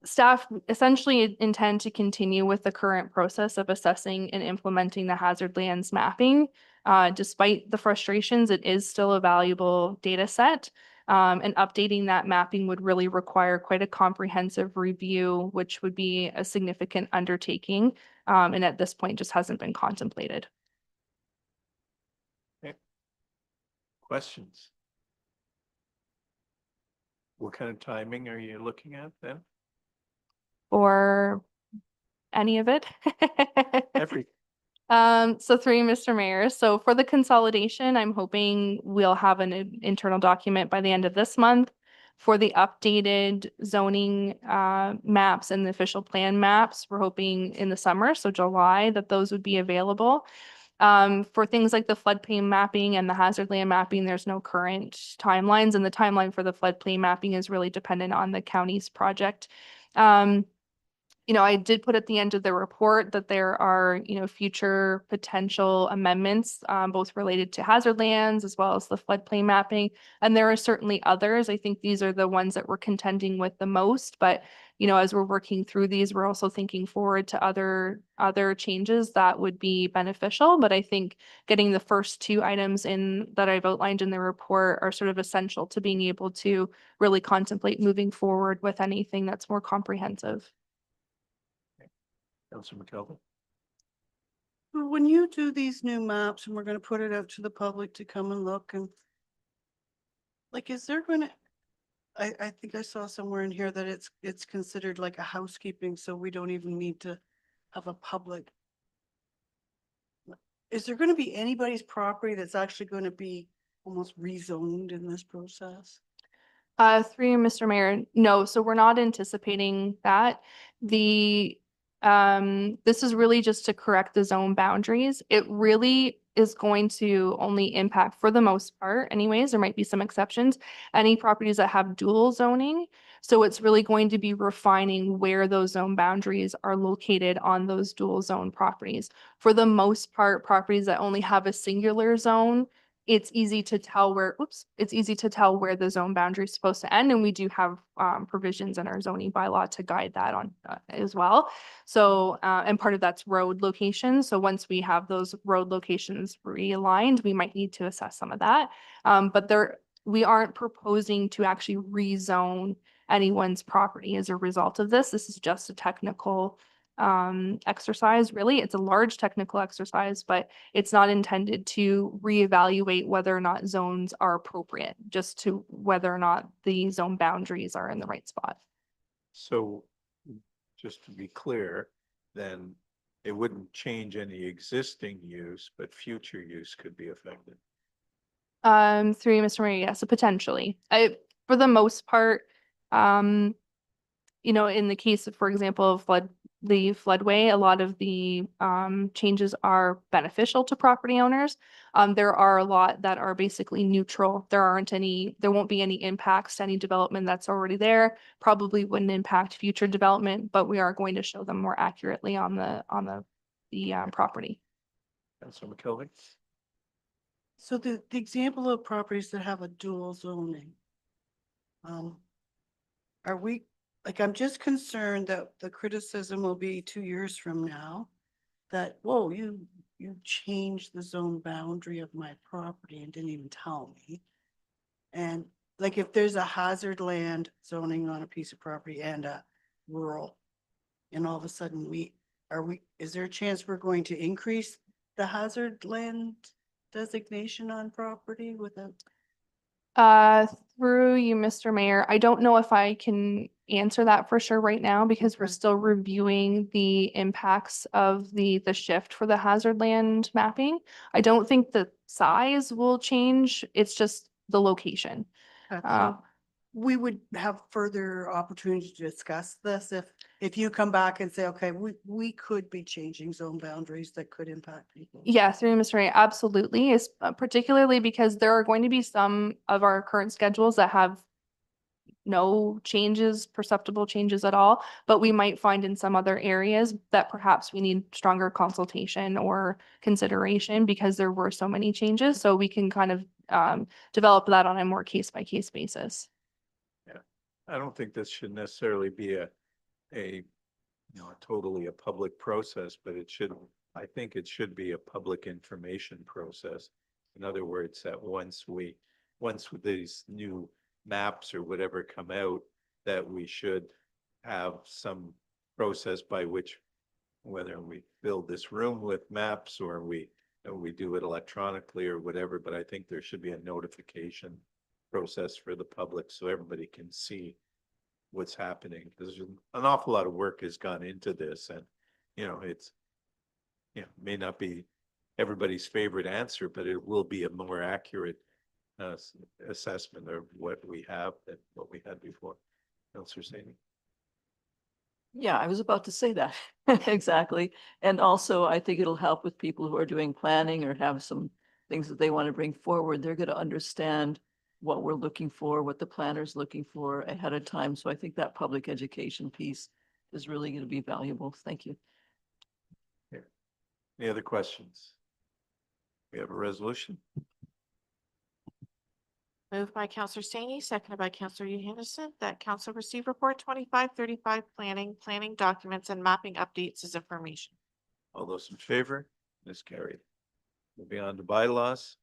Staff essentially intend to continue with the current process of assessing and implementing the hazard lands mapping. Despite the frustrations, it is still a valuable data set. And updating that mapping would really require quite a comprehensive review, which would be a significant undertaking. And at this point just hasn't been contemplated. Questions? What kind of timing are you looking at then? Or any of it? Every, So through you, Mr. Mayor, so for the consolidation, I'm hoping we'll have an internal document by the end of this month. For the updated zoning maps and the official plan maps, we're hoping in the summer, so July, that those would be available. For things like the floodplain mapping and the hazard land mapping, there's no current timelines, and the timeline for the floodplain mapping is really dependent on the county's project. You know, I did put at the end of the report that there are, you know, future potential amendments, both related to hazard lands as well as the floodplain mapping. And there are certainly others. I think these are the ones that we're contending with the most. But, you know, as we're working through these, we're also thinking forward to other changes that would be beneficial. But I think getting the first two items in that I've outlined in the report are sort of essential to being able to really contemplate moving forward with anything that's more comprehensive. Councilor McKelvey? When you do these new maps and we're gonna put it out to the public to come and look and like, is there gonna, I think I saw somewhere in here that it's considered like a housekeeping, so we don't even need to have a public. Is there gonna be anybody's property that's actually gonna be almost rezoned in this process? Through you, Mr. Mayor, no, so we're not anticipating that. This is really just to correct the zone boundaries. It really is going to only impact, for the most part anyways, there might be some exceptions, any properties that have dual zoning. So it's really going to be refining where those zone boundaries are located on those dual zone properties. For the most part, properties that only have a singular zone, it's easy to tell where, it's easy to tell where the zone boundary is supposed to end. And we do have provisions in our zoning bylaw to guide that on as well. So, and part of that's road locations. So once we have those road locations realigned, we might need to assess some of that. But we aren't proposing to actually rezone anyone's property as a result of this. This is just a technical exercise. Really, it's a large technical exercise, but it's not intended to reevaluate whether or not zones are appropriate, just to whether or not the zone boundaries are in the right spot. So just to be clear, then it wouldn't change any existing use, but future use could be affected. Through you, Mr. Mayor, yes, so potentially. For the most part, you know, in the case of, for example, of the floodway, a lot of the changes are beneficial to property owners. There are a lot that are basically neutral. There won't be any impacts to any development that's already there. Probably wouldn't impact future development, but we are going to show them more accurately on the property. Councilor McKelvey? So the example of properties that have a dual zoning, are we, like, I'm just concerned that the criticism will be 2 years from now that, whoa, you changed the zone boundary of my property and didn't even tell me. And like, if there's a hazard land zoning on a piece of property and a rural, and all of a sudden is there a chance we're going to increase the hazard land designation on property without? Through you, Mr. Mayor, I don't know if I can answer that for sure right now because we're still reviewing the impacts of the shift for the hazard land mapping. I don't think the size will change. It's just the location. So we would have further opportunity to discuss this if you come back and say, okay, we could be changing zone boundaries that could impact people. Yeah, through Mr. Ray, absolutely. Is particularly because there are going to be some of our current schedules that have no changes, perceptible changes at all, but we might find in some other areas that perhaps we need stronger consultation or consideration because there were so many changes. So we can kind of develop that on a more case by case basis. I don't think this should necessarily be a a, totally a public process, but I think it should be a public information process. In other words, that once these new maps or whatever come out, that we should have some process by which, whether we fill this room with maps or we do it electronically or whatever, but I think there should be a notification process for the public so everybody can see what's happening. There's an awful lot of work has gone into this, and it's may not be everybody's favorite answer, but it will be a more accurate assessment of what we have than what we had before. Councillor Saney. Yeah, I was about to say that. Exactly. And also, I think it'll help with people who are doing planning or have some things that they want to bring forward. They're going to understand what we're looking for, what the planner's looking for ahead of time. So I think that public education piece is really going to be valuable. Thank you. Any other questions? We have a resolution. Moved by Counselor Saney, seconded by Counselor Johansson, that council receive report 2535 planning documents and mapping updates as information. All those in favor? It is carried. Moving on to bylaws.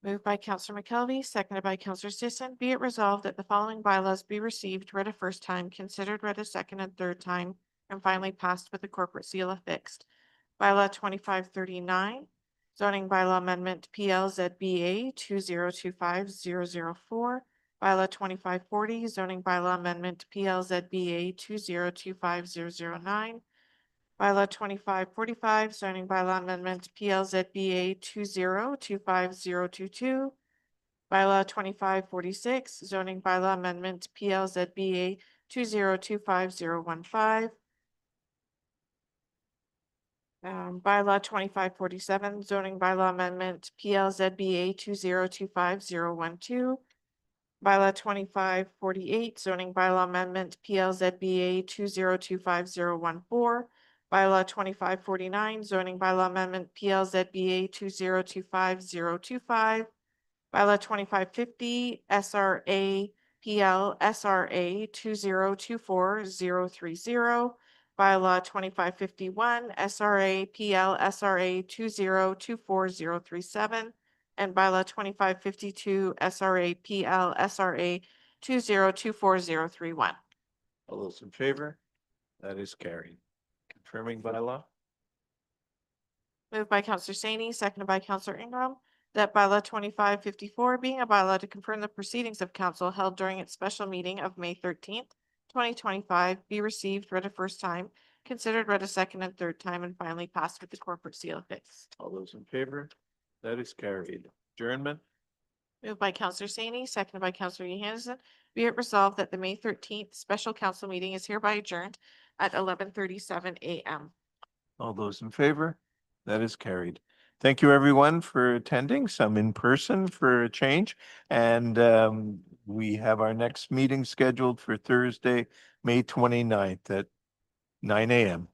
Moved by Counselor McKelvey, seconded by Counselor Sisson. Be it resolved that the following bylaws be received, read a first time, considered read a second and third time, and finally passed with the corporate seal affixed. Bylaw 2539, zoning bylaw amendment PLZBA 2025-004. Bylaw 2540, zoning bylaw amendment PLZBA 2025-009. Bylaw 2545, zoning bylaw amendment PLZBA 2025-022. Bylaw 2546, zoning bylaw amendment PLZBA 2025-015. Bylaw 2547, zoning bylaw amendment PLZBA 2025-012. Bylaw 2548, zoning bylaw amendment PLZBA 2025-014. Bylaw 2549, zoning bylaw amendment PLZBA 2025-025. Bylaw 2550, SRA PL SRA 2024-030. Bylaw 2551, SRA PL SRA 2024-037. And bylaw 2552, SRA PL SRA 2024-031. All those in favor? That is carried. Confirming bylaw. Moved by Counselor Saney, seconded by Counselor Ingram, that bylaw 2554 being a bylaw to confirm the proceedings of council held during its special meeting of May 13th, 2025 be received, read a first time, considered read a second and third time, and finally passed with the corporate seal affixed. All those in favor? That is carried. Adjournment. Moved by Counselor Saney, seconded by Counselor Johansson. Be it resolved that the May 13th special council meeting is hereby adjourned at 11:37 a.m. All those in favor? That is carried. Thank you, everyone, for attending, some in person for a change. And we have our next meeting scheduled for Thursday, May 29th at 9 a.m.